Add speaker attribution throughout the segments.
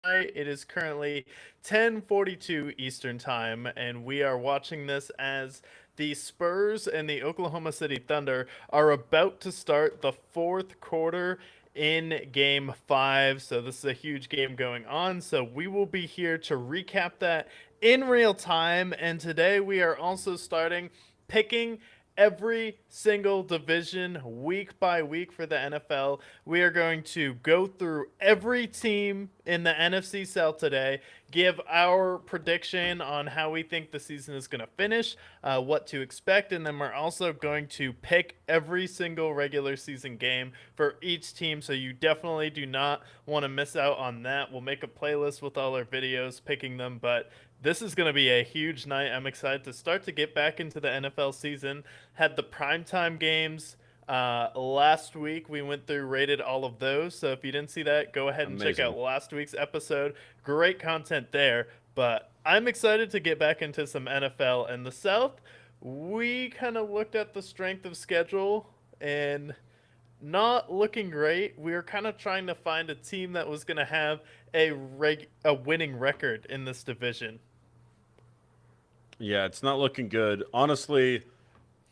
Speaker 1: night. It is currently 10:42 Eastern Time, and we are watching this as the Spurs and the Oklahoma City Thunder are about to start the fourth quarter in Game 5. So this is a huge game going on. So we will be here to recap that in real time. And today we are also starting picking every single division week by week for the NFL. We are going to go through every team in the NFC South today, give our prediction on how we think the season is going to finish, what to expect, and then we're also going to pick every single regular season game for each team. So you definitely do not want to miss out on that. We'll make a playlist with all our videos picking them, but this is going to be a huge night. I'm excited to start to get back into the NFL season. Had the primetime games last week. We went through, rated all of those. So if you didn't see that, go ahead and check
Speaker 2: Amazing.
Speaker 1: out last week's episode. Great content there. But I'm excited to get back into some NFL. In the South, we kind of looked at the strength of schedule and not looking great. We were kind of trying to find a team that was going to have a winning record in this division.
Speaker 2: Yeah, it's not looking good. Honestly,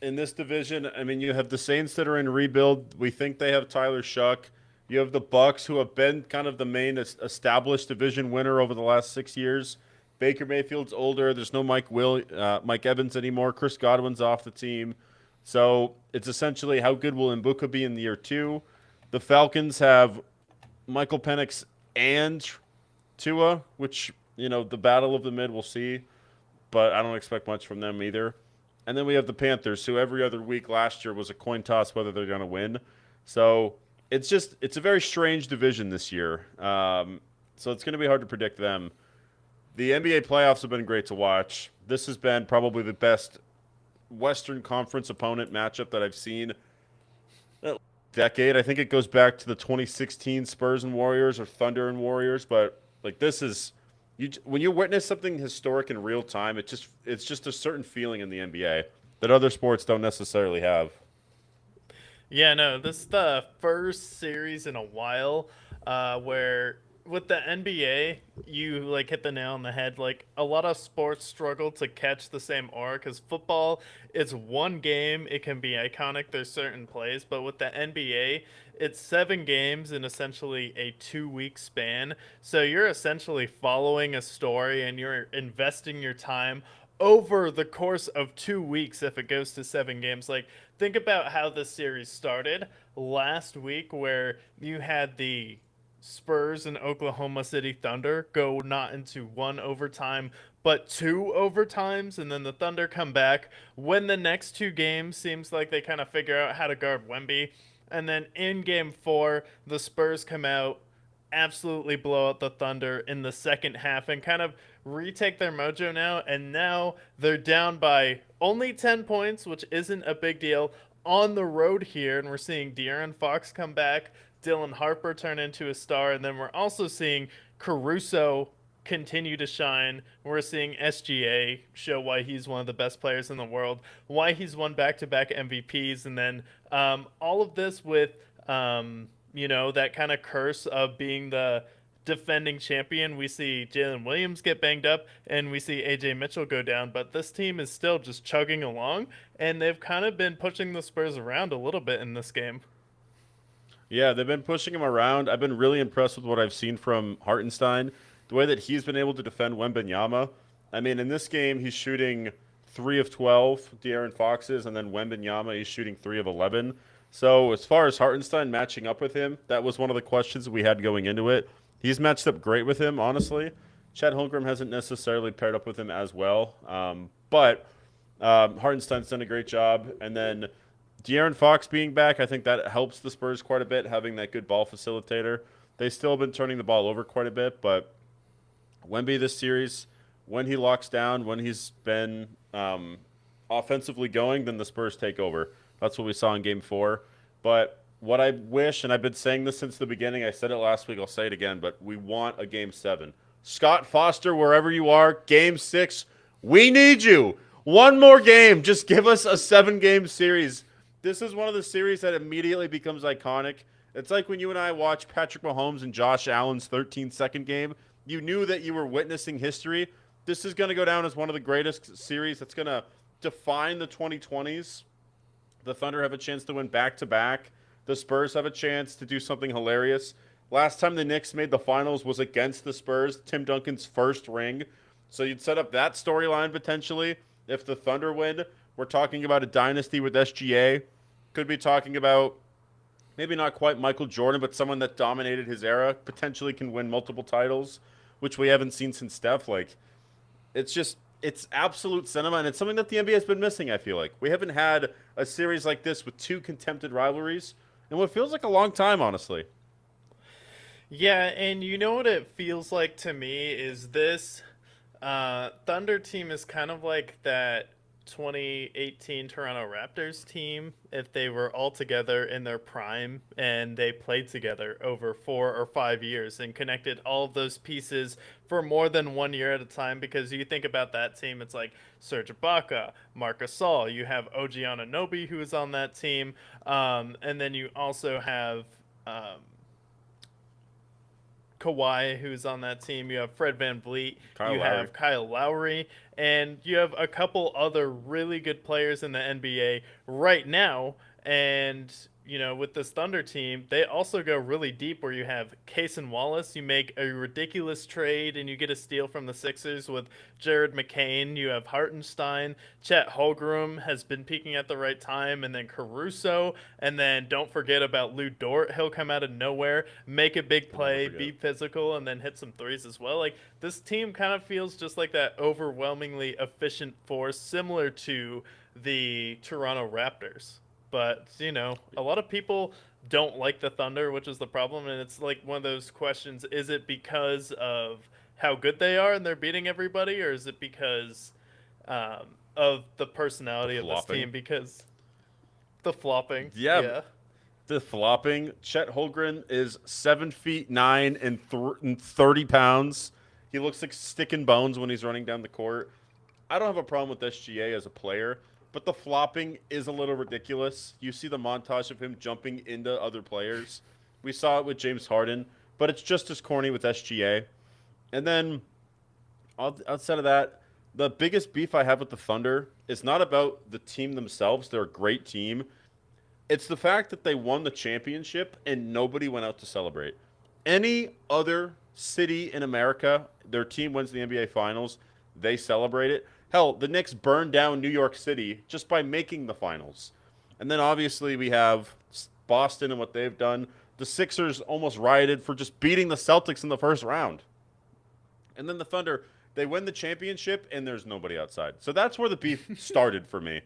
Speaker 2: in this division, I mean, you have the Saints that are in rebuild. We think they have Tyler Shuck. You have the Bucks, who have been kind of the main established division winner over the last 6 years. Baker Mayfield's older. There's no Mike Evans anymore. Chris Godwin's off the team. So it's essentially how good will Mbuka be in year two. The Falcons have Michael Penix and Tua, which, the battle of the mid, we'll see. But I don't expect much from them either. And then we have the Panthers, who every other week last year was a coin toss whether they're going to win. So it's a very strange division this year. So it's going to be hard to predict them. The NBA playoffs have been great to watch. This has been probably the best Western Conference opponent matchup that I've seen in a decade. I think it goes back to the 2016 Spurs and Warriors or Thunder and Warriors, but like this is when you witness something historic in real time, it's just a certain feeling in the NBA that other sports don't necessarily have.
Speaker 1: Yeah, no, this is the first series in a while where with the NBA, you like hit the nail on the head. Like a lot of sports struggle to catch the same aura because football is one game. It can be iconic. There's certain plays, but with the NBA, it's 7 games in essentially a 2 week span. So you're essentially following a story and you're investing your time over the course of 2 weeks if it goes to 7 games. Like, think about how this series started last week, where you had the Spurs and Oklahoma City Thunder go not into one overtime but 2 overtimes, and then the Thunder come back, win the next 2 games. Seems like they kind of figure out how to guard Wemby, and then in game 4 the Spurs come out, absolutely blow out the Thunder in the second half and kind of retake their mojo now. And now they're down by only 10 points, which isn't a big deal, on the road here. And we're seeing De'Aaron Fox come back, Dylan Harper turn into a star, and then we're also seeing Caruso continue to shine. We're seeing SGA show why he's one of the best players in the world, why he's won back-to-back MVPs, and then all of this with that kind of curse of being the defending champion. We see Jalen Williams get banged up and we see AJ Mitchell go down, but this team is still just chugging along, and they've kind of been pushing the Spurs around a little bit in this game.
Speaker 2: Yeah, they've been pushing him around. I've been really impressed with what I've seen from Hartenstein, the way that he's been able to defend Wembanyama. I mean, in this game, he's shooting 3 of 12, De'Aaron Fox is, and then Wembanyama, he's shooting 3 of 11. So as far as Hartenstein matching up with him, that was one of the questions we had going into it. He's matched up great with him, honestly. Chet Holmgren hasn't necessarily paired up with him as well. But Hartenstein's done a great job. And then De'Aaron Fox being back, I think that helps the Spurs quite a bit, having that good ball facilitator. They still have been turning the ball over quite a bit, but Wemby this series, when he locks down, when he's been offensively going, then the Spurs take over. That's what we saw in Game 4. But what I wish, and I've been saying this since the beginning, I said it last week, I'll say it again, but we want a Game 7. Scott Foster, wherever you are, Game 6, we need you. One more game. Just give us a 7-game series. This is one of the series that immediately becomes iconic. It's like when you and I watch Patrick Mahomes and Josh Allen's 13-second game. You knew that you were witnessing history. This is going to go down as one of the greatest series that's going to define the 2020s. The Thunder have a chance to win back to back. The Spurs have a chance to do something hilarious. Last time the Knicks made the finals was against the Spurs, Tim Duncan's first ring. So you'd set up that storyline potentially. If the Thunder win, we're talking about a dynasty with SGA. Could be talking about maybe not quite Michael Jordan, but someone that dominated his era, potentially can win multiple titles, which we haven't seen since Steph. Like, it's absolute cinema, and it's something that the NBA has been missing, I feel like. We haven't had a series like this with two contempted rivalries in what feels like a long time, honestly.
Speaker 1: Yeah, and you know what it feels like to me is this Thunder team is kind of like that 2018 Toronto Raptors team if they were all together in their prime and they played together over 4 or 5 years and connected all of those pieces for more than 1 year at a time. Because you think about that team, it's like Serge Ibaka, Marc Gasol, you have OG Anunoby who is on that team, and then you also have um, Kawhi, who's on that team. You have Fred Van Vliet.
Speaker 2: Kyle
Speaker 1: You
Speaker 2: Lowry.
Speaker 1: have Kyle Lowry. And you have a couple other really good players in the NBA right now. And, with this Thunder team, they also go really deep where you have Case and Wallace. You make a ridiculous trade and you get a steal from the Sixers with Jared McCain. You have Hartenstein. Chet Holmgren has been peaking at the right time. And then Caruso. And then don't forget about Lou Dort. He'll come out of nowhere, make a big
Speaker 2: I'll never
Speaker 1: play,
Speaker 2: forget.
Speaker 1: be physical, and then hit some threes as well. Like, this team kind of feels just like that overwhelmingly efficient force, similar to the Toronto Raptors. But, a lot of people don't like the Thunder, which is the problem. And it's like one of those questions: is it because of how good they are and they're beating everybody, or is it because of the
Speaker 2: The
Speaker 1: personality of this
Speaker 2: flopping.
Speaker 1: team? Because the flopping,
Speaker 2: Yeah,
Speaker 1: yeah.
Speaker 2: the flopping. Chet Holmgren is 7 feet 9 and, and 30 pounds. He looks like stick and bones when he's running down the court. I don't have a problem with SGA as a player, but the flopping is a little ridiculous. You see the montage of him jumping into other players. We saw it with James Harden, but it's just as corny with SGA. And then outside of that, the biggest beef I have with the Thunder is not about the team themselves. They're a great team. It's the fact that they won the championship and nobody went out to celebrate. Any other city in America, their team wins the NBA Finals, they celebrate it. Hell, the Knicks burned down New York City just by making the finals. And then obviously we have Boston and what they've done. The Sixers almost rioted for just beating the Celtics in the first round. And then the Thunder, they win the championship and there's nobody outside. So that's where the beef started for me.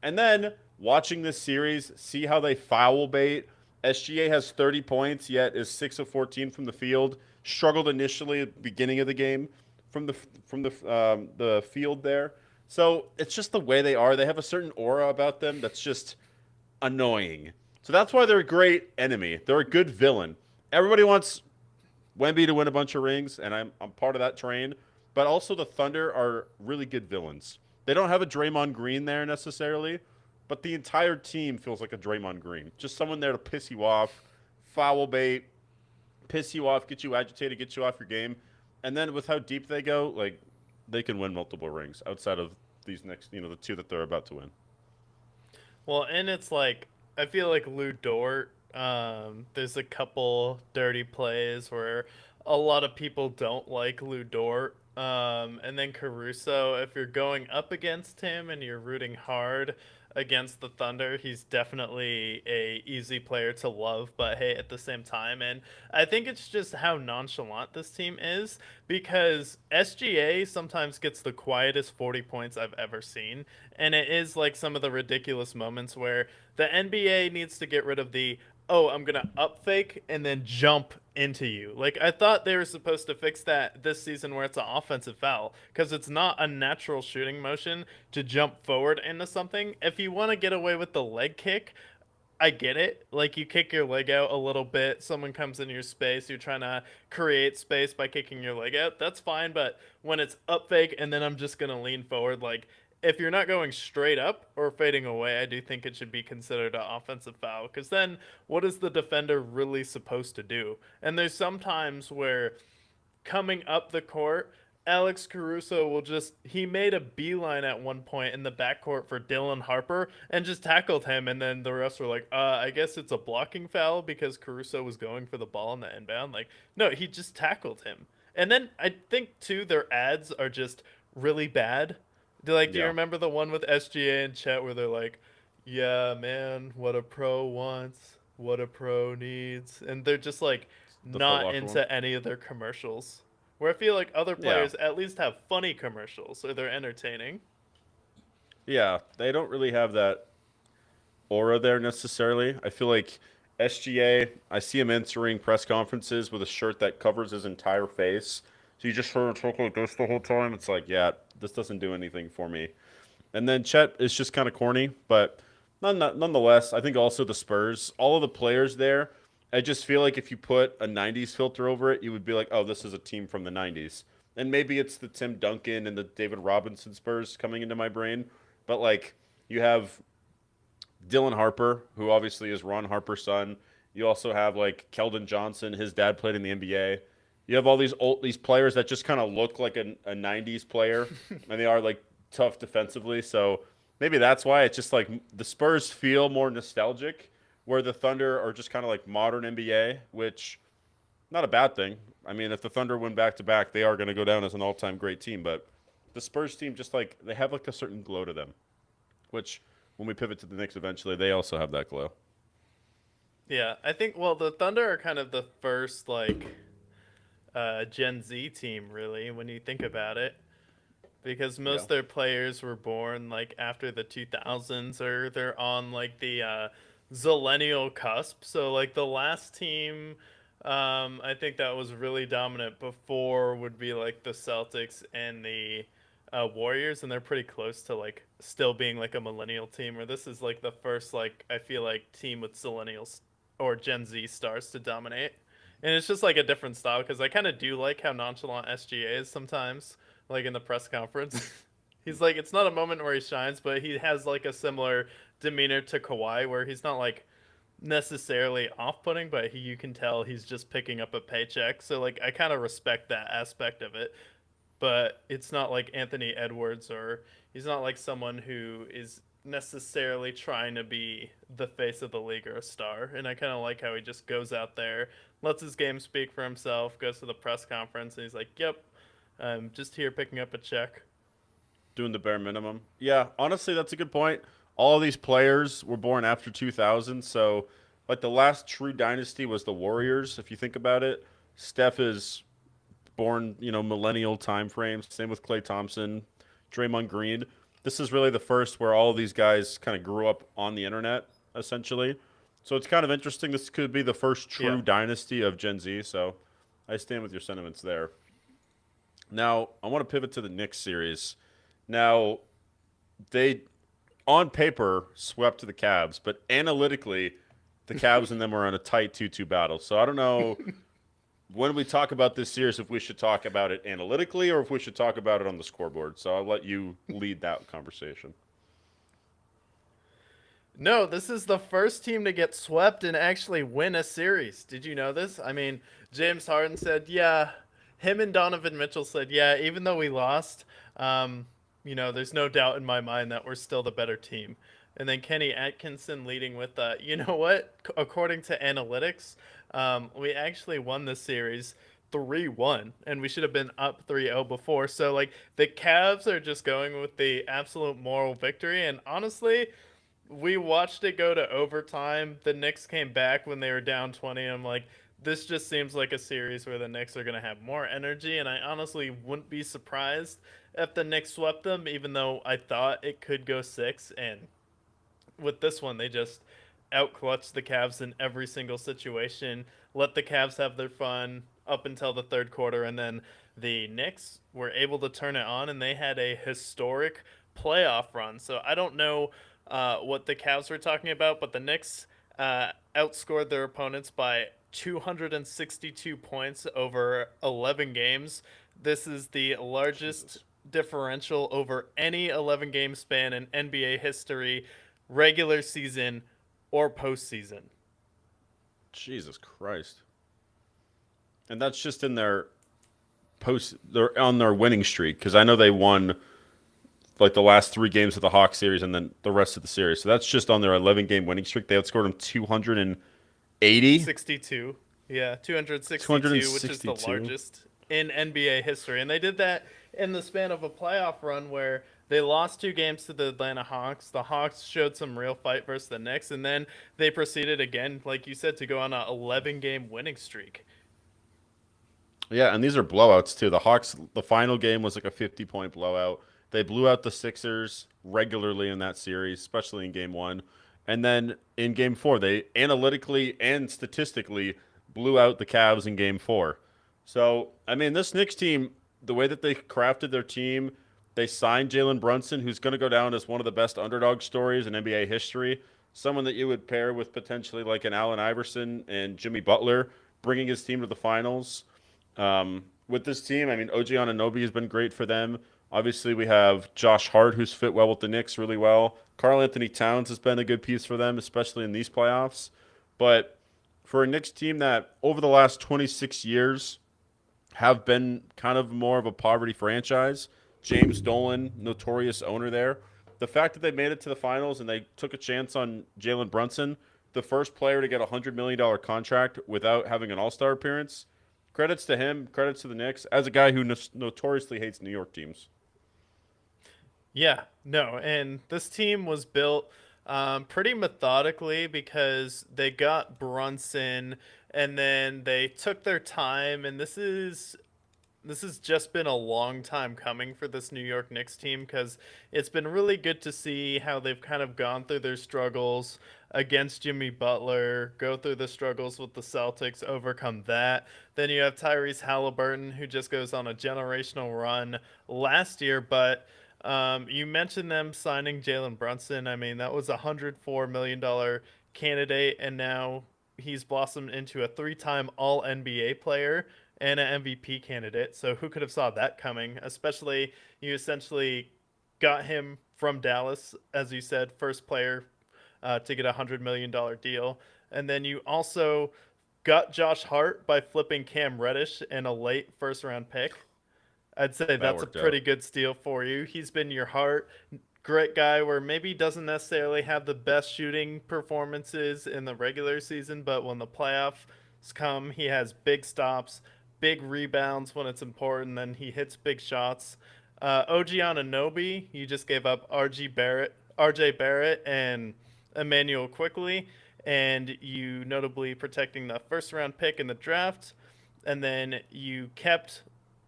Speaker 2: And then watching this series, see how they foul bait. SGA has 30 points, yet is 6 of 14 from the field. Struggled initially at the beginning of the game from the field there. So it's just the way they are. They have a certain aura about them that's just annoying. So that's why they're a great enemy. They're a good villain. Everybody wants Wemby to win a bunch of rings, and I'm part of that train. But also the Thunder are really good villains. They don't have a Draymond Green there necessarily, but the entire team feels like a Draymond Green. Just someone there to piss you off, foul bait, piss you off, get you agitated, get you off your game. And then with how deep they go, like they can win multiple rings outside of these next, the two that they're about to win.
Speaker 1: Well, and it's like I feel like Lou Dort. There's a couple dirty plays where a lot of people don't like Lou Dort. And then Caruso, if you're going up against him and you're rooting hard against the Thunder, he's definitely a easy player to love, but hey, at the same time, and I think it's just how nonchalant this team is, because SGA sometimes gets the quietest 40 points I've ever seen, and it is like some of the ridiculous moments where the NBA needs to get rid of the "oh, I'm gonna up fake and then jump into you." Like, I thought they were supposed to fix that this season where it's an offensive foul, because it's not a natural shooting motion to jump forward into something. If you want to get away with the leg kick, I get it. Like, you kick your leg out a little bit, someone comes in your space, you're trying to create space by kicking your leg out. That's fine, but when it's up fake and then I'm just gonna lean forward, like, if you're not going straight up or fading away, I do think it should be considered an offensive foul. Because then, what is the defender really supposed to do? And there's some times where coming up the court, Alex Caruso will just he made a beeline at one point in the backcourt for Dylan Harper and just tackled him, and then the refs were like, I guess it's a blocking foul because Caruso was going for the ball in the inbound. Like, no, he just tackled him. And then I think too their ads are just really bad. Do you
Speaker 2: Yeah,
Speaker 1: remember the one with SGA and Chet where they're like, "Yeah, man, what a pro wants, what a pro needs," and they're just like
Speaker 2: the Foot
Speaker 1: not
Speaker 2: Locker one.
Speaker 1: into any of their commercials. Where I feel like other
Speaker 2: Yeah,
Speaker 1: players at least have funny commercials or they're entertaining.
Speaker 2: yeah, they don't really have that aura there necessarily. I feel like SGA, I see him entering press conferences with a shirt that covers his entire face. So you just heard him talk like this the whole time. It's like, yeah, this doesn't do anything for me. And then Chet is just kind of corny, but nonetheless, I think also the Spurs, all of the players there, I just feel like if you put a 90s filter over it, you would be like, oh, this is a team from the 90s. And maybe it's the Tim Duncan and the David Robinson Spurs coming into my brain, but like you have Dylan Harper, who obviously is Ron Harper's son. You also have like Keldon Johnson, his dad played in the NBA. You have all these players that just kind of look like a 90s player, and they are like tough defensively. So maybe that's why it's just like the Spurs feel more nostalgic, where the Thunder are just kind of like modern NBA, which not a bad thing. I mean, if the Thunder win back to back, they are going to go down as an all-time great team. But the Spurs team just like they have like a certain glow to them, which when we pivot to the Knicks eventually, they also have that glow.
Speaker 1: Yeah, I think well the Thunder are kind of the first like Gen Z team really when you think about it because most
Speaker 2: Yeah.
Speaker 1: of their players were born like after the 2000s or they're on like the zillennial cusp. So like the last team I think that was really dominant before would be like the Celtics and the Warriors, and they're pretty close to like still being like a millennial team. Or this is like the first like I feel like team with millennials or Gen Z stars to dominate, and it's just like a different style because I kind of do like how nonchalant SGA is sometimes, like in the press conference. He's like it's not a moment where he shines, but he has like a similar demeanor to Kawhi where he's not like necessarily off-putting, but you can tell he's just picking up a paycheck. So like I kind of respect that aspect of it, but it's not like Anthony Edwards or he's not like someone who is necessarily trying to be the face of the league or a star. And I kind of like how he just goes out there, lets his game speak for himself, goes to the press conference, and he's like, "Yep, I'm just here picking up a check."
Speaker 2: Doing the bare minimum. Yeah, honestly, that's a good point. All of these players were born after 2000, so like the last true dynasty was the Warriors. If you think about it, Steph is born, millennial time frames. Same with Klay Thompson, Draymond Green. This is really the first where all of these guys kind of grew up on the internet, essentially. So it's kind of interesting. This could be the first
Speaker 1: Yeah.
Speaker 2: true dynasty of Gen Z. So I stand with your sentiments there. Now I want to pivot to the Knicks series. Now they, on paper, swept the Cavs, but analytically, the Cavs and them were in a tight 2-2 battle. So I don't know when we talk about this series if we should talk about it analytically or if we should talk about it on the scoreboard. So I'll let you lead that conversation.
Speaker 1: No, this is the first team to get swept and actually win a series. Did you know this? I mean, James Harden said, yeah. Him and Donovan Mitchell said, yeah, even though we lost, there's no doubt in my mind that we're still the better team. And then Kenny Atkinson leading with, you know what? According to analytics, we actually won this series 3-1, and we should have been up 3-0 before. So, like, the Cavs are just going with the absolute moral victory. And honestly, we watched it go to overtime. The Knicks came back when they were down 20. And I'm like, this just seems like a series where the Knicks are going to have more energy. And I honestly wouldn't be surprised if the Knicks swept them, even though I thought it could go six. And with this one, they just outclutched the Cavs in every single situation, let the Cavs have their fun up until the third quarter. And then the Knicks were able to turn it on, and they had a historic playoff run. So I don't know what the Cavs were talking about, but the Knicks outscored their opponents by 262 points over 11 games. This is the largest
Speaker 2: Jesus.
Speaker 1: differential over any 11 game span in NBA history, regular season or postseason.
Speaker 2: Jesus Christ. And that's just in their they're on their winning streak because I know they won like the last 3 games of the Hawks series and then the rest of the series. So that's just on their 11-game winning streak. They outscored them 280,
Speaker 1: 62. Yeah, 262, which is the
Speaker 2: 262.
Speaker 1: largest in NBA history. And they did that in the span of a playoff run where they lost 2 games to the Atlanta Hawks. The Hawks showed some real fight versus the Knicks, and then they proceeded again, like you said, to go on a 11-game winning streak.
Speaker 2: Yeah, and these are blowouts too. The Hawks, the final game was like a 50-point blowout. They blew out the Sixers regularly in that series, especially in game 1. And then in game 4, they analytically and statistically blew out the Cavs in game 4. So, I mean, this Knicks team, the way that they crafted their team, they signed Jalen Brunson, who's going to go down as one of the best underdog stories in NBA history. Someone that you would pair with potentially like an Allen Iverson and Jimmy Butler, bringing his team to the finals. With this team, I mean, OG Anunoby has been great for them. Obviously, we have Josh Hart, who's fit well with the Knicks really well. Karl Anthony Towns has been a good piece for them, especially in these playoffs. But for a Knicks team that over the last 26 years have been kind of more of a poverty franchise, James Dolan, notorious owner there, the fact that they made it to the finals and they took a chance on Jalen Brunson, the first player to get a $100 million contract without having an All-Star appearance, credits to him, credits to the Knicks, as a guy who notoriously hates New York teams.
Speaker 1: Yeah, no, and this team was built pretty methodically because they got Brunson and then they took their time, and this has just been a long time coming for this New York Knicks team because it's been really good to see how they've kind of gone through their struggles against Jimmy Butler, go through the struggles with the Celtics, overcome that. Then you have Tyrese Halliburton, who just goes on a generational run last year, but you mentioned them signing Jalen Brunson. I mean, that was a $104 million candidate, and now he's blossomed into a 3-time All NBA player and an MVP candidate. So who could have saw that coming? Especially you essentially got him from Dallas, as you said, first player to get a $100 million deal, and then you also got Josh Hart by flipping Cam Reddish and a late first round pick. I'd say
Speaker 2: That
Speaker 1: that's a
Speaker 2: worked
Speaker 1: pretty
Speaker 2: out.
Speaker 1: good steal for you. He's been your heart. Great guy where maybe doesn't necessarily have the best shooting performances in the regular season, but when the playoffs come, he has big stops, big rebounds when it's important, then he hits big shots. OG Ananobi, you just gave up RJ Barrett, and Emmanuel Quickly, and you notably protecting the first round pick in the draft, and then you kept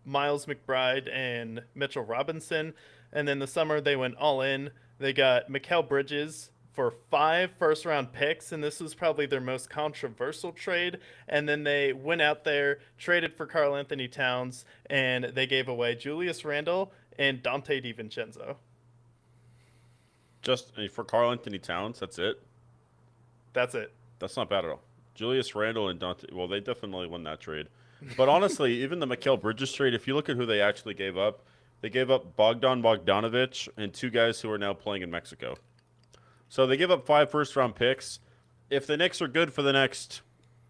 Speaker 1: Miles McBride and Mitchell Robinson. And then the summer they went all in. They got Mikal Bridges for 5 first round picks, and this was probably their most controversial trade. And then they went out there, traded for Karl Anthony Towns, and they gave away Julius Randle and Dante DiVincenzo.
Speaker 2: Just for Karl Anthony Towns, that's it.
Speaker 1: That's it.
Speaker 2: That's not bad at all. Julius Randle and Dante, well, they definitely won that trade. But honestly, even the Mikal Bridges trade, if you look at who they actually gave up, they gave up Bogdan Bogdanovic and 2 guys who are now playing in Mexico. So they give up 5 first round picks. If the Knicks are good for the next,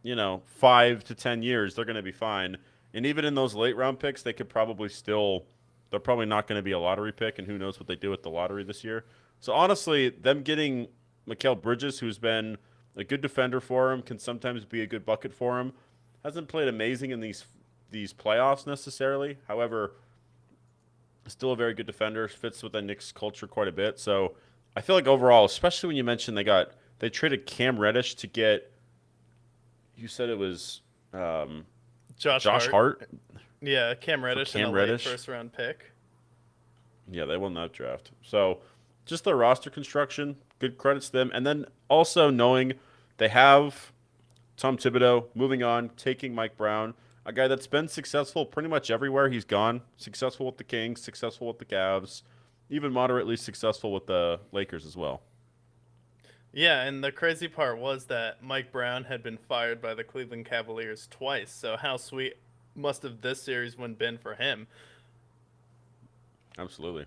Speaker 2: 5 to 10 years, they're going to be fine. And even in those late round picks, they could probably still, they're probably not going to be a lottery pick, and who knows what they do with the lottery this year. So honestly, them getting Mikal Bridges, who's been a good defender for him, can sometimes be a good bucket for him, hasn't played amazing in these playoffs necessarily. However, still a very good defender, fits with the Knicks culture quite a bit. So I feel like overall, especially when you mentioned they traded Cam Reddish to get, you said it was
Speaker 1: Josh
Speaker 2: Josh
Speaker 1: Hart.
Speaker 2: Hart
Speaker 1: Yeah, Cam
Speaker 2: for
Speaker 1: Reddish and a
Speaker 2: Cam
Speaker 1: late
Speaker 2: Reddish.
Speaker 1: first round pick.
Speaker 2: Yeah, they won that draft. So just their roster construction, good credits to them. And then also knowing they have Tom Thibodeau moving on, taking Mike Brown, a guy that's been successful pretty much everywhere he's gone. Successful with the Kings, successful with the Cavs, even moderately successful with the Lakers as well.
Speaker 1: Yeah, and the crazy part was that Mike Brown had been fired by the Cleveland Cavaliers twice. So how sweet must have this series one been for him?
Speaker 2: Absolutely.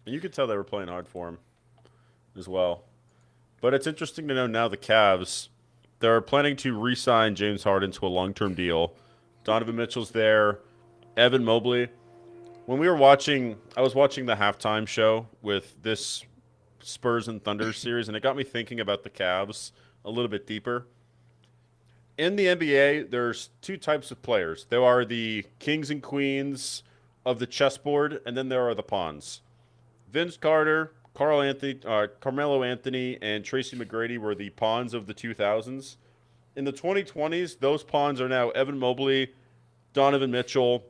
Speaker 2: And you could tell they were playing hard for him as well. But it's interesting to know now the Cavs, they're planning to re-sign James Harden to a long-term deal. Donovan Mitchell's there. Evan Mobley. When we were watching, I was watching the halftime show with this Spurs and Thunder series, and it got me thinking about the Cavs a little bit deeper. In the NBA, there's two types of players. There are the kings and queens of the chessboard, and then there are the pawns. Vince Carter, Carmelo Anthony, and Tracy McGrady were the pawns of the 2000s. In the 2020s, those pawns are now Evan Mobley, Donovan Mitchell.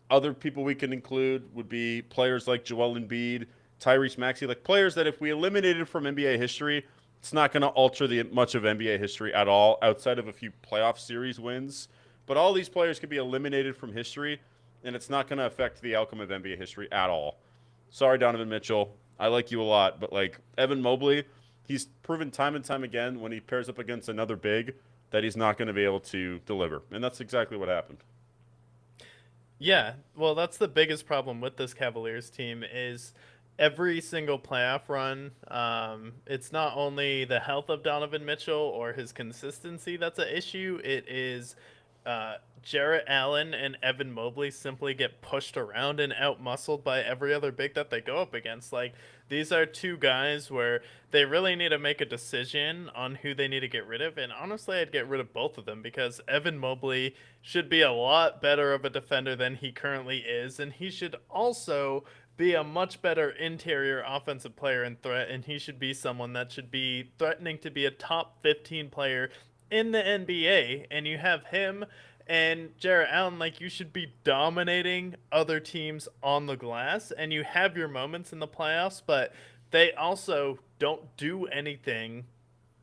Speaker 2: Other people we can include would be players like Joel Embiid, Tyrese Maxey, like players that if we eliminated from NBA history, it's not going to alter the much of NBA history at all, outside of a few playoff series wins. But all these players could be eliminated from history, and it's not going to affect the outcome of NBA history at all. Sorry, Donovan Mitchell. I like you a lot, but like Evan Mobley, he's proven time and time again when he pairs up against another big that he's not going to be able to deliver, and that's exactly what happened.
Speaker 1: Yeah, well, that's the biggest problem with this Cavaliers team is every single playoff run. It's not only the health of Donovan Mitchell or his consistency that's an issue. It is Jarrett Allen and Evan Mobley simply get pushed around and outmuscled by every other big that they go up against. Like these are two guys where they really need to make a decision on who they need to get rid of. And honestly, I'd get rid of both of them because Evan Mobley should be a lot better of a defender than he currently is. And he should also be a much better interior offensive player and threat. And he should be someone that should be threatening to be a top 15 player in the NBA. And you have him and Jarrett Allen, like you should be dominating other teams on the glass, and you have your moments in the playoffs, but they also don't do anything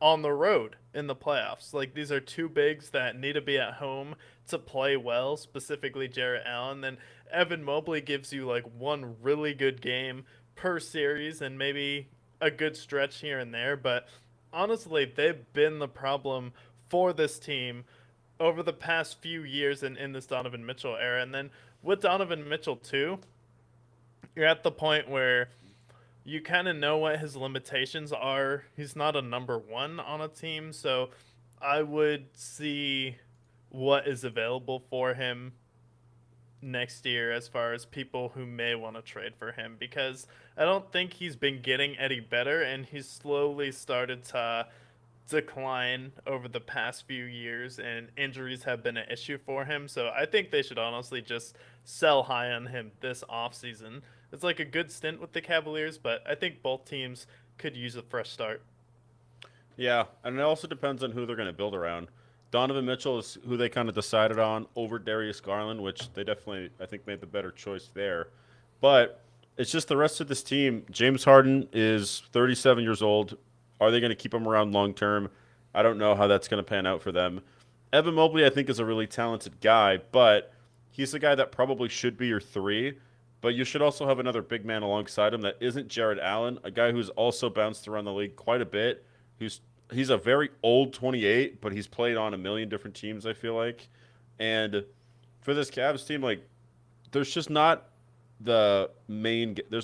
Speaker 1: on the road in the playoffs. Like these are two bigs that need to be at home to play well, specifically Jarrett Allen. Then Evan Mobley gives you like one really good game per series and maybe a good stretch here and there, but honestly, they've been the problem for this team over the past few years in this Donovan Mitchell era. And then with Donovan Mitchell, too, you're at the point where you kind of know what his limitations are. He's not a number one on a team. So I would see what is available for him next year as far as people who may want to trade for him because I don't think he's been getting any better and he's slowly started to decline over the past few years, and injuries have been an issue for him. So I think they should honestly just sell high on him this offseason. It's like a good stint with the Cavaliers, but I think both teams could use a fresh start.
Speaker 2: Yeah, and it also depends on who they're going to build around. Donovan Mitchell is who they kind of decided on over Darius Garland, which they definitely, I think, made the better choice there. But it's just the rest of this team. James Harden is 37 years old. Are they going to keep him around long term? I don't know how that's going to pan out for them. Evan Mobley, I think, is a really talented guy, but he's the guy that probably should be your three. But you should also have another big man alongside him that isn't Jared Allen, a guy who's also bounced around the league quite a bit. Who's He's a very old 28, but he's played on a million different teams. I feel like, and for this Cavs team, like there's just not there's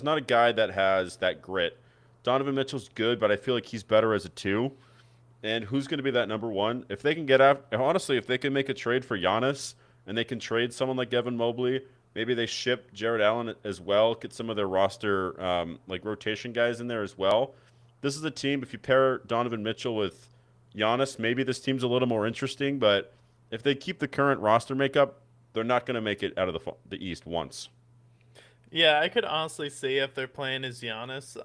Speaker 2: not a guy that has that grit. Donovan Mitchell's good, but I feel like he's better as a two. And who's going to be that number one? If they can get out, honestly, if they can make a trade for Giannis and they can trade someone like Evan Mobley, maybe they ship Jared Allen as well, get some of their roster like rotation guys in there as well. This is a team. If you pair Donovan Mitchell with Giannis, maybe this team's a little more interesting. But if they keep the current roster makeup, they're not going to make it out of the East once.
Speaker 1: Yeah, I could honestly see if they're playing as Giannis.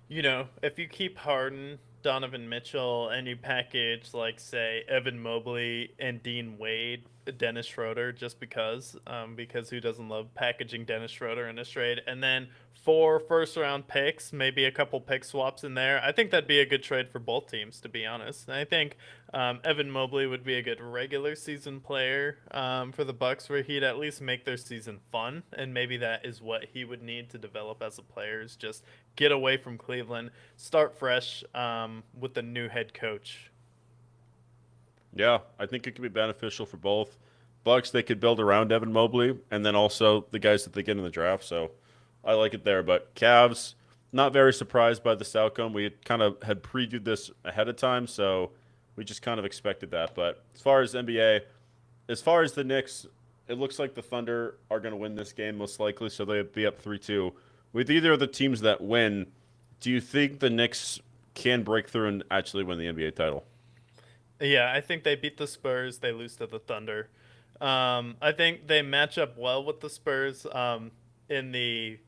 Speaker 1: If you keep Harden, Donovan Mitchell, and you package like say Evan Mobley and Dean Wade, Dennis Schroeder, just because who doesn't love packaging Dennis Schroeder in a trade, and then four first round picks, maybe a couple pick swaps in there. I think that'd be a good trade for both teams, to be honest. And I think Evan Mobley would be a good regular season player for the Bucks, where he'd at least make their season fun, and maybe that is what he would need to develop as a player. Is just get away from Cleveland, start fresh with a new head coach.
Speaker 2: Yeah, I think it could be beneficial for both. Bucks, they could build around Evan Mobley, and then also the guys that they get in the draft. So I like it there. But Cavs, not very surprised by this outcome. We kind of had previewed this ahead of time, so we just kind of expected that. But as far as NBA, as far as the Knicks, it looks like the Thunder are going to win this game most likely, so they'll be up 3-2. With either of the teams that win, do you think the Knicks can break through and actually win the NBA title?
Speaker 1: Yeah, I think they beat the Spurs. They lose to the Thunder. I think they match up well with the Spurs in the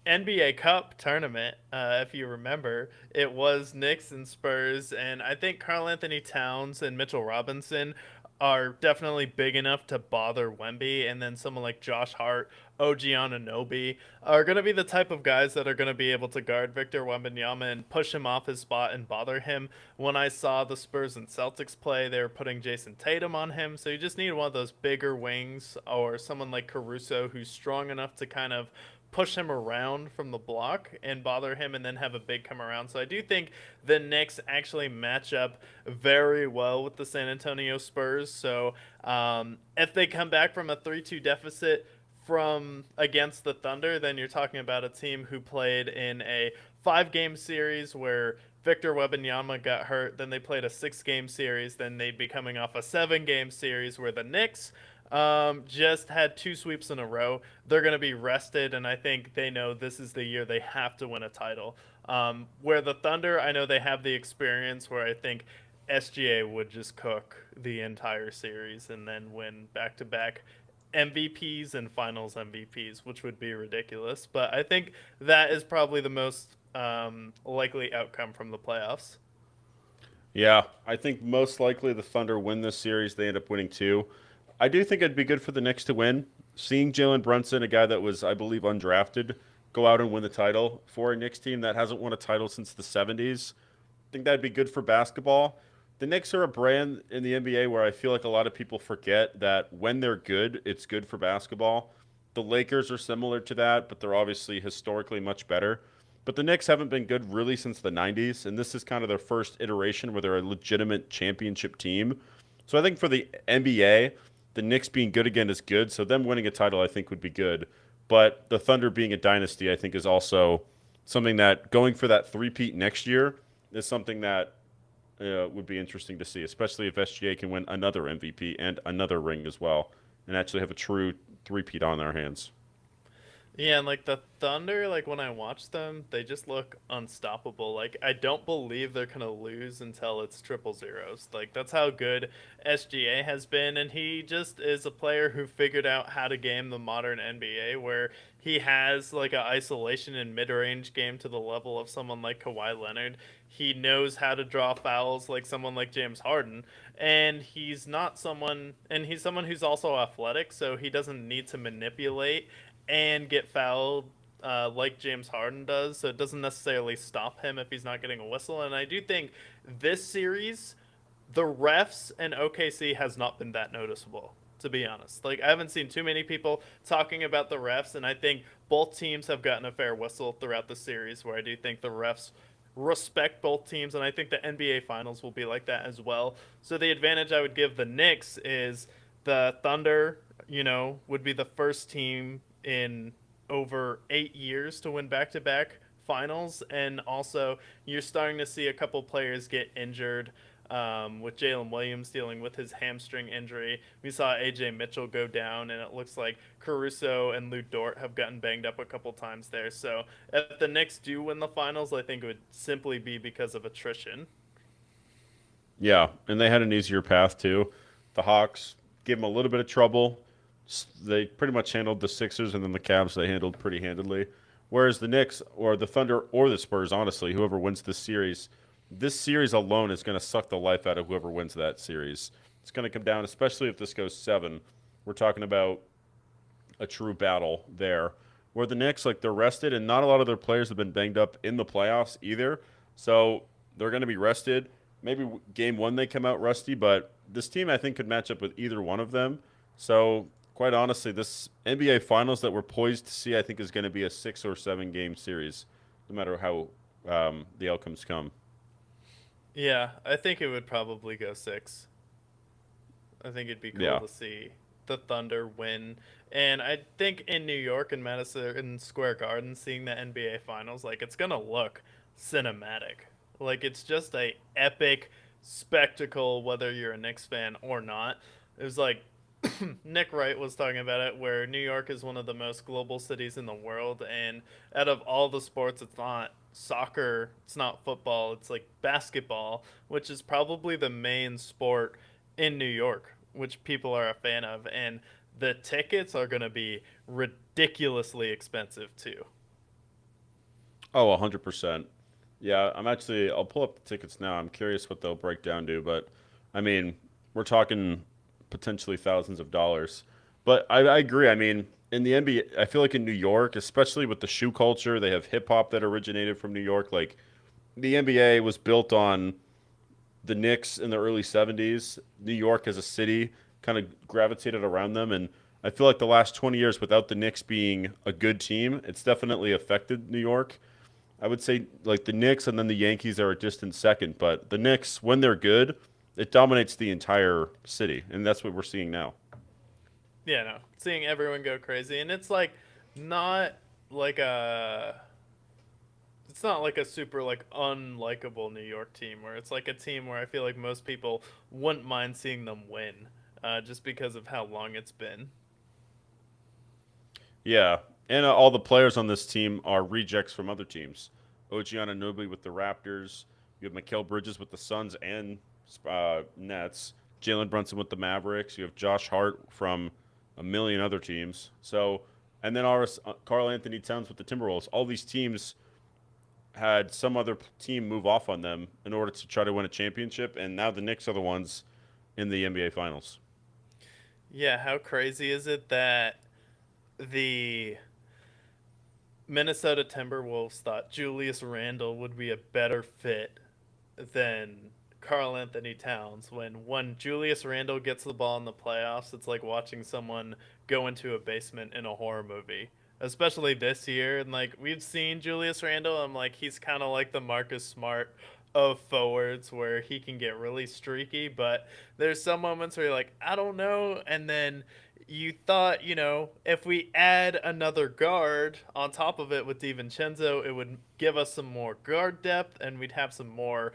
Speaker 1: NBA Cup tournament. If you remember, it was Knicks and Spurs, and I think Karl Anthony Towns and Mitchell Robinson are definitely big enough to bother Wemby, and then someone like Josh Hart, OG Anunoby are going to be the type of guys that are going to be able to guard Victor Wembanyama and push him off his spot and bother him. When I saw the Spurs and Celtics play, they were putting Jason Tatum on him, so you just need one of those bigger wings or someone like Caruso who's strong enough to kind of push him around from the block and bother him and then have a big come around. So I do think the Knicks actually match up very well with the San Antonio Spurs. So if they come back from a 3-2 deficit from against the Thunder, then you're talking about a team who played in a 5-game series where Victor Wembanyama got hurt. Then they played a 6-game series. Then they'd be coming off a 7-game series where the Knicks just had 2 sweeps in a row. They're going to be rested, and I think they know this is the year they have to win a title. Where the Thunder, I know they have the experience where I think SGA would just cook the entire series and then win back to back MVPs and finals MVPs, which would be ridiculous. But I think that is probably the most likely outcome from the playoffs.
Speaker 2: Yeah, I think most likely the Thunder win this series. They end up winning two. I do think it'd be good for the Knicks to win. Seeing Jalen Brunson, a guy that was, I believe, undrafted, go out and win the title for a Knicks team that hasn't won a title since the 70s. I think that'd be good for basketball. The Knicks are a brand in the NBA where I feel like a lot of people forget that when they're good, it's good for basketball. The Lakers are similar to that, but they're obviously historically much better. But the Knicks haven't been good really since the 90s, and this is kind of their first iteration where they're a legitimate championship team. So I think for the NBA, the Knicks being good again is good. So them winning a title, I think, would be good. But the Thunder being a dynasty, I think, is also something that going for that three-peat next year is something that would be interesting to see, especially if SGA can win another MVP and another ring as well, and actually have a true three-peat on their hands.
Speaker 1: Yeah, and like the Thunder, like when I watch them, they just look unstoppable. Like I don't believe they're gonna lose until it's triple zeros. Like that's how good SGA has been, and he just is a player who figured out how to game the modern NBA, where he has like a isolation and mid range game to the level of someone like Kawhi Leonard. He knows how to draw fouls like someone like James Harden, and he's someone who's also athletic, so he doesn't need to manipulate and get fouled like James Harden does. So it doesn't necessarily stop him if he's not getting a whistle. And I do think this series, the refs and OKC has not been that noticeable, to be honest. Like I haven't seen too many people talking about the refs, and I think both teams have gotten a fair whistle throughout the series. Where I do think the refs respect both teams, and I think the NBA Finals will be like that as well. So the advantage I would give the Knicks is the Thunder, would be the first team in over 8 years to win back to back finals. And also, you're starting to see a couple players get injured. With Jalen Williams dealing with his hamstring injury, we saw AJ Mitchell go down, and it looks like Caruso and Lou Dort have gotten banged up a couple times there. So, if the Knicks do win the finals, I think it would simply be because of attrition.
Speaker 2: Yeah, and they had an easier path too. The Hawks gave them a little bit of trouble. They pretty much handled the Sixers, and then the Cavs they handled pretty handedly. Whereas the Knicks or the Thunder or the Spurs, honestly, whoever wins this series alone is going to suck the life out of whoever wins that series. It's going to come down, especially if this goes seven. We're talking about a true battle there. Where the Knicks, like, they're rested, and not a lot of their players have been banged up in the playoffs either. So they're going to be rested. Maybe game one they come out rusty, but this team I think could match up with either one of them. So quite honestly, this NBA Finals that we're poised to see, I think, is going to be a 6 or 7 game series, no matter how the outcomes come.
Speaker 1: Yeah, I think it would probably go six. I think it'd be cool
Speaker 2: Yeah.
Speaker 1: to see the Thunder win. And I think in New York and Madison Square Garden, seeing the NBA Finals, like it's gonna look cinematic. Like it's just a epic spectacle, whether you're a Knicks fan or not. It was like Nick Wright was talking about it, where New York is one of the most global cities in the world, and out of all the sports, it's not soccer, it's not football, it's like basketball, which is probably the main sport in New York, which people are a fan of, and the tickets are going to be ridiculously expensive too.
Speaker 2: Oh, 100%. Yeah, I'll pull up the tickets now. I'm curious what they'll break down to, but I mean, we're talking potentially thousands of dollars. But I agree. I mean, in the NBA, I feel like in New York, especially with the shoe culture, they have hip hop that originated from New York. Like the NBA was built on the Knicks in the early 70s. New York as a city kind of gravitated around them. And I feel like the last 20 years, without the Knicks being a good team, it's definitely affected New York. I would say like the Knicks and then the Yankees are a distant second, but the Knicks, when they're good, it dominates the entire city, and that's what we're seeing now.
Speaker 1: Yeah, no, seeing everyone go crazy, and it's like not like a it's not like a super like unlikable New York team where it's like a team where I feel like most people wouldn't mind seeing them win, just because of how long it's been.
Speaker 2: Yeah, and all the players on this team are rejects from other teams. OG Anunoby with the Raptors. You have Mikal Bridges with the Suns and Nets. Jalen Brunson with the Mavericks. You have Josh Hart from a million other teams. So, and then our Carl Anthony Towns with the Timberwolves. All these teams had some other team move off on them in order to try to win a championship, and now the Knicks are the ones in the NBA Finals.
Speaker 1: Yeah, how crazy is it that the Minnesota Timberwolves thought Julius Randle would be a better fit than Carl Anthony Towns when Julius Randle gets the ball in the playoffs, it's like watching someone go into a basement in a horror movie. Especially this year, and like we've seen Julius Randle, I'm like he's kind of like the Marcus Smart of forwards where he can get really streaky, but there's some moments where you're like, I don't know, and then you thought, if we add another guard on top of it with DiVincenzo, it would give us some more guard depth and we'd have some more,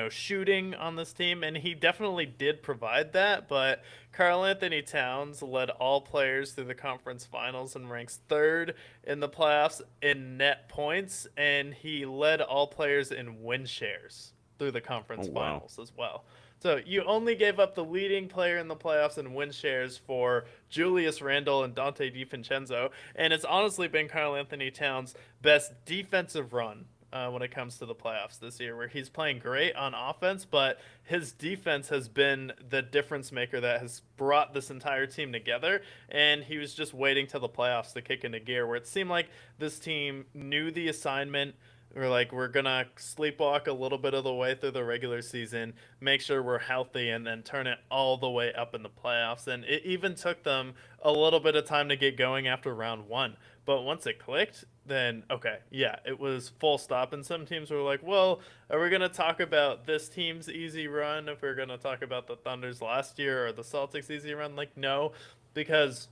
Speaker 1: shooting on this team. And he definitely did provide that. But Carl Anthony Towns led all players through the conference finals and ranks third in the playoffs in net points. And he led all players in win shares through the
Speaker 2: Oh
Speaker 1: conference
Speaker 2: wow.
Speaker 1: finals as well. So you only gave up the leading player in the playoffs in win shares for Julius Randle and Dante DiVincenzo, and it's honestly been Carl Anthony Towns' best defensive run when it comes to the playoffs this year, where he's playing great on offense, but his defense has been the difference maker that has brought this entire team together. And he was just waiting till the playoffs to kick into gear, where it seemed like this team knew the assignment. We're like, we're gonna sleepwalk a little bit of the way through the regular season, make sure we're healthy, and then turn it all the way up in the playoffs. And it even took them a little bit of time to get going after round one. But once it clicked, then okay, yeah, it was full stop. And some teams were like, well, are we gonna talk about this team's easy run if we're gonna talk about the Thunder's last year or the Celtics' easy run? Like, no, because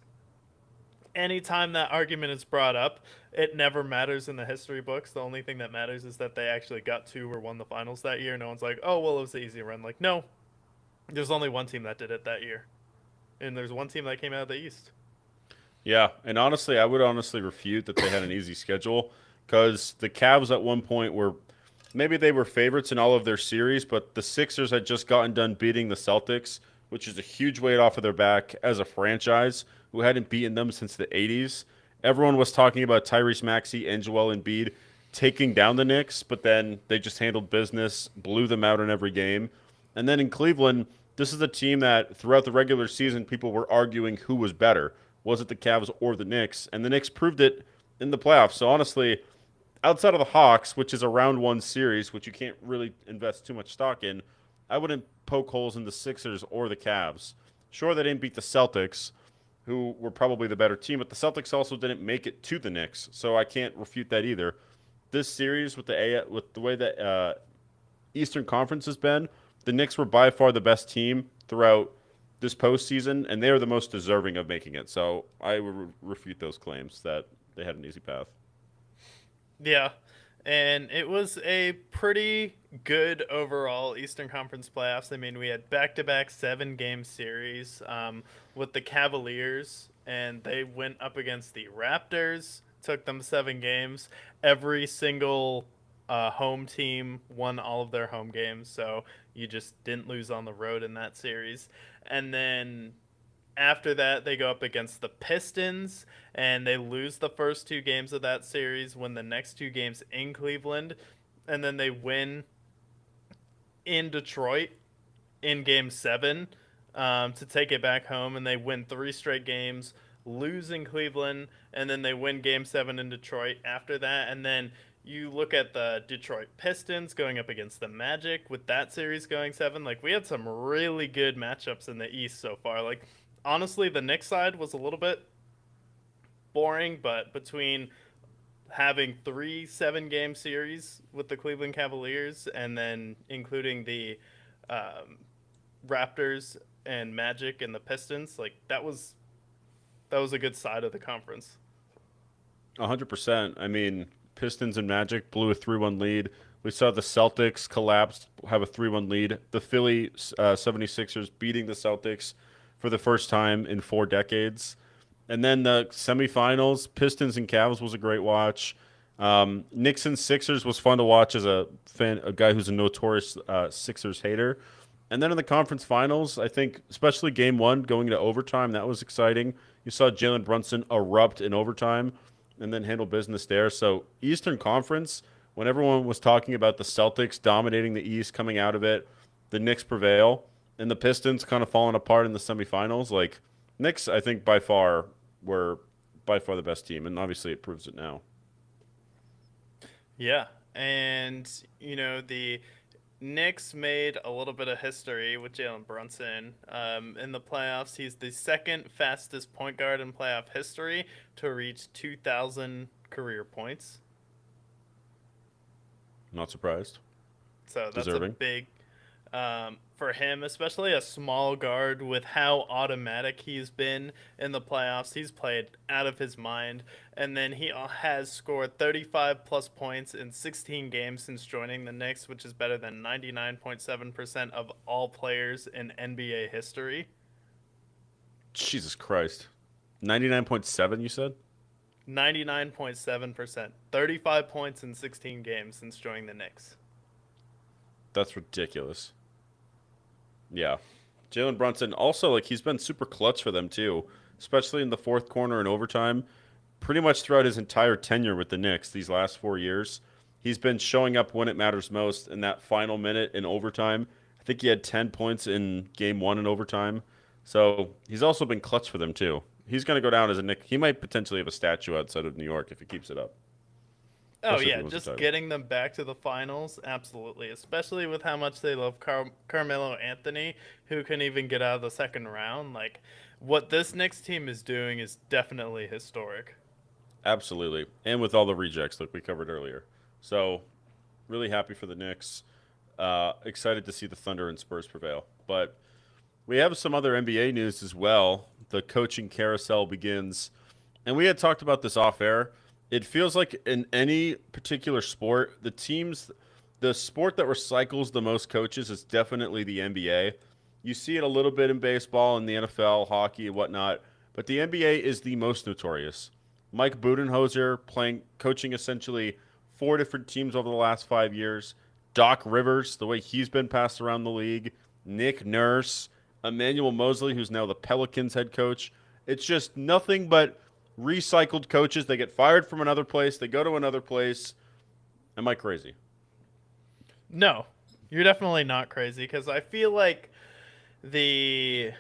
Speaker 1: anytime that argument is brought up, it never matters in the history books. The only thing that matters is that they actually got to or won the finals that year. No one's like, oh, well, it was an easy run. Like, no, there's only one team that did it that year. And there's one team that came out of the East.
Speaker 2: Yeah, and honestly, I would honestly refute that they had an easy schedule because the Cavs at one point were maybe they were favorites in all of their series, but the Sixers had just gotten done beating the Celtics, which is a huge weight off of their back as a franchise who hadn't beaten them since the 80s. Everyone was talking about Tyrese Maxey and Joel Embiid taking down the Knicks, but then they just handled business, blew them out in every game. And then in Cleveland, this is a team that throughout the regular season, people were arguing who was better. Was it the Cavs or the Knicks? And the Knicks proved it in the playoffs. So honestly, outside of the Hawks, which is a round one series, which you can't really invest too much stock in, I wouldn't poke holes in the Sixers or the Cavs. Sure, they didn't beat the Celtics, who were probably the better team, but the Celtics also didn't make it to the Knicks, so I can't refute that either. This series with the way that Eastern Conference has been, the Knicks were by far the best team throughout this postseason, and they are the most deserving of making it. So I would refute those claims that they had an easy path.
Speaker 1: Yeah. And it was a pretty good overall Eastern Conference playoffs. I mean, we had back-to-back 7-game series with the Cavaliers, and they went up against the Raptors. Took them 7 games. Every single home team won all of their home games, so you just didn't lose on the road in that series. And then after that, they go up against the Pistons, and they lose the first 2 games of that series, win the next 2 games in Cleveland, and then they win in Detroit in Game 7 to take it back home, and they win 3 straight games, lose in Cleveland, and then they win Game 7 in Detroit after that. And then you look at the Detroit Pistons going up against the Magic with that series going 7. Like, we had some really good matchups in the East so far. Like, honestly, the Knicks side was a little bit boring, but between having 3 7-game series with the Cleveland Cavaliers and then including the um, Raptors and Magic and the Pistons, like that was a good side of the conference.
Speaker 2: 100%. I mean, Pistons and Magic blew a 3-1 lead. We saw the Celtics collapse, have a 3-1 lead. The Philly 76ers beating the Celtics for the first time in 4 decades. And then the semifinals, Pistons and Cavs was a great watch. Knicks and Sixers was fun to watch as a fan, a guy who's a notorious Sixers hater. And then in the conference finals, I think especially game one going into overtime, that was exciting. You saw Jalen Brunson erupt in overtime and then handle business there. So Eastern Conference, when everyone was talking about the Celtics dominating the East coming out of it, the Knicks prevail, and the Pistons kind of falling apart in the semifinals. Like Knicks, I think by far were by far the best team, and obviously it proves it now.
Speaker 1: Yeah, and the Knicks made a little bit of history with Jalen Brunson in the playoffs. He's the second fastest point guard in playoff history to reach 2,000 career points.
Speaker 2: Not surprised.
Speaker 1: So that's a
Speaker 2: Deserving.
Speaker 1: big for him, especially a small guard with how automatic he's been in the playoffs. He's played out of his mind. And then he has scored 35 plus points in 16 games since joining the Knicks, which is better than 99.7% of all players in NBA history.
Speaker 2: Jesus Christ. 99.7, you said?
Speaker 1: 99.7%. 35 points in 16 games since joining the Knicks.
Speaker 2: That's ridiculous. Yeah. Jalen Brunson also like he's been super clutch for them too, especially in the fourth quarter and overtime. Pretty much throughout his entire tenure with the Knicks these last 4 years, he's been showing up when it matters most in that final minute in overtime. I think he had 10 points in game one in overtime. So he's also been clutch for them too. He's going to go down as a Nick. He might potentially have a statue outside of New York if he keeps it up,
Speaker 1: Oh
Speaker 2: especially if
Speaker 1: yeah,
Speaker 2: he wins the
Speaker 1: just
Speaker 2: title.
Speaker 1: getting them back to the finals, absolutely. Especially with how much they love Carmelo Anthony, who can even get out of the second round. Like, what this Knicks team is doing is definitely historic.
Speaker 2: Absolutely. And with all the rejects like we covered earlier. So really happy for the Knicks. Excited to see the Thunder and Spurs prevail. But we have some other NBA news as well. The coaching carousel begins. And we had talked about this off air. It feels like in any particular sport, the sport that recycles the most coaches is definitely the NBA. You see it a little bit in baseball and the NFL, hockey, and whatnot, but the NBA is the most notorious. Mike Budenholzer coaching essentially 4 different teams over the last 5 years. Doc Rivers, the way he's been passed around the league. Nick Nurse, Emmanuel Mosley, who's now the Pelicans head coach. It's just nothing but recycled coaches. They get fired from another place, they go to another place. Am I crazy?
Speaker 1: No, you're definitely not crazy because I feel like the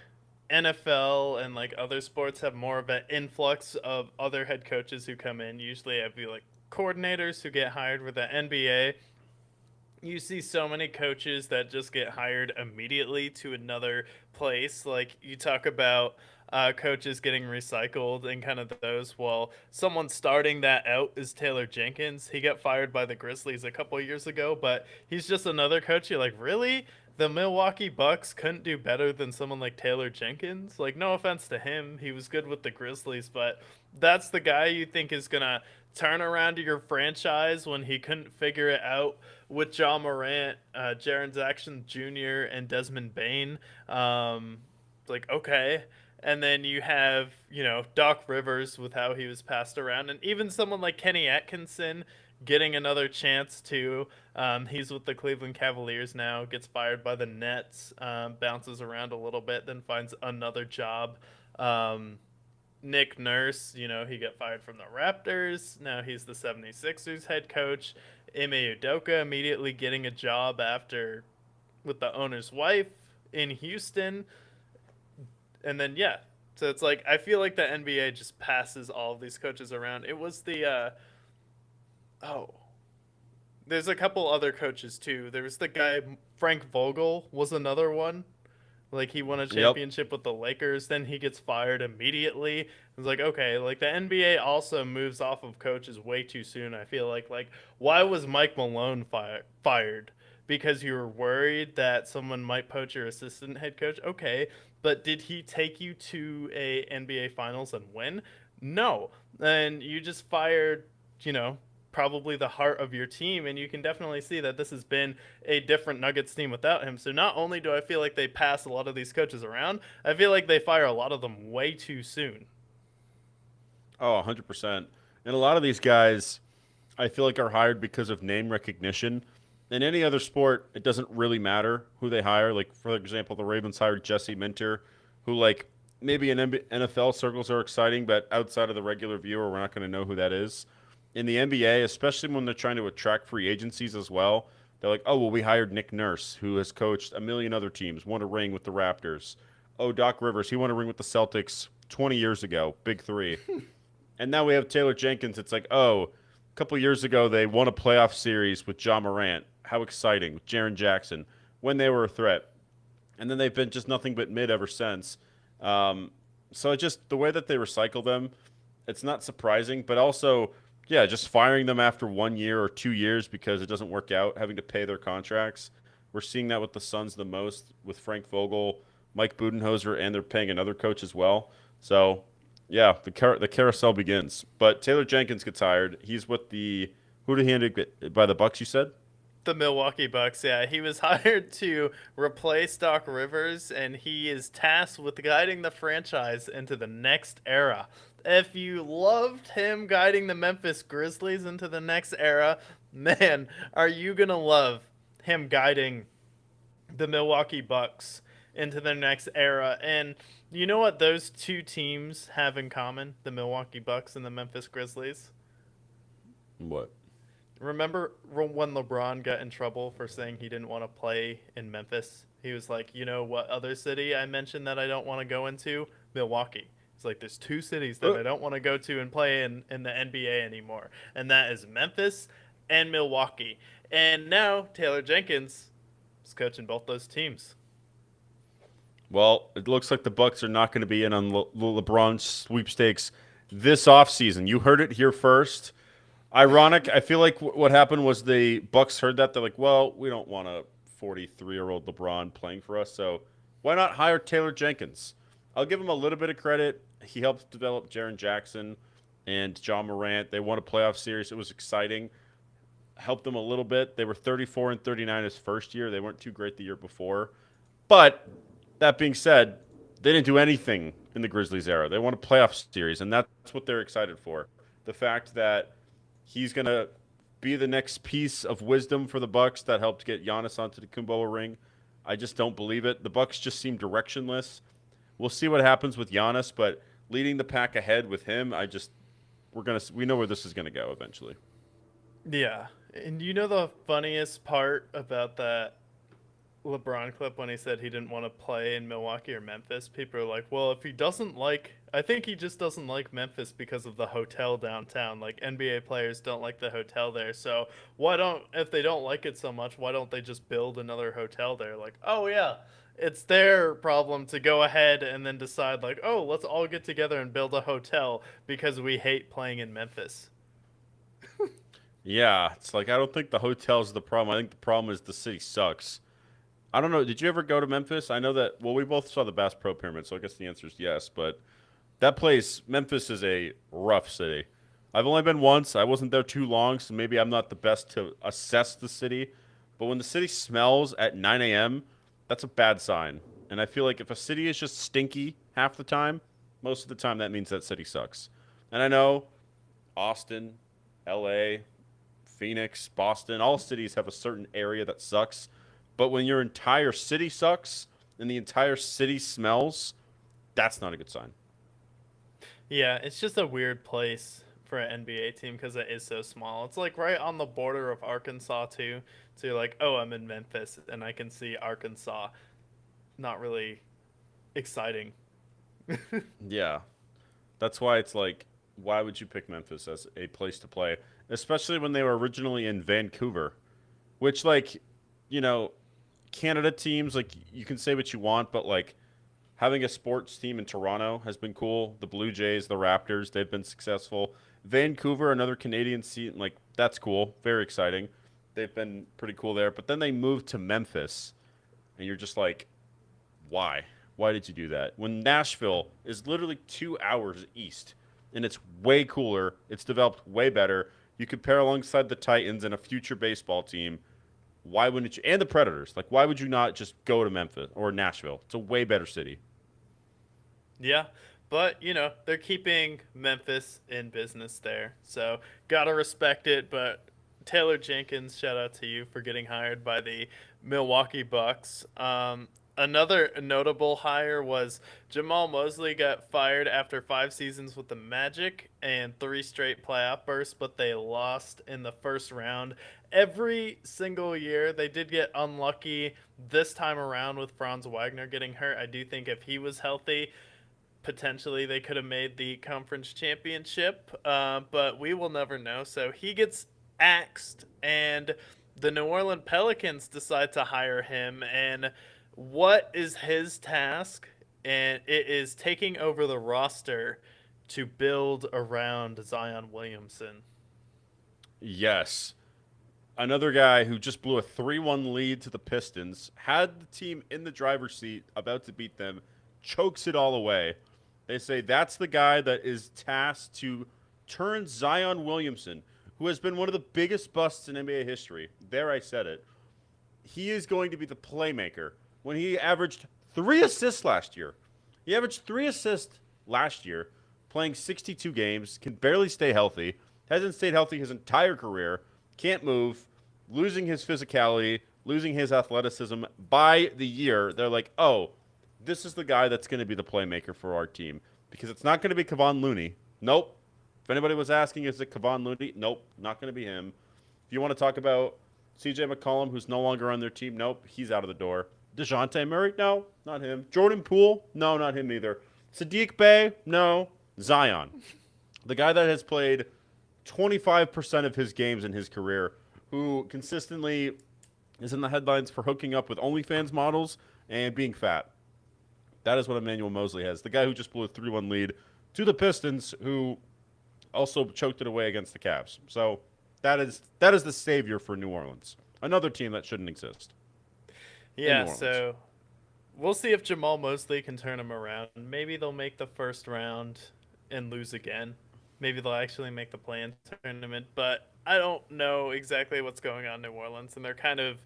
Speaker 1: NFL and like other sports have more of an influx of other head coaches who come in. Usually, I feel like coordinators who get hired with the NBA. You see so many coaches that just get hired immediately to another place. Like you talk about coaches getting recycled and kind of those. Well, someone starting that out is Taylor Jenkins. He got fired by the Grizzlies a couple years ago, but he's just another coach. You're like, really? the Milwaukee Bucks couldn't do better than someone like Taylor Jenkins. Like, no offense to him, he was good with the Grizzlies, but that's the guy you think is gonna turn around your franchise when he couldn't figure it out with John Morant, Jaren Jackson Jr., and Desmond Bain. Like, okay. And then you have, Doc Rivers with how he was passed around, and even someone like Kenny Atkinson getting another chance too. He's with the Cleveland Cavaliers now, gets fired by the Nets, bounces around a little bit, then finds another job. Um, Nick Nurse, he got fired from the Raptors. Now he's the 76ers head coach. Ime Udoka immediately getting a job after with the owner's wife in Houston. And then, yeah. So it's like, I feel like the NBA just passes all of these coaches around. It was oh, there's a couple other coaches too. There was the guy, Frank Vogel was another one. Like, he won a
Speaker 2: Yep.
Speaker 1: championship with the Lakers, then he gets fired immediately. It's like, okay, like the NBA also moves off of coaches way too soon. I feel like why was Mike Malone fired? Because you were worried that someone might poach your assistant head coach. Okay, but did he take you to a NBA Finals and win? No, and you just fired, you know, probably the heart of your team, and you can definitely see that this has been a different Nuggets team without him. So not only do I feel like they pass a lot of these coaches around, I feel like they fire a lot of them way too soon.
Speaker 2: Oh, 100%. And a lot of these guys, I feel like are hired because of name recognition. In any other sport, it doesn't really matter who they hire. Like, for example, the Ravens hired Jesse Minter, who, like, maybe in NFL circles are exciting, but outside of the regular viewer, we're not going to know who that is. In the NBA, especially when they're trying to attract free agencies as well, they're like, oh, well, we hired Nick Nurse, who has coached a million other teams, won a ring with the Raptors. Oh, Doc Rivers, he won a ring with the Celtics 20 years ago, big three. And now we have Taylor Jenkins. It's like, oh, a couple years ago they won a playoff series with John Morant. How exciting with Jaren Jackson when they were a threat, and then they've been just nothing but mid ever since. Um, so it just the way that they recycle them, it's not surprising, but also, yeah, just firing them after 1 year or 2 years because it doesn't work out, having to pay their contracts. We're seeing that with the Suns the most with Frank Vogel, Mike Budenholzer, and they're paying another coach as well. So yeah, the carousel begins. But Taylor Jenkins gets hired. He's with the who did he end up by the Bucks? You said.
Speaker 1: The Milwaukee Bucks, yeah. He was hired to replace Doc Rivers, and he is tasked with guiding the franchise into the next era. If you loved him guiding the Memphis Grizzlies into the next era, man, are you going to love him guiding the Milwaukee Bucks into their next era? And you know what those two teams have in common, the Milwaukee Bucks and the Memphis Grizzlies?
Speaker 2: What?
Speaker 1: Remember when LeBron got in trouble for saying he didn't want to play in Memphis? He was like, you know what other city I mentioned that I don't want to go into? Milwaukee. It's like there's two cities that
Speaker 2: Uh,
Speaker 1: I don't want to go to and play in the NBA anymore. And that is Memphis and Milwaukee. And now Taylor Jenkins is coaching both those teams.
Speaker 2: Well, it looks like the Bucks are not going to be in on LeBron's sweepstakes this offseason. You heard it here first. Ironic. I feel like what happened was the Bucks heard that they're like, well, we don't want a 43-year-old LeBron playing for us, so why not hire Taylor Jenkins? I'll give him a little bit of credit. He helped develop Jaren Jackson and John Morant. They won a playoff series. It was exciting. Helped them a little bit. They were 34 and 39 his first year. They weren't too great the year before. But that being said, they didn't do anything in the Grizzlies era. They won a playoff series, and that's what they're excited for. The fact that he's going to be the next piece of wisdom for the Bucks that helped get Giannis onto the Kumbaya ring. I just don't believe it. The Bucks just seem directionless. We'll see what happens with Giannis, but leading the pack ahead with him, we know where this is going to go eventually.
Speaker 1: Yeah. And you know the funniest part about that LeBron clip when he said he didn't want to play in Milwaukee or Memphis? People are like, well, if he doesn't like, I think he just doesn't like Memphis because of the hotel downtown. Like, NBA players don't like the hotel there. So if they don't like it so much, why don't they just build another hotel there? Like, oh, yeah, it's their problem to go ahead and then decide, like, oh, let's all get together and build a hotel because we hate playing in Memphis.
Speaker 2: Yeah, it's like I don't think the hotel's the problem. I think the problem is the city sucks. I don't know. Did you ever go to Memphis? I know that. Well, we both saw the Bass Pro Pyramid, so I guess the answer is yes. But that place, Memphis, is a rough city. I've only been once. I wasn't there too long, so maybe I'm not the best to assess the city. But when the city smells at 9 a.m., that's a bad sign. And I feel like if a city is just stinky half the time, most of the time that means that city sucks. And I know Austin, LA, Phoenix, Boston, all cities have a certain area that sucks. But when your entire city sucks and the entire city smells, that's not a good sign.
Speaker 1: Yeah, it's just a weird place for an NBA team because it is so small. It's like right on the border of Arkansas too. So you're like, oh, I'm in Memphis and I can see Arkansas. Not really exciting.
Speaker 2: Yeah. That's why it's like, why would you pick Memphis as a place to play? Especially when they were originally in Vancouver, which, like, you know, Canada teams, like, you can say what you want, but, like, having a sports team in Toronto has been cool. The Blue Jays, the Raptors, they've been successful. Vancouver, another Canadian seat, like, that's cool. Very exciting. They've been pretty cool there. But then they moved to Memphis, and you're just like, why? Why did you do that? When Nashville is literally 2 hours east, and it's way cooler, it's developed way better. You could pair alongside the Titans and a future baseball team. Why wouldn't you? And the Predators. Like, why would you not just go to Memphis or Nashville? It's a way better city.
Speaker 1: Yeah, but they're keeping Memphis in business there, so gotta respect it. But Taylor Jenkins, shout out to you for getting hired by the Milwaukee Bucks. Another notable hire was Jamal Mosley got fired after 5 seasons with the Magic and three straight playoff bursts, but they lost in the first round. Every single year, they did get unlucky this time around with Franz Wagner getting hurt. I do think if he was healthy, potentially they could have made the conference championship, but we will never know. So he gets axed, and the New Orleans Pelicans decide to hire him. And what is his task? And it is taking over the roster to build around Zion Williamson.
Speaker 2: Yes. Another guy who just blew a 3-1 lead to the Pistons, had the team in the driver's seat, about to beat them, chokes it all away. They say that's the guy that is tasked to turn Zion Williamson, who has been one of the biggest busts in NBA history. There, I said it. He is going to be the playmaker. When he averaged 3 assists last year, he averaged 3 assists last year, playing 62 games, can barely stay healthy, hasn't stayed healthy his entire career, can't move, losing his physicality, losing his athleticism. By the year, they're like, oh, this is the guy that's going to be the playmaker for our team. Because it's not going to be Kevon Looney. Nope. If anybody was asking, is it Kevon Looney? Nope, not going to be him. If you want to talk about CJ McCollum, who's no longer on their team, nope, he's out of the door. DeJounte Murray? No, not him. Jordan Poole? No, not him either. Sadiq Bey? No. Zion. The guy that has played 25% of his games in his career, who consistently is in the headlines for hooking up with OnlyFans models and being fat. That is what Emmanuel Mosley has. The guy who just blew a 3-1 lead to the Pistons, who also choked it away against the Cavs. So that is the savior for New Orleans. Another team that shouldn't exist.
Speaker 1: Yeah, so we'll see if Jamal Mosley can turn him around. Maybe they'll make the first round and lose again. Maybe they'll actually make the play-in tournament, but I don't know exactly what's going on in New Orleans, and they're kind of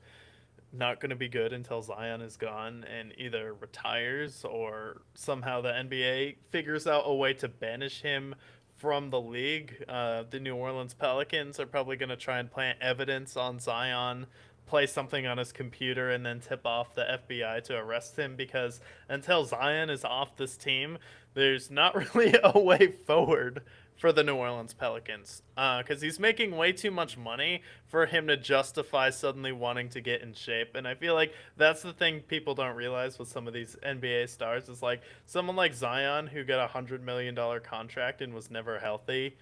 Speaker 1: not going to be good until Zion is gone and either retires or somehow the NBA figures out a way to banish him from the league. The New Orleans Pelicans are probably going to try and plant evidence on Zion, play something on his computer, and then tip off the FBI to arrest him, because until Zion is off this team, there's not really a way forward for the New Orleans Pelicans, because he's making way too much money for him to justify suddenly wanting to get in shape. And I feel like that's the thing people don't realize with some of these NBA stars is like someone like Zion, who got $100 million contract and was never healthy.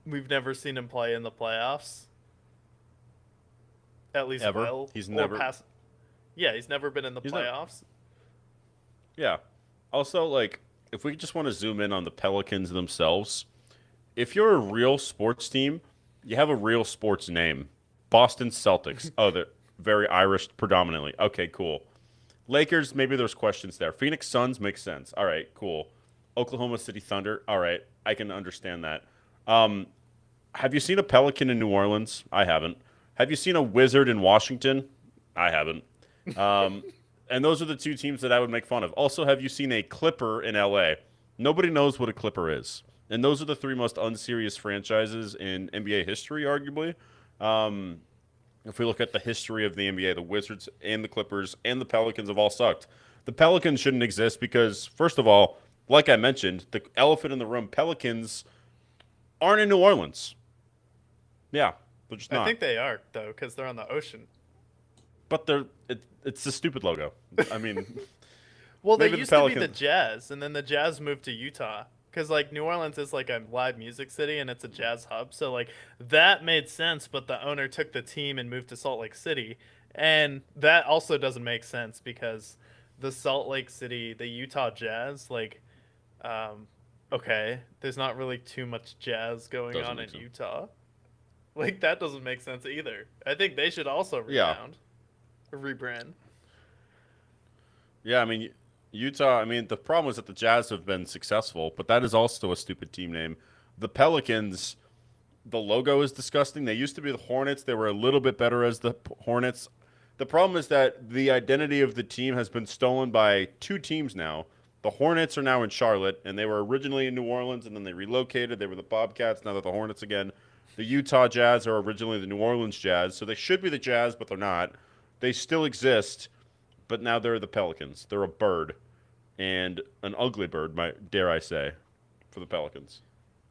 Speaker 1: We've never seen him play in the playoffs, at least
Speaker 2: Ever.
Speaker 1: well.
Speaker 2: He's
Speaker 1: or
Speaker 2: never.
Speaker 1: past. Yeah, he's never been in the
Speaker 2: He's never.
Speaker 1: playoffs.
Speaker 2: Yeah. Also, like, if we just want to zoom in on the Pelicans themselves, if you're a real sports team, you have a real sports name. Boston Celtics. Oh, very Irish predominantly. Okay, cool. Lakers, maybe there's questions there. Phoenix Suns makes sense. All right, cool. Oklahoma City Thunder. All right, I can understand that. Um, have you seen a Pelican in New Orleans? I haven't. Have you seen a Wizard in Washington? I haven't. Um, and those are the two teams that I would make fun of. Also, have you seen a Clipper in LA? Nobody knows what a Clipper is. And those are the three most unserious franchises in NBA history, arguably. Um, if we look at the history of the NBA, the Wizards and the Clippers and the Pelicans have all sucked. The Pelicans shouldn't exist because, first of all, like I mentioned, the elephant in the room, Pelicans aren't in New Orleans. Yeah, they're just
Speaker 1: I
Speaker 2: not.
Speaker 1: think they are though, because they're on the ocean.
Speaker 2: But it's a stupid logo. I mean,
Speaker 1: Well, they
Speaker 2: maybe the
Speaker 1: used to be the
Speaker 2: Pelicans.
Speaker 1: Jazz, and then the Jazz moved to Utah. Because, like, New Orleans is, like, a live music city, and it's a jazz hub. So, like, that made sense, but the owner took the team and moved to Salt Lake City. And that also doesn't make sense because the Salt Lake City, the Utah Jazz, like, um, okay, there's not really too much jazz going
Speaker 2: Doesn't
Speaker 1: on
Speaker 2: make
Speaker 1: in
Speaker 2: sense.
Speaker 1: Utah. Like, that doesn't make sense either. I think they should also
Speaker 2: Yeah,
Speaker 1: rebrand.
Speaker 2: yeah. I mean, Utah. I mean, the problem is that the Jazz have been successful, but that is also a stupid team name. The Pelicans. The logo is disgusting. They used to be the Hornets. They were a little bit better as the Hornets. The problem is that the identity of the team has been stolen by two teams now. The Hornets are now in Charlotte, and they were originally in New Orleans, and then they relocated. They were the Bobcats. Now they're the Hornets again. The Utah Jazz are originally the New Orleans Jazz, so they should be the Jazz, but they're not. They still exist, but now they're the Pelicans. They're a bird, and an ugly bird, dare I say, for the Pelicans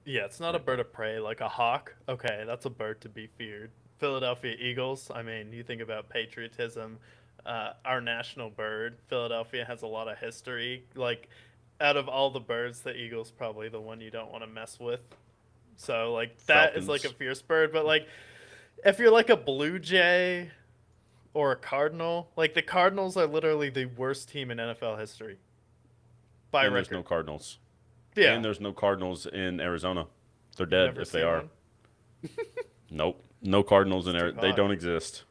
Speaker 1: Yeah, it's not a
Speaker 2: right now.
Speaker 1: bird of prey like a hawk. Okay, that's a bird to be feared. Philadelphia Eagles. I mean, you think about patriotism. Our national bird, Philadelphia, has a lot of history. Like, out of all the birds, the eagle's probably the one you don't want to mess with. So, like, that is like a
Speaker 2: Falcons.
Speaker 1: fierce bird. But like, if you're like a blue jay or a cardinal, like the Cardinals are literally the worst team in NFL history by
Speaker 2: And there's no
Speaker 1: record.
Speaker 2: Cardinals.
Speaker 1: Yeah,
Speaker 2: And there's no Cardinals in Arizona. They're
Speaker 1: you've
Speaker 2: dead
Speaker 1: never
Speaker 2: if they
Speaker 1: seen
Speaker 2: are.
Speaker 1: one.
Speaker 2: Nope. No Cardinals in
Speaker 1: It's too
Speaker 2: Arizona. They
Speaker 1: hot.
Speaker 2: don't exist.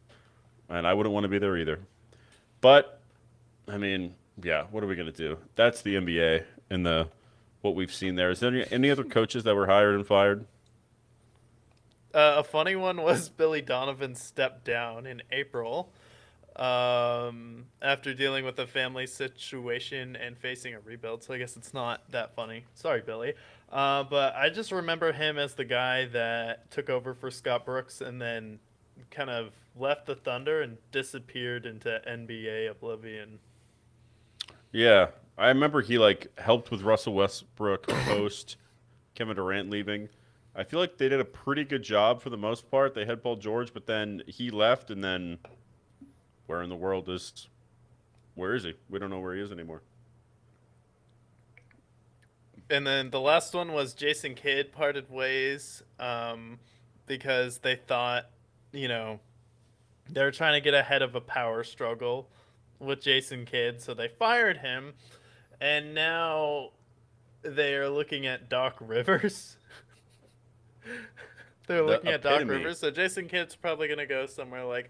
Speaker 2: And I wouldn't want to be there either. But, I mean, yeah, what are we going to do? That's the NBA and the what we've seen there. Is there any other coaches that were hired and fired?
Speaker 1: A funny one was Billy Donovan stepped down in April after dealing with a family situation and facing a rebuild. So I guess it's not that funny. Sorry, Billy. But I just remember him as the guy that took over for Scott Brooks and then kind of left the Thunder and disappeared into NBA oblivion.
Speaker 2: Yeah. I remember he like helped with Russell Westbrook post Kevin Durant leaving. I feel like they did a pretty good job for the most part. They had Paul George, but then he left and then where in the world is where is he? We don't know where he is anymore.
Speaker 1: And then the last one was Jason Kidd parted ways because they thought, you know, they were trying to get ahead of a power struggle with Jason Kidd, so they fired him, and now they are looking at Doc Rivers. They're
Speaker 2: The
Speaker 1: looking at Doc
Speaker 2: epitome.
Speaker 1: Rivers, so Jason Kidd's probably gonna go somewhere like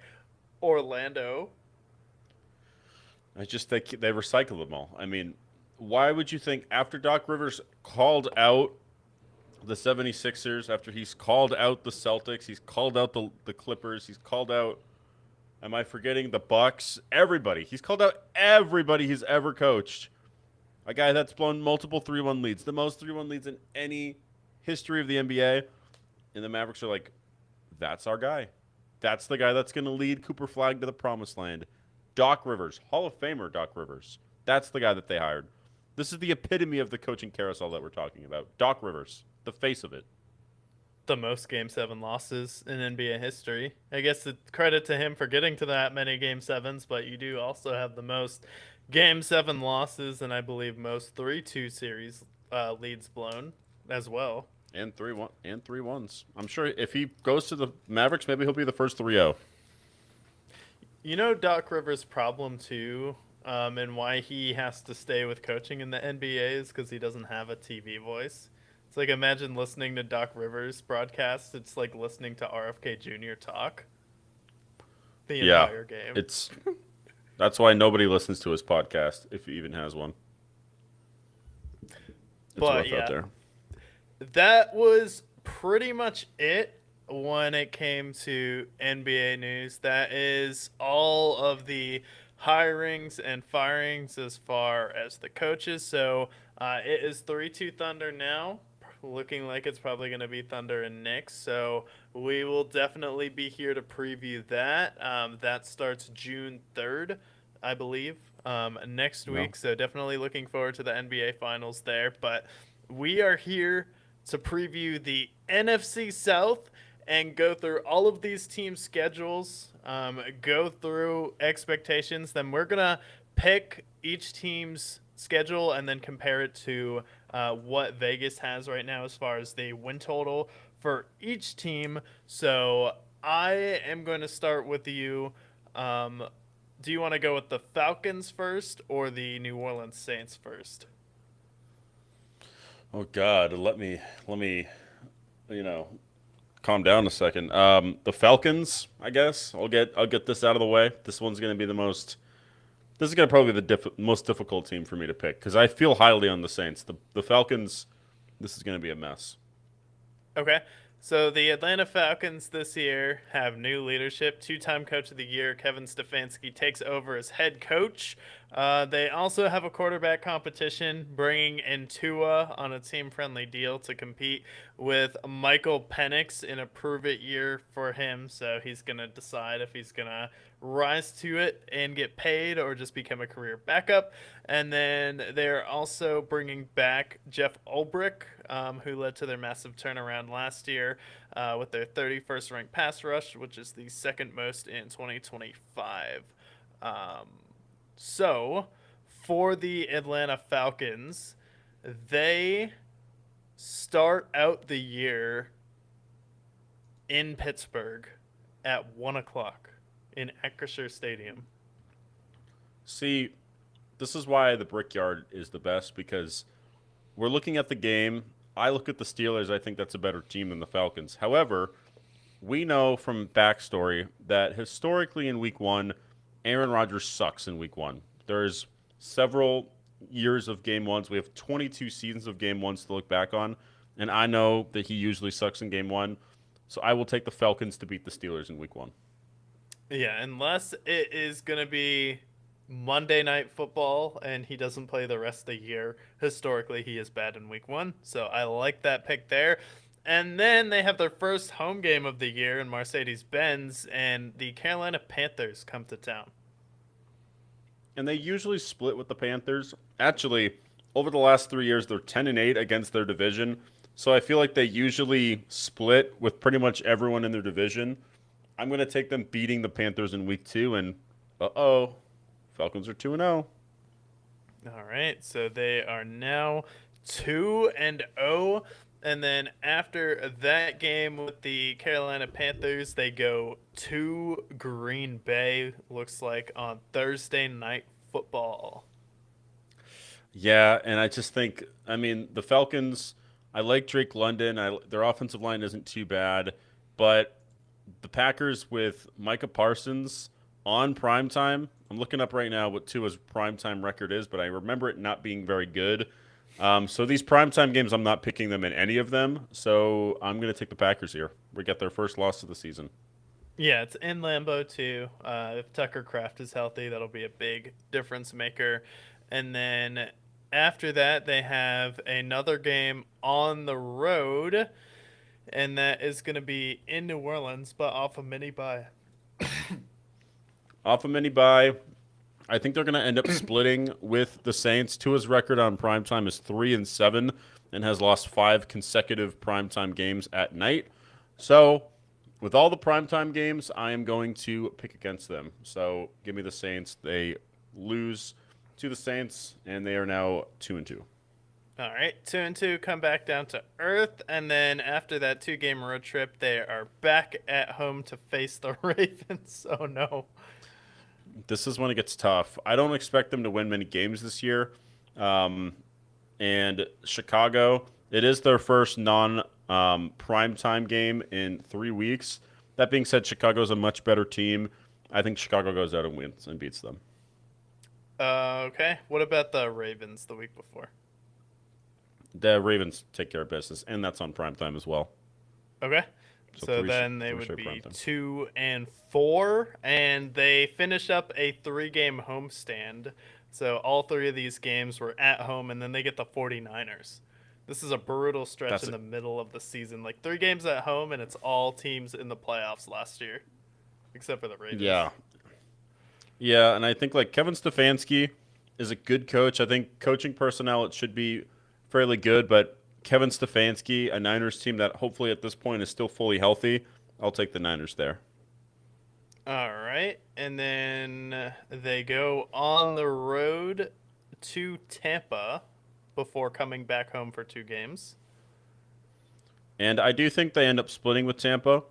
Speaker 1: Orlando.
Speaker 2: I just think they recycle them all. I mean, why would you think after Doc Rivers called out the 76ers, after he's called out the Celtics, he's called out the Clippers, he's called out, am I forgetting the Bucks? Everybody. He's called out everybody he's ever coached. A guy that's blown multiple 3-1 leads, the most 3-1 leads in any history of the NBA. And the Mavericks are like, that's our guy. That's the guy that's going to lead Cooper Flag to the promised land. Doc Rivers, Hall of Famer Doc Rivers. That's the guy that they hired. This is the epitome of the coaching carousel that we're talking about. Doc Rivers, the face of it.
Speaker 1: The most Game 7 losses in NBA history. I guess it's credit to him for getting to that many Game 7s, but you do also have the most Game 7 losses and I believe most 3-2 series leads blown as well.
Speaker 2: And 3-1 and 3-1s. I'm sure if he goes to the Mavericks, maybe he'll be the first 3-0.
Speaker 1: You know Doc Rivers' problem too, and why he has to stay with coaching in the NBA is because he doesn't have a TV voice. It's like imagine listening to Doc Rivers broadcast. It's like listening to RFK Jr. talk. the
Speaker 2: Yeah,
Speaker 1: entire game.
Speaker 2: it's that's why nobody listens to his podcast if he even has one. It's
Speaker 1: But
Speaker 2: rough out
Speaker 1: yeah,
Speaker 2: there.
Speaker 1: that was pretty much it when it came to NBA news. That is all of the hirings and firings as far as the coaches. So it is 3-2 Thunder now. Looking like it's probably going to be Thunder and Knicks. So we will definitely be here to preview that. That starts June 3rd, I believe, next
Speaker 2: No.
Speaker 1: week. So definitely looking forward to the NBA Finals there. But we are here to preview the NFC South and go through all of these teams' schedules, go through expectations. Then we're going to pick each team's schedule and then compare it to what Vegas has right now as far as the win total for each team. So I am going to start with you. Do you want to go with the Falcons first or the New Orleans Saints first?
Speaker 2: Oh God, let me you know calm down a second. The Falcons, I guess. I'll get this out of the way. This one's gonna be the most. This is gonna probably be the most difficult team for me to pick because I feel highly on the Saints. The Falcons. This is gonna be a mess.
Speaker 1: Okay. So the Atlanta Falcons this year have new leadership. Two-time Coach of the Year Kevin Stefanski takes over as head coach. They also have a quarterback competition, bringing in Tua on a team-friendly deal to compete with Michael Penix in a prove-it year for him. So he's gonna decide if he's gonna rise to it and get paid or just become a career backup. And then they're also bringing back Jeff Ulbrich, who led to their massive turnaround last year with their 31st ranked pass rush, which is the second most in 2025. Um, so, for the Atlanta Falcons, they start out the year in Pittsburgh at 1 o'clock in Acrisure Stadium.
Speaker 2: See, this is why the Brickyard is the best because we're looking at the game. I look at the Steelers. I think that's a better team than the Falcons. However, we know from backstory that historically in Week One, Aaron Rodgers sucks in Week One. There's several years of Game Ones. We have 22 seasons of Game Ones to look back on, and I know that he usually sucks in Game One. So I will take the Falcons to beat the Steelers in Week One.
Speaker 1: Yeah, unless it is going to be Monday Night Football and he doesn't play the rest of the year. Historically, he is bad in week one. So I like that pick there. And then they have their first home game of the year in Mercedes Benz, and the Carolina Panthers come to town.
Speaker 2: And they usually split with the Panthers. Actually, over the last 3 years, they're 10-8 against their division. So I feel like they usually split with pretty much everyone in their division. I'm going to take them beating the Panthers in week two, and Falcons are 2-0.
Speaker 1: All right, so they are now 2-0. And then after that game with the Carolina Panthers, they go to Green Bay, looks like, on Thursday Night Football.
Speaker 2: Yeah, and I just think, the Falcons, I like Drake London. Their offensive line isn't too bad, but the Packers with Micah Parsons on primetime, I'm looking up right now what Tua's primetime record is, but I remember it not being very good. So these primetime games, I'm not picking them in any of them. So I'm going to take the Packers here. We get their first loss of the season.
Speaker 1: Yeah, it's in Lambeau too. If Tucker Kraft is healthy, that'll be a big difference maker. And then after that, they have another game on the road, and that is going to be in New Orleans, but off a mini bye.
Speaker 2: Off a mini bye. I think they're going to end up splitting with the Saints. Tua's record on primetime is 3-7 and has lost 5 consecutive primetime games at night. So, with all the primetime games, I am going to pick against them. So, give me the Saints. They lose to the Saints, and they are now 2-2.
Speaker 1: All right, 2-2 come back down to earth, and then after that 2-game road trip, they are back at home to face the Ravens. Oh no.
Speaker 2: This is when it gets tough. I don't expect them to win many games this year. And Chicago, it is their first non-primetime game in 3 weeks. That being said, Chicago's a much better team. I think Chicago goes out and wins and beats them.
Speaker 1: Okay. What about the Ravens the week before?
Speaker 2: The Ravens take care of business, and that's on prime time as well.
Speaker 1: Okay.
Speaker 2: So
Speaker 1: So then they
Speaker 2: three
Speaker 1: would
Speaker 2: straight prime
Speaker 1: be
Speaker 2: time.
Speaker 1: 2-4, and they finish up a 3-game homestand. So all three of these games were at home, and then they get the 49ers. This is a brutal stretch
Speaker 2: That's
Speaker 1: in
Speaker 2: it.
Speaker 1: the middle of the season. Like 3 games at home, and it's all teams in the playoffs last year, except for the Ravens.
Speaker 2: Yeah, yeah, and I think like Kevin Stefanski is a good coach. I think coaching personnel it should be fairly good, but Kevin Stefanski, a Niners team that hopefully at this point is still fully healthy, I'll take the Niners there.
Speaker 1: All right. And then they go on the road to Tampa before coming back home for 2 games.
Speaker 2: And I do think they end up splitting with Tampa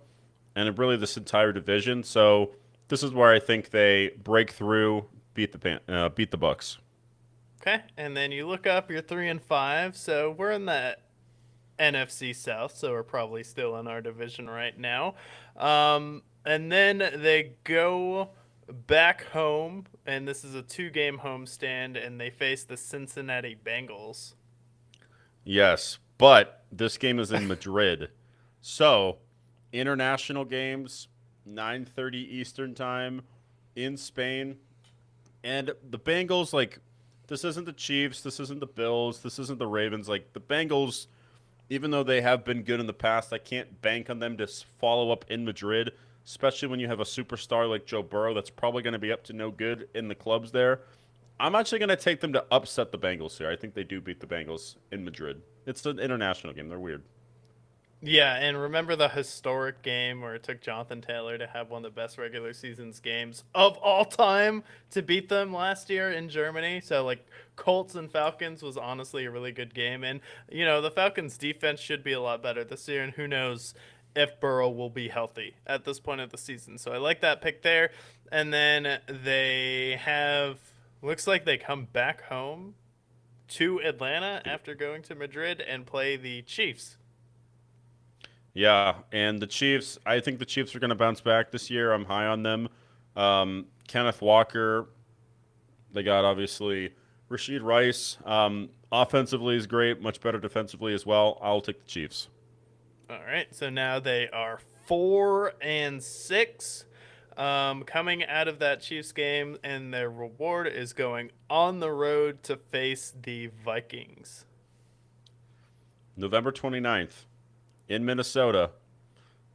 Speaker 2: and really this entire division. So this is where I think they break through, beat the Bucks.
Speaker 1: Okay. And then you look up, you're 3-5. So we're in the NFC South. So we're probably still in our division right now. And then they go back home, and this is a 2-game homestand, and they face the Cincinnati Bengals.
Speaker 2: Yes, but this game is in Madrid. So, international games, 9:30 Eastern time in Spain. And the Bengals like this isn't the Chiefs, this isn't the Bills, this isn't the Ravens. Like the Bengals even though they have been good in the past, I can't bank on them to follow up in Madrid, especially when you have a superstar like Joe Burrow that's probably going to be up to no good in the clubs there. I'm actually going to take them to upset the Bengals here. I think they do beat the Bengals in Madrid. It's an international game. They're weird.
Speaker 1: Yeah, and remember the historic game where it took Jonathan Taylor to have one of the best regular seasons games of all time to beat them last year in Germany. So like Colts and Falcons was honestly a really good game, and the Falcons defense should be a lot better this year, and who knows if Burrow will be healthy at this point of the season. So I like that pick there, and then they have looks like they come back home to Atlanta after going to Madrid and play the Chiefs.
Speaker 2: Yeah, and the Chiefs, I think the Chiefs are going to bounce back this year. I'm high on them. Kenneth Walker, they got obviously Rasheed Rice. Offensively is great, much better defensively as well. I'll take the Chiefs.
Speaker 1: All right, so now they are 4-6, coming out of that Chiefs game, and their reward is going on the road to face the Vikings.
Speaker 2: November 29th in Minnesota.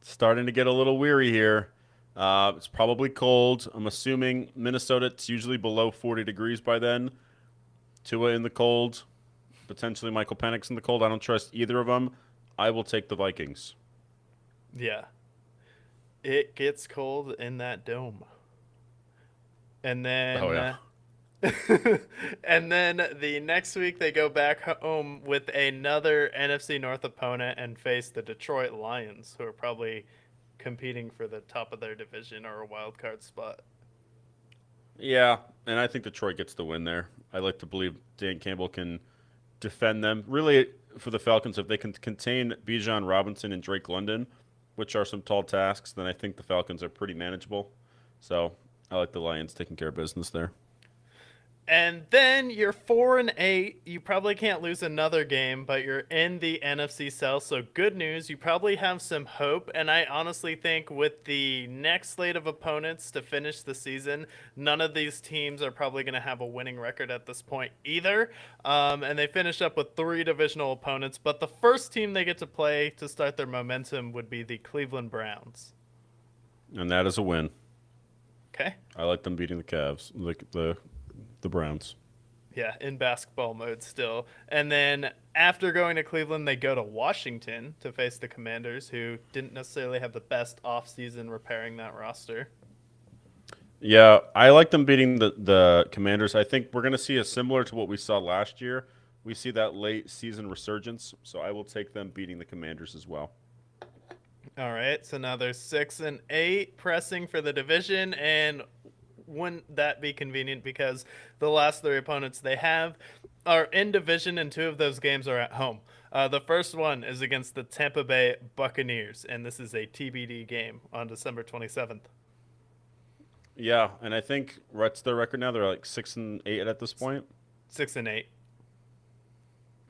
Speaker 2: Starting to get a little weary here. It's probably cold. I'm assuming Minnesota, it's usually below 40 degrees by then. Tua in the cold. Potentially Michael Penix in the cold. I don't trust either of them. I will take the Vikings.
Speaker 1: Yeah, it gets cold in that dome, and
Speaker 2: Oh,
Speaker 1: then
Speaker 2: yeah.
Speaker 1: and then the next week they go back home with another NFC North opponent and face the Detroit Lions, who are probably competing for the top of their division or a wild card spot.
Speaker 2: Yeah, and I think Detroit gets the win there. I like to believe Dan Campbell can defend them. Really, for the Falcons, if they can contain Bijan Robinson and Drake London, which are some tall tasks, then I think the Falcons are pretty manageable. So I like the Lions taking care of business there.
Speaker 1: And then you're 4-8. You probably can't lose another game, but you're in the NFC South. So good news. You probably have some hope. And I honestly think with the next slate of opponents to finish the season, none of these teams are probably going to have a winning record at this point either. And they finish up with 3 divisional opponents. But the first team they get to play to start their momentum would be the Cleveland Browns.
Speaker 2: And that is a win.
Speaker 1: Okay.
Speaker 2: I like them beating the Cavs, the Browns.
Speaker 1: Yeah, in basketball mode still. And then after going to Cleveland, they go to Washington to face the Commanders, who didn't necessarily have the best offseason repairing that roster.
Speaker 2: Yeah, I like them beating the Commanders. I think we're going to see a similar to what we saw last year. We see that late season resurgence, so I will take them beating the Commanders as well.
Speaker 1: All right, so now they're 6-8, pressing for the division, and wouldn't that be convenient because the last 3 opponents they have are in division, and 2 of those games are at home. The first one is against the Tampa Bay Buccaneers, and this is a TBD game on December 27th.
Speaker 2: Yeah, and I think what's their record now? They're like 6-8 at this point.
Speaker 1: 6-8.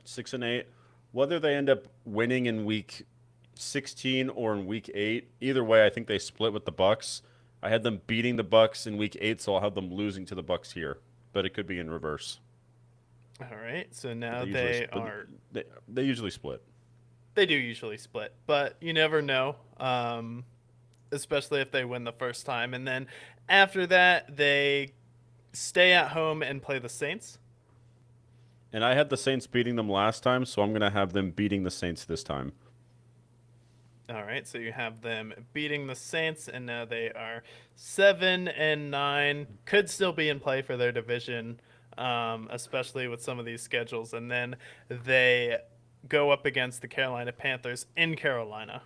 Speaker 2: 6-8. Whether they end up winning in week 16 or in week 8, either way, I think they split with the Bucks. I had them beating the Bucks in week 8, so I'll have them losing to the Bucks here. But it could be in reverse.
Speaker 1: All right. So
Speaker 2: But
Speaker 1: now
Speaker 2: they usually
Speaker 1: they
Speaker 2: split.
Speaker 1: are.
Speaker 2: They usually split.
Speaker 1: They do usually split, but you never know. Especially if they win the first time, and then after that they stay at home and play the Saints.
Speaker 2: And I had the Saints beating them last time, so I'm going to have them beating the Saints this time.
Speaker 1: All right, so you have them beating the Saints, and now they are 7-9. Could still be in play for their division, especially with some of these schedules. And then they go up against the Carolina Panthers in Carolina.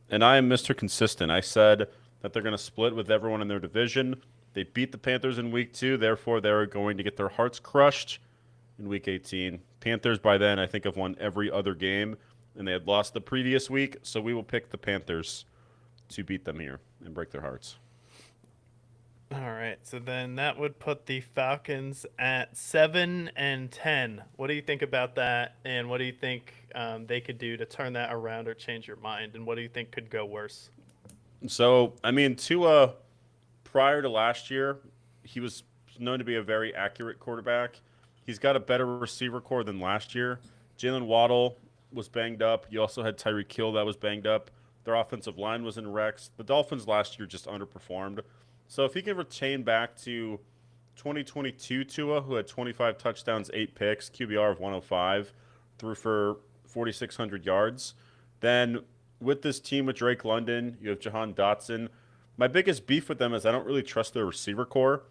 Speaker 2: And I am Mr. Consistent. I said that they're going to split with everyone in their division. They beat the Panthers in week 2, therefore they're going to get their hearts crushed in week 18. Panthers by then I think have won every other game, and they had lost the previous week, so we will pick the Panthers to beat them here and break their hearts.
Speaker 1: All right, so then that would put the Falcons at 7-10. What do you think about that? And what do you think they could do to turn that around or change your mind? And what do you think could go worse?
Speaker 2: So, I mean, Tua, prior to last year, he was known to be a very accurate quarterback. He's got a better receiver core than last year. Jalen Waddle was banged up. You also had Tyreek Hill that was banged up. Their offensive line was in wrecks. The Dolphins last year just underperformed. So if he can retain back to 2022 Tua, who had 25 touchdowns, 8 picks, QBR of 105, threw for 4,600 yards, then with this team with Drake London, you have Jahan Dotson. My biggest beef with them is I don't really trust their receiver core.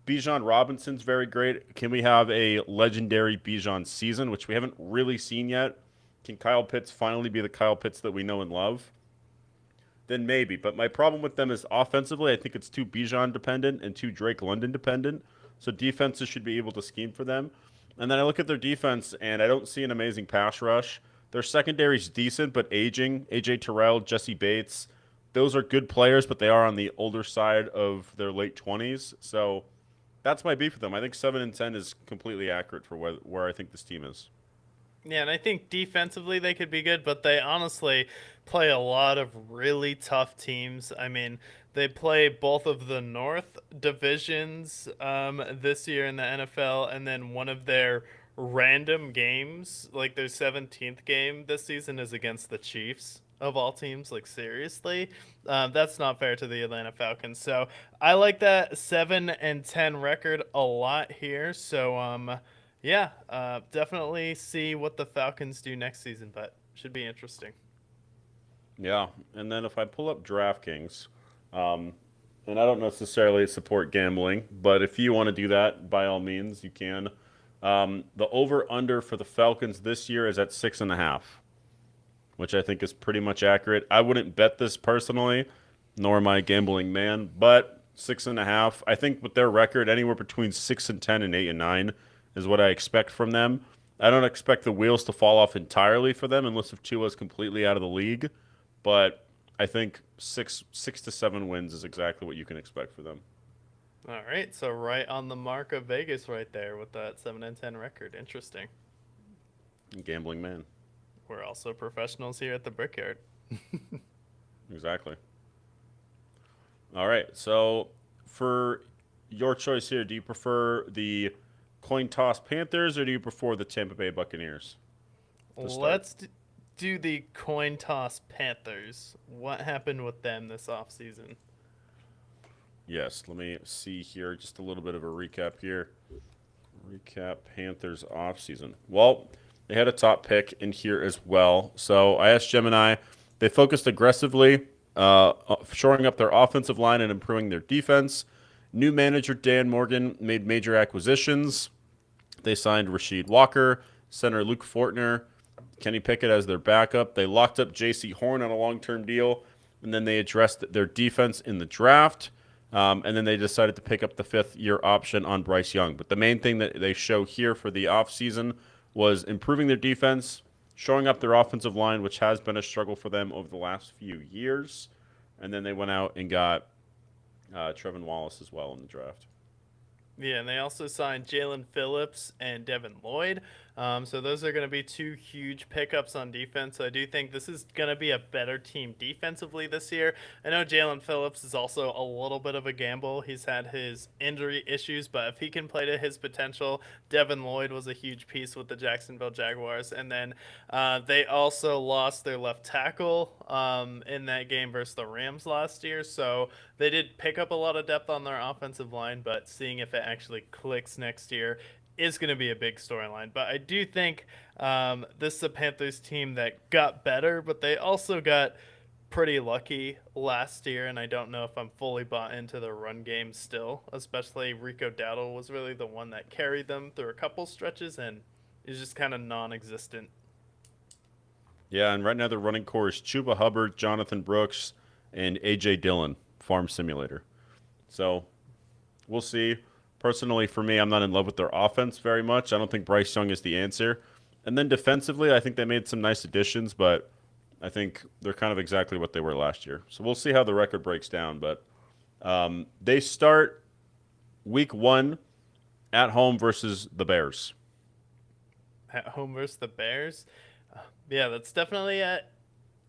Speaker 2: Bijan Robinson's very great. Can we have a legendary Bijan season, which we haven't really seen yet? Can Kyle Pitts finally be the Kyle Pitts that we know and love? Then maybe. But my problem with them is offensively, I think it's too Bijan dependent and too Drake London dependent. So defenses should be able to scheme for them. And then I look at their defense, and I don't see an amazing pass rush. Their secondary's decent, but aging. AJ Terrell, Jesse Bates, those are good players, but they are on the older side of their late 20s. So that's my beef with them. I think 7-10 is completely accurate for where I think this team is.
Speaker 1: Yeah, and I think defensively they could be good, but they honestly play a lot of really tough teams. I mean, they play both of the North divisions this year in the NFL, and then one of their random games, like their 17th game this season, is against the Chiefs. Of all teams, like seriously, that's not fair to the Atlanta Falcons. So I like that 7-10 record a lot here. So yeah, definitely see what the Falcons do next season, but should be interesting.
Speaker 2: Yeah, and then if I pull up DraftKings, um, and I don't necessarily support gambling, but if you want to do that, by all means, you can. The over/under for the Falcons this year is at 6.5, which I think is pretty much accurate. I wouldn't bet this personally, nor am I a gambling man, but 6.5. I think with their record, anywhere between 6-10 and 8-9 is what I expect from them. I don't expect the wheels to fall off entirely for them unless if Tua is completely out of the league, but I think six to 7 wins is exactly what you can expect for them.
Speaker 1: All right, so right on the mark of Vegas right there with that 7-10 record. Interesting.
Speaker 2: Gambling man.
Speaker 1: We're also professionals here at the Brickyard.
Speaker 2: Exactly. All right. So for your choice here, do you prefer the coin toss Panthers or do you prefer the Tampa Bay Buccaneers to start?
Speaker 1: Do the coin toss Panthers. What happened with them this offseason?
Speaker 2: Yes. Let me see here. Just a little bit of a recap here. Recap Panthers offseason. Well, they had a top pick in here as well. So I asked Gemini. They focused aggressively, shoring up their offensive line and improving their defense. New manager Dan Morgan made major acquisitions. They signed Rasheed Walker, center Luke Fortner, Kenny Pickett as their backup. They locked up J.C. Horn on a long-term deal, and then they addressed their defense in the draft. And then they decided to pick up the fifth-year option on Bryce Young. But the main thing that they show here for the offseason was improving their defense, showing up their offensive line, which has been a struggle for them over the last few years. And then they went out and got Trevin Wallace as well in the draft.
Speaker 1: Yeah, and they also signed Jalen Phillips and Devin Lloyd. So those are going to be two huge pickups on defense. So I do think this is going to be a better team defensively this year. I know Jalen Phillips is also a little bit of a gamble. He's had his injury issues, but if he can play to his potential, Devin Lloyd was a huge piece with the Jacksonville Jaguars. And then they also lost their left tackle in that game versus the Rams last year. So they did pick up a lot of depth on their offensive line, but seeing if it actually clicks next year is going to be a big storyline. But I do think this is a Panthers team that got better, but they also got pretty lucky last year, and I don't know if I'm fully bought into the run game still. Especially Rico Dowdle was really the one that carried them through a couple stretches, and is just kind of non-existent.
Speaker 2: Yeah, and right now the running core is Chuba Hubbard, Jonathan Brooks, and AJ Dillon, Farm Simulator. So we'll see. Personally, for me, I'm not in love with their offense very much. I don't think Bryce Young is the answer. And then defensively, I think they made some nice additions, but I think they're kind of exactly what they were last year. So we'll see how the record breaks down. But they start week 1 at home versus the Bears.
Speaker 1: At home versus the Bears. Yeah, that's definitely a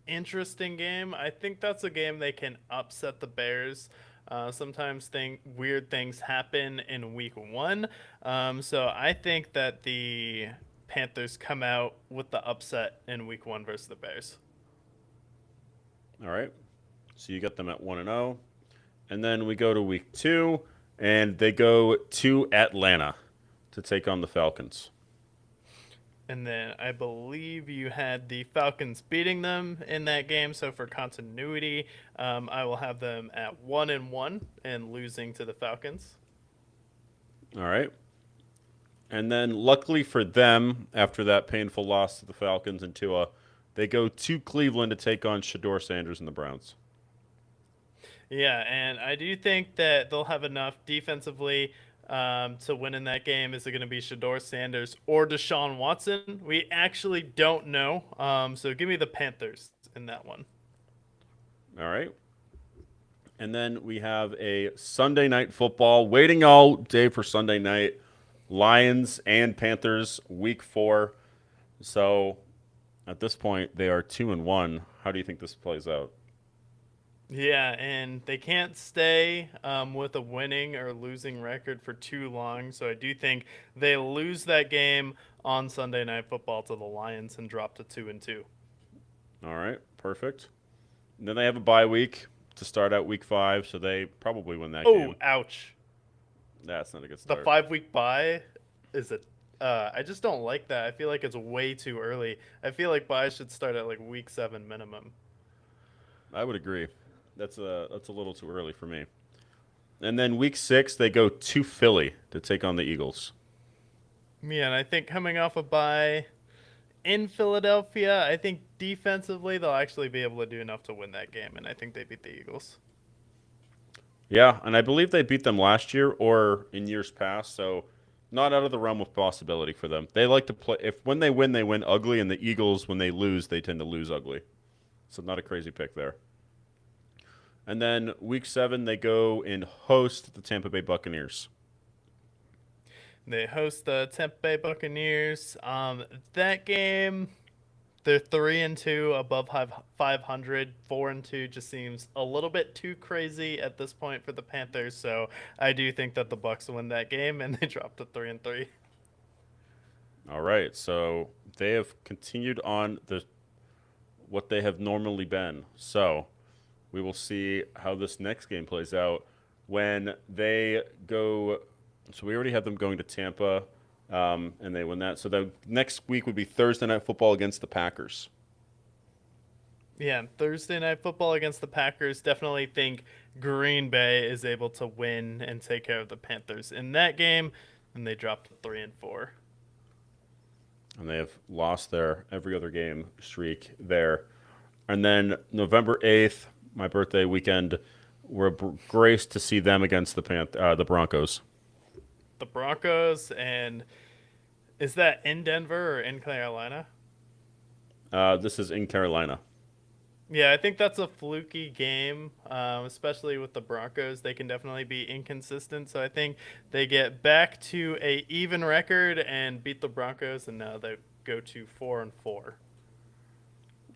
Speaker 1: interesting game. I think that's a game they can upset the Bears. Sometimes weird things happen in week 1. So I think that the Panthers come out with the upset in week 1 versus the Bears.
Speaker 2: All right. So you got them at 1-0. And then we go to week 2, and they go to Atlanta to take on the Falcons.
Speaker 1: And then I believe you had the Falcons beating them in that game. So for continuity, I will have them at 1-1 and losing to the Falcons.
Speaker 2: All right. And then luckily for them, after that painful loss to the Falcons and Tua, they go to Cleveland to take on Shador Sanders and the Browns.
Speaker 1: Yeah, and I do think that they'll have enough defensively to win in that game. Is it going to be Shador Sanders or Deshaun Watson? We actually don't know. So give me the Panthers in that one.
Speaker 2: All right. And then we have a Sunday night football, waiting all day for Sunday night. Lions and Panthers, week 4. So at this point, they are 2-1. How do you think this plays out?
Speaker 1: Yeah, and they can't stay with a winning or losing record for too long. So I do think they lose that game on Sunday Night Football to the Lions and drop to 2-2.
Speaker 2: All right, perfect. And then they have a bye week to start out week 5, so they probably win that game.
Speaker 1: Oh, ouch.
Speaker 2: That's not a good
Speaker 1: The
Speaker 2: start.
Speaker 1: 5-week bye is it? I just don't like that. I feel like it's way too early. I feel like buys should start at like week 7 minimum.
Speaker 2: I would agree. That's a little too early for me. And then week 6, they go to Philly to take on the Eagles.
Speaker 1: Yeah, and I think coming off a bye in Philadelphia, I think defensively they'll actually be able to do enough to win that game, and I think they beat the Eagles.
Speaker 2: Yeah, and I believe they beat them last year or in years past, so not out of the realm of possibility for them. They like to play. If when they win ugly, and the Eagles, when they lose, they tend to lose ugly. So not a crazy pick there. And then week 7, they go and host the Tampa Bay Buccaneers.
Speaker 1: They host the Tampa Bay Buccaneers. That game, they're 3-2 above 500. 4-2 just seems a little bit too crazy at this point for the Panthers. So I do think that the Bucs win that game and they drop to 3-3.
Speaker 2: All right, so they have continued on what they have normally been. So we will see how this next game plays out when they go. So we already had them going to Tampa, and they win that. So the next week would be Thursday Night Football against the Packers.
Speaker 1: Yeah, Thursday Night Football against the Packers. Definitely think Green Bay is able to win and take care of the Panthers in that game, and they drop to 3-4.
Speaker 2: And they have lost their every other game streak there. And then November 8th, my birthday weekend, we're graced to see them against the Broncos.
Speaker 1: The Broncos, and is that in Denver or in Carolina?
Speaker 2: This is in Carolina.
Speaker 1: Yeah, I think that's a fluky game, especially with the Broncos. They can definitely be inconsistent. So I think they get back to a even record and beat the Broncos, and now they go to 4-4.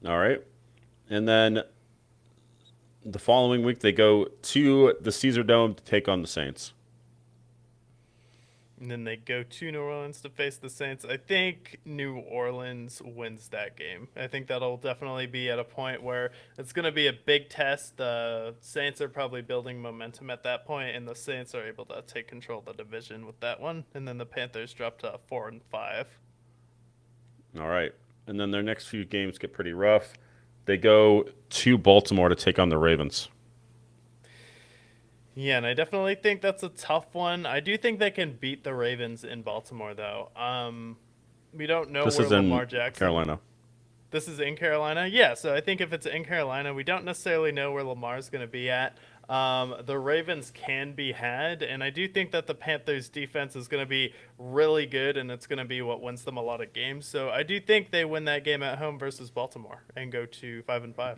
Speaker 2: All right. And then the following week, they go to the Caesar Dome to take on the Saints.
Speaker 1: And then they go to New Orleans to face the Saints. I think New Orleans wins that game. I think that'll definitely be at a point where it's going to be a big test. The Saints are probably building momentum at that point, and the Saints are able to take control of the division with that one. And then the Panthers drop to 4-5.
Speaker 2: All right. And then their next few games get pretty rough. They go to Baltimore to take on the Ravens.
Speaker 1: Yeah, and I definitely think that's a tough one. I do think they can beat the Ravens in Baltimore, though. We don't know
Speaker 2: This
Speaker 1: where
Speaker 2: is in
Speaker 1: Lamar Jackson.
Speaker 2: Carolina.
Speaker 1: This is in Carolina. Yeah, so I think if it's in Carolina, we don't necessarily know where Lamar's going to be at. The Ravens can be had, and I do think that the Panthers' defense is going to be really good, and it's going to be what wins them a lot of games. So I do think they win that game at home versus Baltimore and go to 5-5.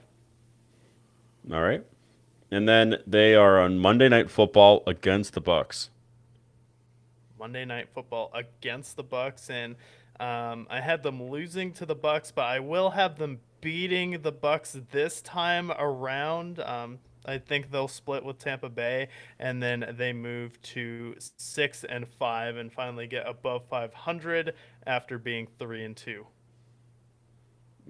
Speaker 2: All right. And then they are on Monday Night Football against the Bucks.
Speaker 1: Monday Night Football against the Bucks, and I had them losing to the Bucks, but I will have them beating the Bucks this time around. I think they'll split with Tampa Bay, and then they move to 6-5, and finally get above 500 after being 3-2.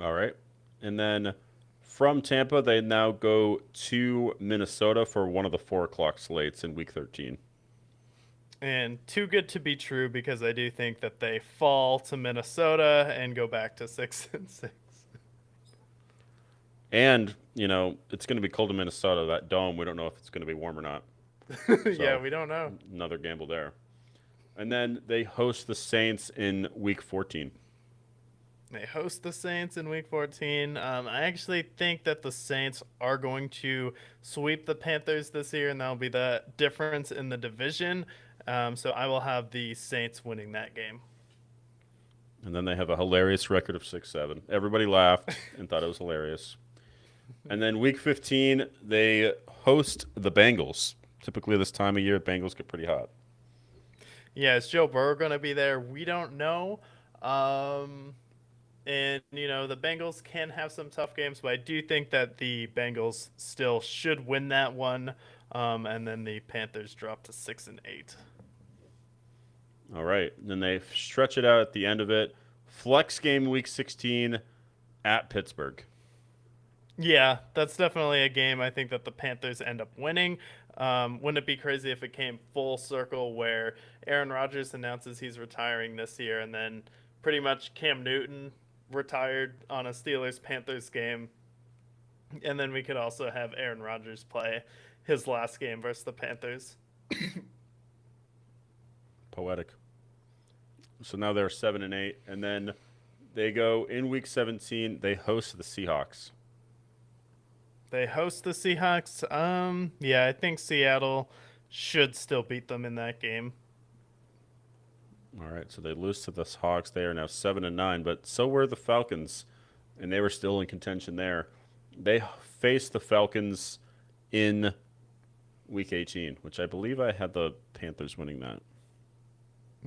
Speaker 2: All right. And then from Tampa, they now go to Minnesota for one of the 4 o'clock slates in week 13.
Speaker 1: And too good to be true because I do think that they fall to Minnesota and go back to 6-6.
Speaker 2: And, it's going to be cold in Minnesota. That dome, we don't know if it's going to be warm or not.
Speaker 1: Yeah,
Speaker 2: So,
Speaker 1: we don't know.
Speaker 2: another gamble there. And then they host the Saints in week 14.
Speaker 1: They host the Saints in Week 14. I actually think that the Saints are going to sweep the Panthers this year, and that'll be the difference in the division. So I will have the Saints winning that game.
Speaker 2: And then they have a hilarious record of 6-7. Everybody laughed and thought it was hilarious. And then week 15, they host the Bengals. Typically this time of year, Bengals get pretty hot.
Speaker 1: Yeah, is Joe Burrow going to be there? We don't know. And, the Bengals can have some tough games, but I do think that the Bengals still should win that one. And then the Panthers drop to 6-8.
Speaker 2: All right. And then they stretch it out at the end of it. Flex game week 16 at Pittsburgh.
Speaker 1: Yeah, that's definitely a game I think that the Panthers end up winning. Wouldn't it be crazy if it came full circle where Aaron Rodgers announces he's retiring this year and then pretty much Cam Newton retired on a Steelers-Panthers game, and then we could also have Aaron Rodgers play his last game versus the Panthers.
Speaker 2: Poetic. So now they're 7-8, and then they go in week 17. They host the Seahawks.
Speaker 1: They host the Seahawks. Yeah, I think Seattle should still beat them in that game.
Speaker 2: All right, so they lose to the Hawks. They are now 7-9, but so were the Falcons, and they were still in contention there. They faced the Falcons in week 18, which I believe I had the Panthers winning that.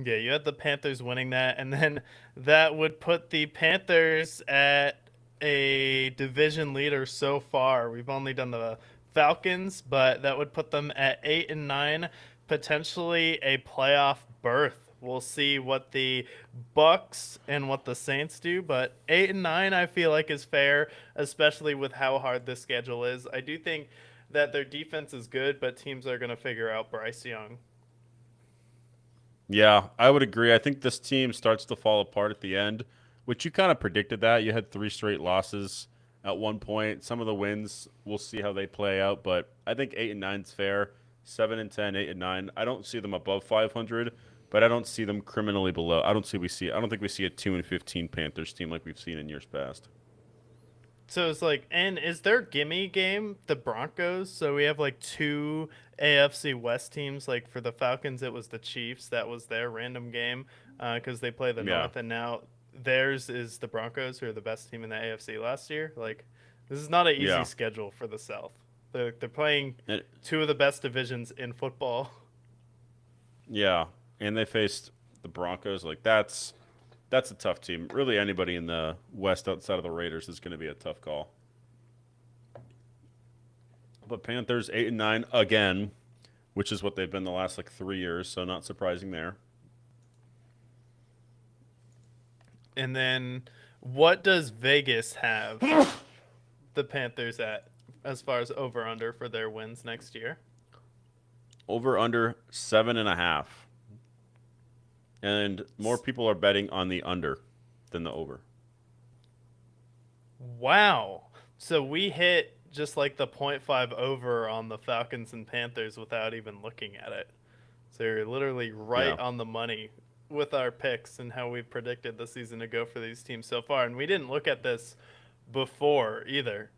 Speaker 1: Yeah, you had the Panthers winning that, and then that would put the Panthers at a division leader so far. We've only done the Falcons, but that would put them at 8-9, potentially a playoff berth. We'll see what the Bucks and what the Saints do, but 8-9 I feel like is fair, especially with how hard the schedule is. I do think that their defense is good, but teams are going to figure out Bryce Young.
Speaker 2: Yeah, I would agree. I think this team starts to fall apart at the end, which you kind of predicted that. You had 3 straight losses at one point. Some of the wins, we'll see how they play out, but I think 8-9 is fair. 7-10, 8-9. I don't see them above 500. But I don't see them criminally below. I don't think we see a 2-15 Panthers team like we've seen in years past.
Speaker 1: So it's like, and is their gimme game the Broncos? So we have like 2 AFC West teams. Like for the Falcons, it was the Chiefs. That was their random game because they play the North, and now theirs is the Broncos, who are the best team in the AFC last year. Like, This is not an easy
Speaker 2: Yeah.
Speaker 1: schedule for the South. They're playing
Speaker 2: And,
Speaker 1: two of the best divisions in football.
Speaker 2: yeah. And they faced the Broncos. Like that's a tough team. Really, anybody in the West outside of the Raiders is going to be a tough call. But Panthers 8-9 again, which is what they've been the last like 3 years. So not surprising there.
Speaker 1: And then what does Vegas have the Panthers at as far as over under for their wins next year?
Speaker 2: Over under 7.5. And more people are betting on the under than the over.
Speaker 1: Wow. So we hit just like the .5 over on the Falcons and Panthers without even looking at it. So you're literally right
Speaker 2: Yeah.
Speaker 1: on the money with our picks and how we've predicted the season to go for these teams so far. And we didn't look at this before either.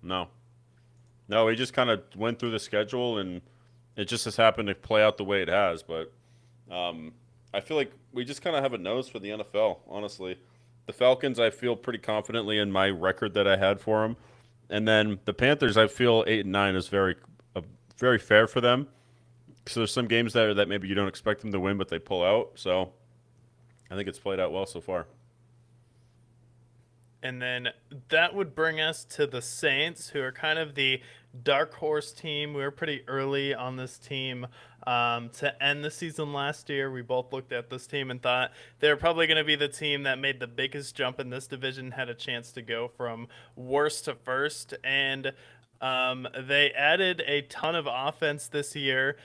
Speaker 2: No. No, we just kind of went through the schedule and it just has happened to play out the way it has. But I feel like we just kind of have a nose for the NFL, honestly. The Falcons, I feel pretty confidently in my record that I had for them. And then the Panthers, I feel 8-9 is very fair for them. So there's some games that maybe you don't expect them to win, but they pull out. So I think it's played out well so far.
Speaker 1: And then that would bring us to the Saints, who are kind of the dark horse team. We were pretty early on this team to end the season last year. We both looked at this team and thought they were probably going to be the team that made the biggest jump in this division, had a chance to go from worst to first. And they added a ton of offense this year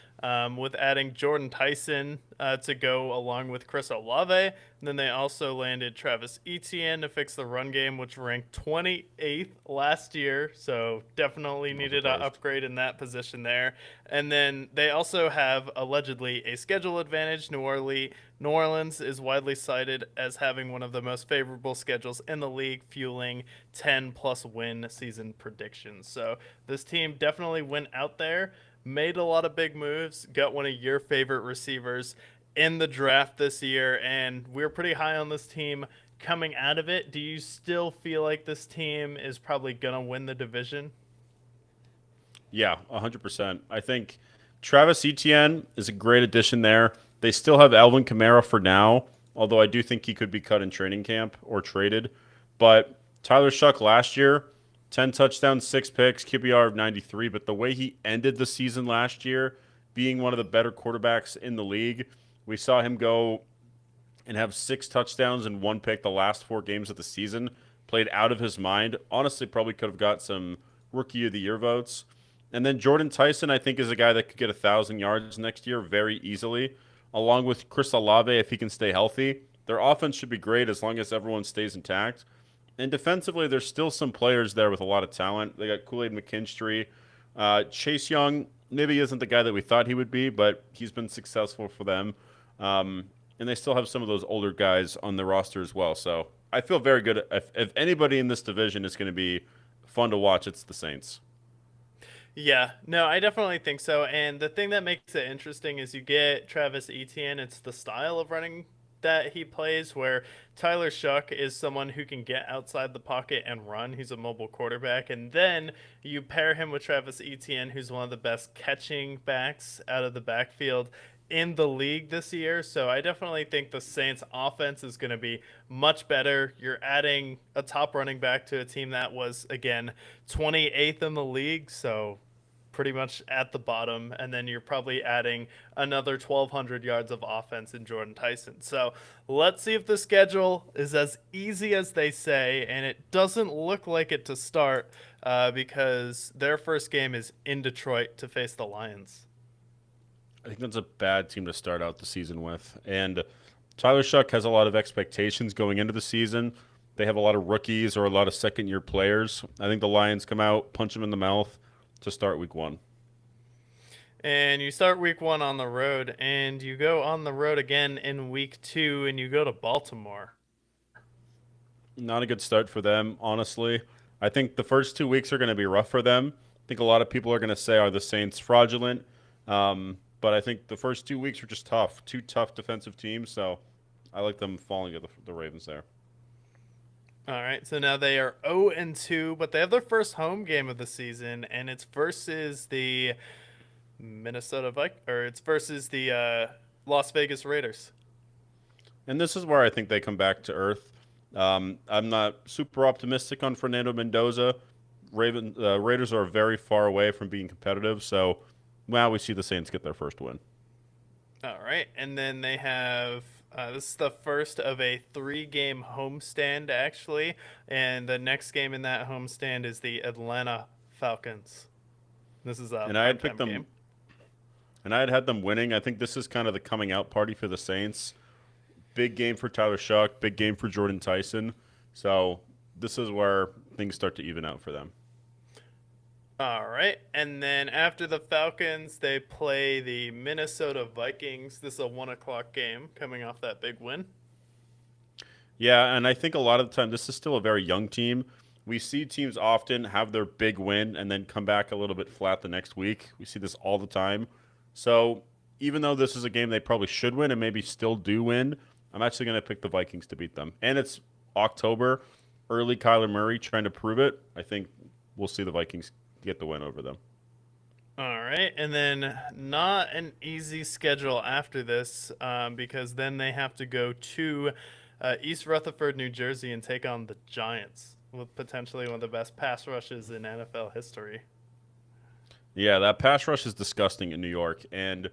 Speaker 1: with adding Jordan Tyson to go along with Chris Olave. And then they also landed Travis Etienne to fix the run game, which ranked 28th last year. So definitely needed an upgrade in that position there. And then they also have allegedly a schedule advantage. New Orleans is widely cited as having one of the most favorable schedules in the league, fueling 10-plus win season predictions. So this team definitely went out there, made a lot of big moves, got one of your favorite receivers in the draft this year, and we're pretty high on this team coming out of it. Do you still feel like this team is probably going to win the division?
Speaker 2: Yeah, 100%. I think Travis Etienne is a great addition there. They still have Alvin Kamara for now, although I do think he could be cut in training camp or traded. But Tyler Shuck last year, 10 touchdowns, 6 picks, QBR of 93. But the way he ended the season last year, being one of the better quarterbacks in the league, we saw him go and have 6 touchdowns and 1 pick the last 4 games of the season. Played out of his mind. Honestly, probably could have got some Rookie of the Year votes. And then Jordan Tyson, I think, is a guy that could get 1,000 yards next year very easily, along with Chris Olave if he can stay healthy. Their offense should be great as long as everyone stays intact. And defensively, there's still some players there with a lot of talent. They got Kool-Aid McKinstry. Chase Young maybe isn't the guy that we thought he would be, but he's been successful for them. And they still have some of those older guys on the roster as well. So I feel very good. If anybody in this division is going to be fun to watch, it's the Saints.
Speaker 1: Yeah, no, I definitely think so. And the thing that makes it interesting is you get Travis Etienne. It's the style of running that he plays, where Tyler Shuck is someone who can get outside the pocket and run. He's a mobile quarterback. And then you pair him with Travis Etienne, who's one of the best catching backs out of the backfield in the league this year. So I definitely think the Saints offense is going to be much better. You're adding a top running back to a team that was, again, 28th in the league. So pretty much at the bottom, and then you're probably adding another 1,200 yards of offense in Jordan Tyson. So let's see if the schedule is as easy as they say, and it doesn't look like it to start because their first game is in Detroit to face the Lions.
Speaker 2: I think that's a bad team to start out the season with. And Tyler Shuck has a lot of expectations going into the season. They have a lot of rookies or a lot of second-year players. I think the Lions come out, punch them in the mouth to start week 1.
Speaker 1: And you start week 1 on the road, and you go on the road again in week 2, and you go to Baltimore.
Speaker 2: Not a good start for them, honestly. I think the first 2 weeks are going to be rough for them. I think a lot of people are going to say, are the Saints fraudulent? But I think the first 2 weeks were just tough. 2 tough defensive teams, so I like them falling to the Ravens there.
Speaker 1: All right, so now they are 0-2, but they have their first home game of the season, and it's versus the it's versus the Las Vegas Raiders.
Speaker 2: And this is where I think they come back to earth. I'm not super optimistic on Fernando Mendoza. Raiders are very far away from being competitive, so well, we see the Saints get their first win.
Speaker 1: All right, and then they have this is the first of a three-game homestand actually, and the next game in that homestand is the Atlanta Falcons. This is a
Speaker 2: And I had picked
Speaker 1: primetime
Speaker 2: them,
Speaker 1: game.
Speaker 2: and I had them winning. I think this is kind of the coming out party for the Saints. Big game for Tyler Shuck, big game for Jordan Tyson. So this is where things start to even out for them.
Speaker 1: All right, and then after the Falcons, they play the Minnesota Vikings. This is a 1 o'clock game, coming off that big win.
Speaker 2: Yeah, and I think a lot of the time this is still a very young team. We see teams often have their big win and then come back a little bit flat the next week. We see this all the time. So even though this is a game they probably should win and maybe still do win, I'm actually going to pick the Vikings to beat them. And it's October, early Kyler Murray trying to prove it. I think we'll see the Vikings get the win over them.
Speaker 1: All right, and then not an easy schedule after this because then they have to go to East Rutherford, New Jersey, and take on the Giants with potentially one of the best pass rushes in NFL history.
Speaker 2: Yeah, that pass rush is disgusting in New York. And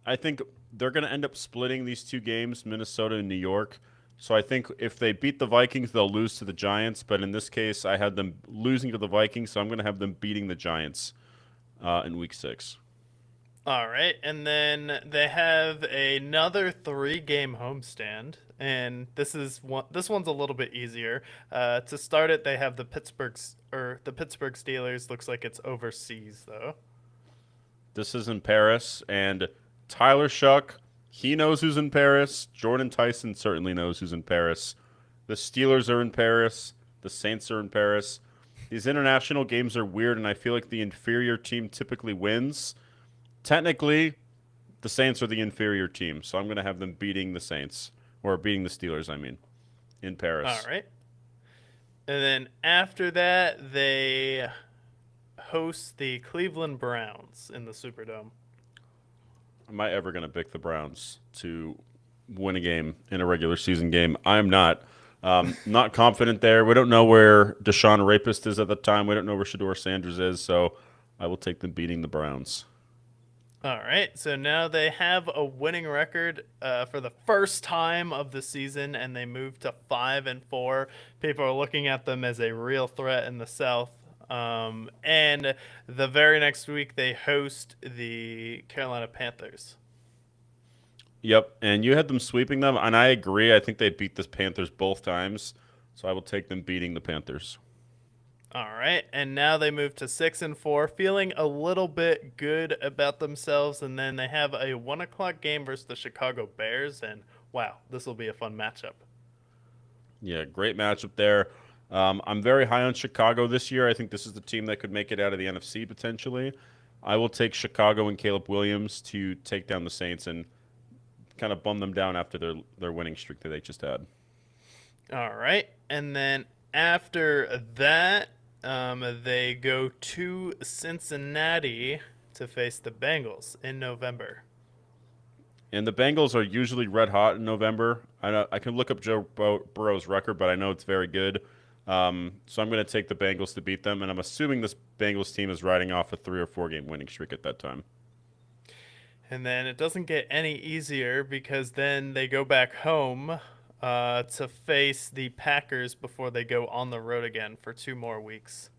Speaker 2: I think they're going to end up splitting these two games, Minnesota and New York. So I think if they beat the Vikings, they'll lose to the Giants. But in this case, I had them losing to the Vikings, so I'm going to have them beating the Giants in Week 6.
Speaker 1: All right, and then they have another three-game homestand, and this one's a little bit easier. To start it, they have the Pittsburgh Steelers. Looks like it's overseas though.
Speaker 2: This is in Paris, and Tyler Shuck, he knows who's in Paris. Jordan Tyson certainly knows who's in Paris. The Steelers are in Paris. The Saints are in Paris. These international games are weird, and I feel like the inferior team typically wins. Technically, the Saints are the inferior team, so I'm going to have them beating the Saints, or beating the Steelers, I mean, in
Speaker 1: All
Speaker 2: Paris.
Speaker 1: right, and then after that, they host the Cleveland Browns in the Superdome.
Speaker 2: Am I ever going to pick the Browns to win a game in a regular season game? I'm not. Not confident there. We don't know where Deshaun Rapist is at the time. We don't know where Shador Sanders is, so I will take them beating the Browns.
Speaker 1: All right, so now they have a winning record for the first time of the season, and they move to 5-4. People are looking at them as a real threat in the South. And the very next week, they host the Carolina Panthers.
Speaker 2: Yep, and you had them sweeping them, and I agree. I think they beat the Panthers both times, so I will take them beating the Panthers.
Speaker 1: All right, and now they move to 6-4, feeling a little bit good about themselves, and then they have a 1 o'clock game versus the Chicago Bears, and wow, this will be a fun matchup.
Speaker 2: Yeah, great matchup there. I'm very high on Chicago this year. I think this is the team that could make it out of the NFC potentially. I will take Chicago and Caleb Williams to take down the Saints and kind of bum them down after their winning streak that they just had.
Speaker 1: All right, and then after that, they go to Cincinnati to face the Bengals in November.
Speaker 2: And the Bengals are usually red hot in November. I can look up Joe Burrow's record, but I know it's very good. So I'm going to take the Bengals to beat them, and I'm assuming this Bengals team is riding off a 3 or 4 game winning streak at that time.
Speaker 1: And then it doesn't get any easier because then they go back home to face the Packers before they go on the road again for 2 more weeks.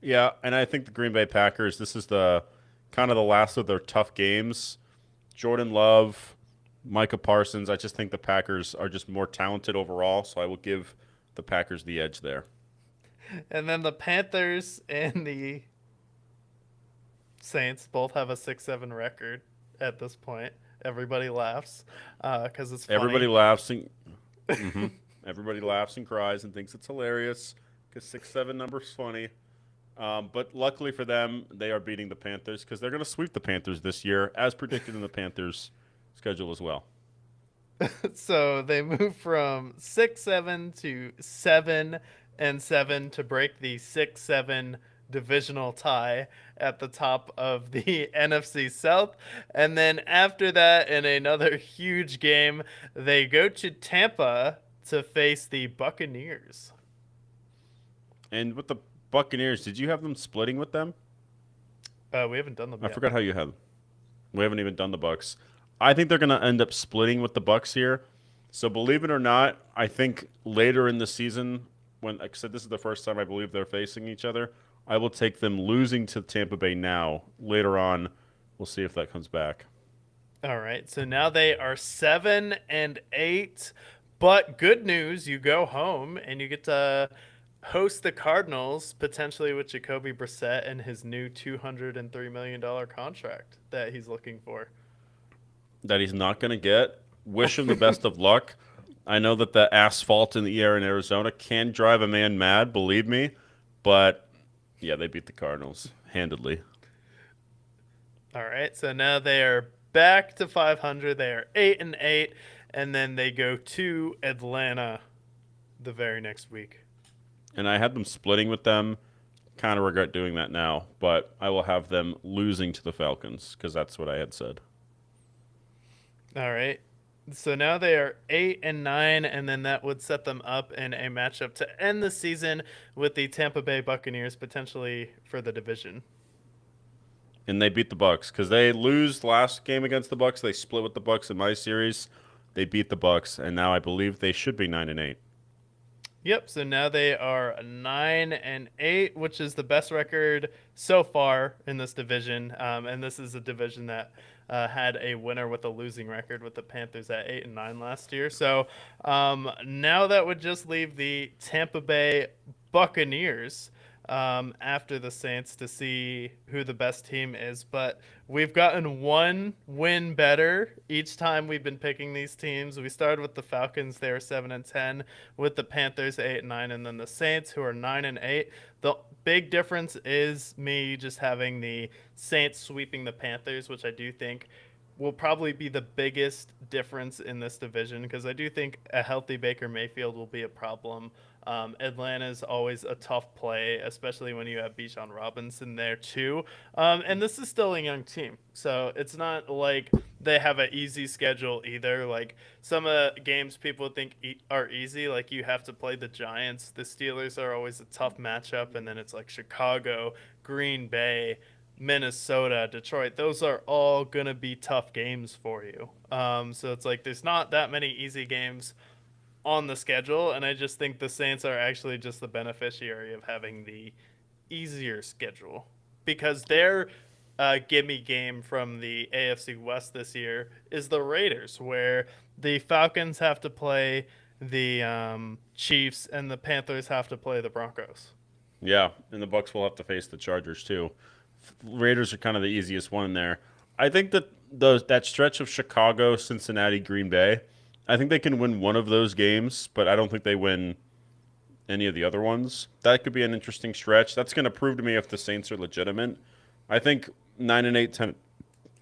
Speaker 2: Yeah, and I think the Green Bay Packers, this is the kind of the last of their tough games. Jordan Love, Micah Parsons, I just think the Packers are just more talented overall, so I will give the Packers the edge there.
Speaker 1: And then the Panthers and the Saints both have a 6-7 record at this point. Everybody laughs because it's funny.
Speaker 2: Everybody laughs and mhm. Everybody laughs and cries and thinks it's hilarious because 6-7 number's funny. But luckily for them, they are beating the Panthers because they're going to sweep the Panthers this year, as predicted in the Panthers' schedule as well.
Speaker 1: So they moved from 6-7 to 7-7 to break the 6-7 divisional tie at the top of the NFC South. And then after that, in another huge game, they go to Tampa to face the Buccaneers.
Speaker 2: And with the Buccaneers, did you have them splitting with them?
Speaker 1: We haven't done them
Speaker 2: I
Speaker 1: yet.
Speaker 2: forgot how you had them. We haven't even done the Bucks. I think they're going to end up splitting with the Bucks here. So believe it or not, I think later in the season, when like I said, this is the first time I believe they're facing each other. I will take them losing to Tampa Bay now. Later on, we'll see if that comes back.
Speaker 1: All right, so now they are 7-8. But good news, you go home and you get to host the Cardinals, potentially with Jacoby Brissett and his new $203 million contract that he's looking for.
Speaker 2: That he's not going to get. Wish him the best of luck. I know that the asphalt in the air in Arizona can drive a man mad, believe me. But yeah, they beat the Cardinals handedly.
Speaker 1: All right, so now they are back to 500. They are 8-8, and then they go to Atlanta the very next week.
Speaker 2: And I had them splitting with them. Kind of regret doing that now, but I will have them losing to the Falcons because that's what I had said.
Speaker 1: All right. So now they are 8-9, and then that would set them up in a matchup to end the season with the Tampa Bay Buccaneers potentially for the division.
Speaker 2: And they beat the Bucks because they lose last game against the Bucks. They split with the Bucks in my series. They beat the Bucks, and now I believe they should be 9-8.
Speaker 1: Yep. So now they are 9-8, which is the best record so far in this division. And this is a division that had a winner with a losing record with the Panthers at 8-9 last year. So now that would just leave the Tampa Bay Buccaneers after the Saints to see who the best team is. But we've gotten one win better each time we've been picking these teams. We started with the Falcons; they were 7-10, with the Panthers 8-9, and then the Saints, who are 9-8. The big difference is me just having the Saints sweeping the Panthers, which I do think will probably be the biggest difference in this division because I do think a healthy Baker Mayfield will be a problem. Atlanta is always a tough play, especially when you have Bijan Robinson there too. And this is still a young team, so it's not like they have an easy schedule either. Like some games people think are easy, like you have to play the Giants. The Steelers are always a tough matchup, and then it's like Chicago, Green Bay, Minnesota, Detroit. Those are all gonna be tough games for you. So it's like there's not that many easy games on the schedule, and I just think the Saints are actually just the beneficiary of having the easier schedule because their gimme game from the AFC West this year is the Raiders, where the Falcons have to play the Chiefs and the Panthers have to play the Broncos.
Speaker 2: Yeah, and the Bucks will have to face the Chargers too. Raiders are kind of the easiest one there. I think that that stretch of Chicago, Cincinnati, Green Bay, I think they can win one of those games, but I don't think they win any of the other ones. That could be an interesting stretch. That's going to prove to me if the Saints are legitimate. I think 9-8,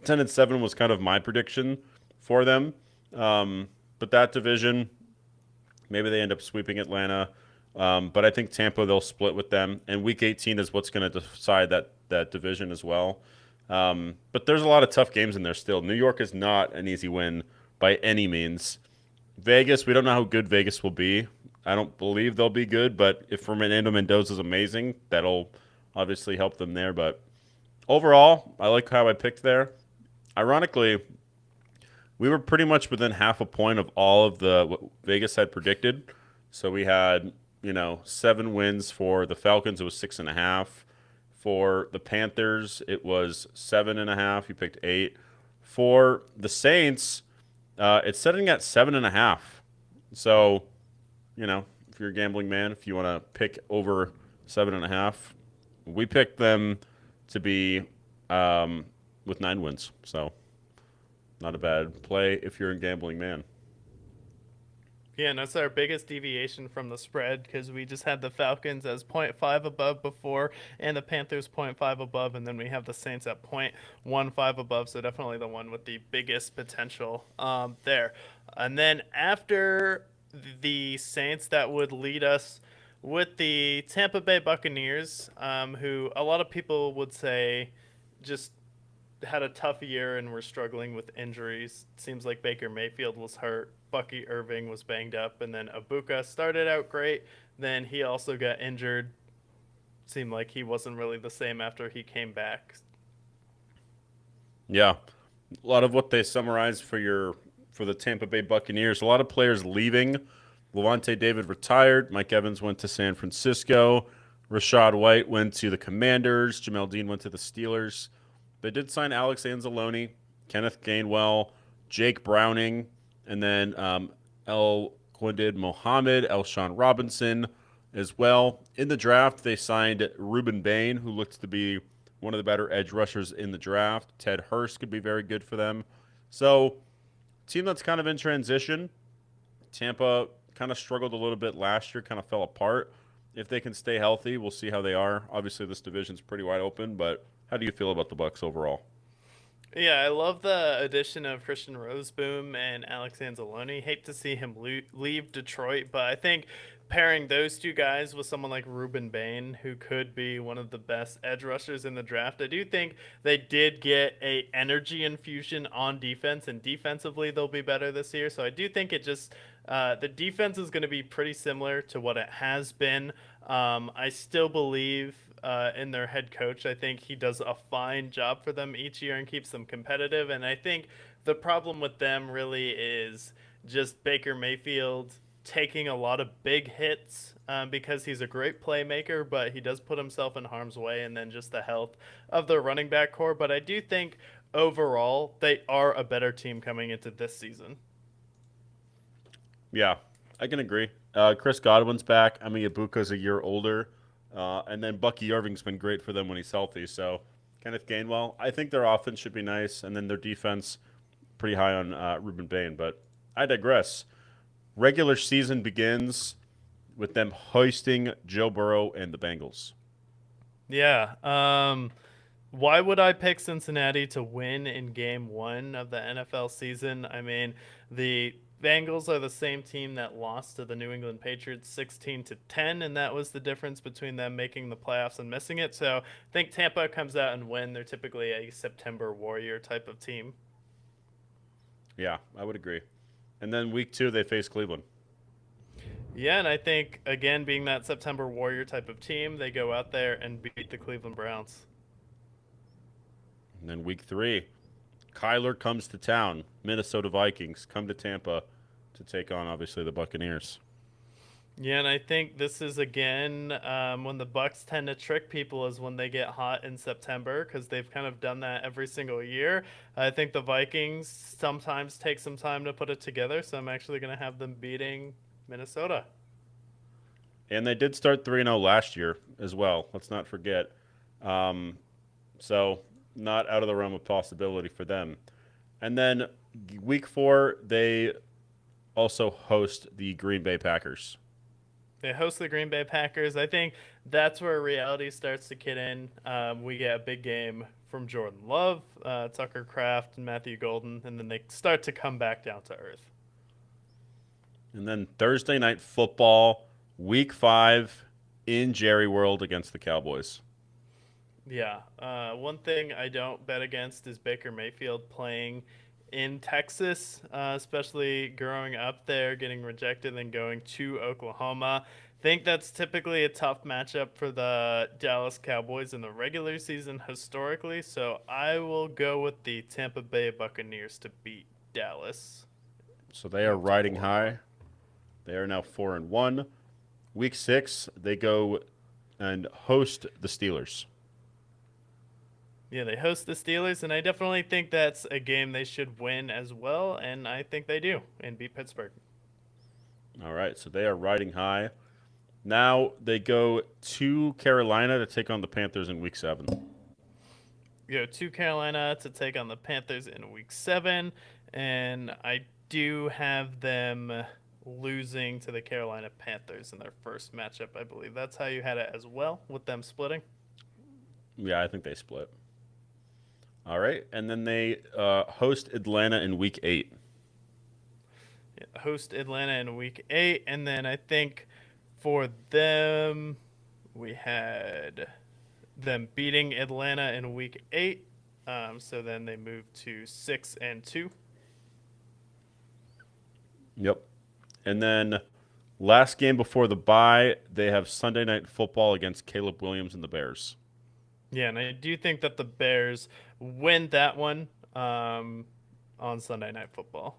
Speaker 2: 10-7 was kind of my prediction for them. But that division, maybe they end up sweeping Atlanta. But I think Tampa, they'll split with them. And Week 18 is what's going to decide that division as well. But there's a lot of tough games in there still. New York is not an easy win by any means. Vegas, we don't know how good Vegas will be. I don't believe they'll be good, but if Fernando Mendoza is amazing, that'll obviously help them there. But overall, I like how I picked there. Ironically, we were pretty much within half a point of all of what Vegas had predicted. So we had, 7 wins for the Falcons. It was 6.5. For the Panthers, it was 7.5. You picked 8. For the Saints, it's setting at 7.5. So, if you're a gambling man, if you want to pick over 7.5, we picked them to be with 9 wins. So, not a bad play if you're a gambling man.
Speaker 1: Yeah, and that's our biggest deviation from the spread because we just had the Falcons as point 0.5 above before and the Panthers point 0.5 above, and then we have the Saints at point 0.15 above, so definitely the one with the biggest potential there. And then after the Saints, that would lead us with the Tampa Bay Buccaneers, who a lot of people would say just had a tough year and were struggling with injuries. Seems like Baker Mayfield was hurt, Bucky Irving was banged up, and then Abuka started out great. Then he also got injured. Seemed like he wasn't really the same after he came back.
Speaker 2: Yeah, a lot of what they summarized for the Tampa Bay Buccaneers. A lot of players leaving. Levante David retired. Mike Evans went to San Francisco. Rashad White went to the Commanders. Jamel Dean went to the Steelers. They did sign Alex Anzalone, Kenneth Gainwell, Jake Browning, and then El Quindid Mohammed, Elshawn Robinson as well. In the draft, they signed Ruben Bain, who looks to be one of the better edge rushers in the draft. Ted Hurst could be very good for them. So, team that's kind of in transition. Tampa kind of struggled a little bit last year, kind of fell apart. If they can stay healthy, we'll see how they are. Obviously, this division's pretty wide open, but how do you feel about the Bucks overall?
Speaker 1: Yeah, I love the addition of Christian Roseboom and Alex Anzalone. Hate to see him leave Detroit, but I think pairing those two guys with someone like Ruben Bain, who could be one of the best edge rushers in the draft, I do think they did get a energy infusion on defense, and defensively they'll be better this year. So I do think it just the defense is going to be pretty similar to what it has been. I still believe in their head coach. I think he does a fine job for them each year and keeps them competitive. And I think the problem with them really is just Baker Mayfield taking a lot of big hits because he's a great playmaker, but he does put himself in harm's way, and then just the health of their running back core. But I do think overall they are a better team coming into this season.
Speaker 2: Yeah, I can agree. Chris Godwin's back. I mean, Ibuka's a year older. And then Bucky Irving's been great for them when he's healthy. So Kenneth Gainwell, I think their offense should be nice. And then their defense, pretty high on Ruben Bain. But I digress. Regular season begins with them hoisting Joe Burrow and the Bengals.
Speaker 1: Yeah. Why would I pick Cincinnati to win in game one of the NFL season? I mean, the Bengals are the same team that lost to the New England Patriots 16-10, and that was the difference between them making the playoffs and missing it. So I think Tampa comes out and win. They're typically a September Warrior type of team.
Speaker 2: Yeah, I would agree. And then week 2, they face Cleveland.
Speaker 1: Yeah, and I think, again, being that September Warrior type of team, they go out there and beat the Cleveland Browns.
Speaker 2: And then week 3, Kyler comes to town. Minnesota Vikings come to Tampa to take on, obviously, the Buccaneers.
Speaker 1: Yeah, and I think this is again when the Bucks tend to trick people is when they get hot in September because they've kind of done that every single year. I think the Vikings sometimes take some time to put it together, so I'm actually going to have them beating Minnesota.
Speaker 2: And they did start 3-0 last year as well. Let's not forget. So, not out of the realm of possibility for them. And then week 4, they also host the Green Bay Packers.
Speaker 1: They host the Green Bay Packers. I think that's where reality starts to kid in. We get a big game from Jordan Love, Tucker Kraft, and Matthew Golden, and then they start to come back down to earth.
Speaker 2: And then Thursday night football, week 5 in Jerry World against the Cowboys.
Speaker 1: Yeah. One thing I don't bet against is Baker Mayfield playing in Texas, especially growing up there, getting rejected, and going to Oklahoma. Think that's typically a tough matchup for the Dallas Cowboys in the regular season historically, so I will go with the Tampa Bay Buccaneers to beat Dallas.
Speaker 2: So they are riding high. They are now 4-1. Week 6, they go and host the Steelers.
Speaker 1: Yeah, they host the Steelers, and I definitely think that's a game they should win as well, and I think they do, and beat Pittsburgh.
Speaker 2: All right, so they are riding high. Now they go to Carolina to take on the Panthers in week 7.
Speaker 1: Go to Carolina to take on the Panthers in week 7, and I do have them losing to the Carolina Panthers in their first matchup, I believe. That's how you had it as well, with them splitting.
Speaker 2: Yeah, I think they split. All right, and then they host Atlanta in Week 8.
Speaker 1: Yeah, host Atlanta in week 8. And then I think for them, we had them beating Atlanta in week 8. So then they moved to 6-2.
Speaker 2: Yep. And then last game before the bye, they have Sunday Night Football against Caleb Williams and the Bears.
Speaker 1: Yeah, and I do think that the Bears win that one on Sunday Night Football.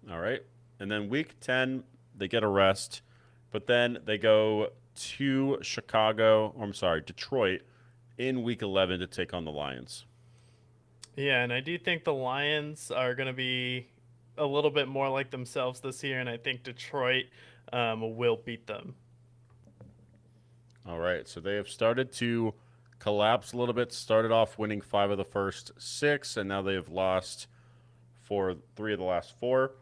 Speaker 2: All right. And then Week 10, they get a rest, but then they go to Detroit in Week 11 to take on the Lions.
Speaker 1: Yeah, and I do think the Lions are going to be a little bit more like themselves this year, and I think Detroit will beat them.
Speaker 2: All right. So they have started to collapse a little bit. Started off winning 5 of the first 6, and now they have lost for 3 of the last 4.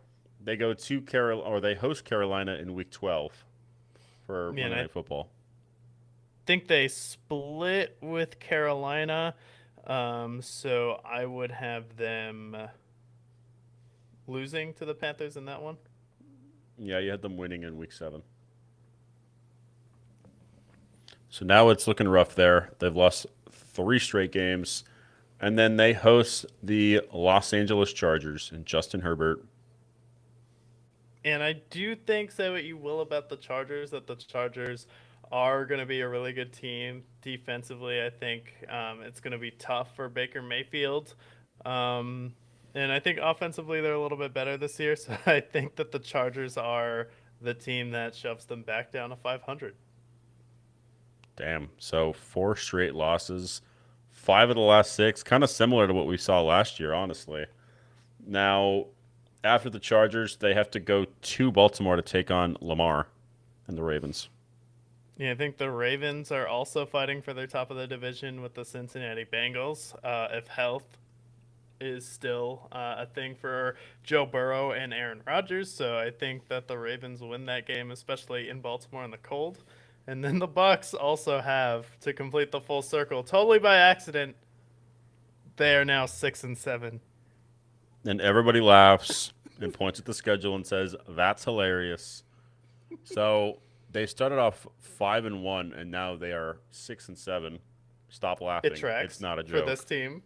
Speaker 2: They go to they host Carolina in Week 12 for Monday Night Football.
Speaker 1: Think they split with Carolina, so I would have them losing to the Panthers in that one.
Speaker 2: Yeah, you had them winning in Week 7. So now it's looking rough there. They've lost 3 straight games, and then they host the Los Angeles Chargers and Justin Herbert.
Speaker 1: And I do think, say what you will about the Chargers, that the Chargers are going to be a really good team defensively. I think it's going to be tough for Baker Mayfield. And I think offensively they're a little bit better this year. So I think that the Chargers are the team that shoves them back down to 500.
Speaker 2: Damn. So 4 straight losses, 5 of the last 6, kind of similar to what we saw last year, honestly. Now, after the Chargers, they have to go to Baltimore to take on Lamar and the Ravens.
Speaker 1: Yeah, I think the Ravens are also fighting for their top of the division with the Cincinnati Bengals. If health is still a thing for Joe Burrow and Aaron Rodgers, so I think that the Ravens win that game, especially in Baltimore in the cold. And then the Bucks also have, to complete the full circle, totally by accident, they are now 6-7.
Speaker 2: And everybody laughs and points at the schedule and says, "That's hilarious." So they started off 5-1, and now they are 6-7. Stop laughing.
Speaker 1: It tracks.
Speaker 2: It's not a joke
Speaker 1: For this team.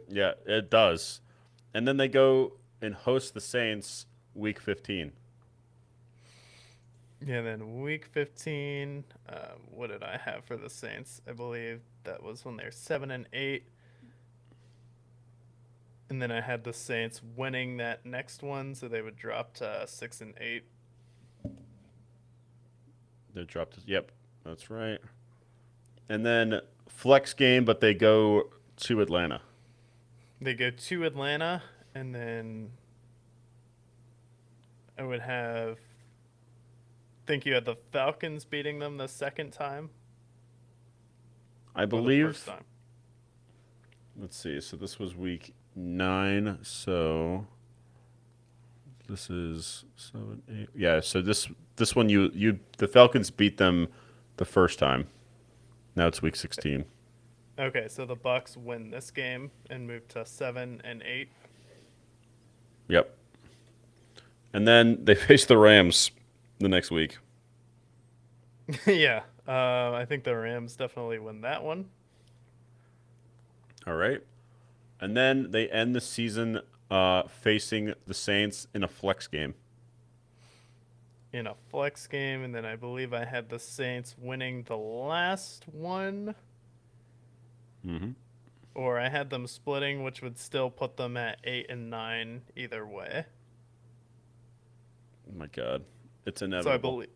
Speaker 2: Yeah, it does. And then they go and host the Saints Week 15.
Speaker 1: Yeah, then week 15, what did I have for the Saints? I believe that was when they're 7-8. And then I had the Saints winning that next one, so they would drop to 6-8.
Speaker 2: They dropped. Yep, that's right. And then flex game, but they go to Atlanta.
Speaker 1: They go to Atlanta, and then I would have. Think you had the Falcons beating them the second time.
Speaker 2: I believe.
Speaker 1: First time.
Speaker 2: Let's see. So this was week 9. So this is 7, 8. Yeah. So this one the Falcons beat them the first time. Now it's week 16.
Speaker 1: Okay, so the Bucks win this game and move to 7-8.
Speaker 2: Yep. And then they face the Rams the next week.
Speaker 1: Yeah, I think the Rams definitely win that one.
Speaker 2: All right. And then they end the season facing the Saints in a flex game.
Speaker 1: In a flex game, and then I believe I had the Saints winning the last one.
Speaker 2: Mm-hmm.
Speaker 1: Or I had them splitting, which would still put them at 8-9 either way.
Speaker 2: Oh my God. It's inevitable.
Speaker 1: So I believe.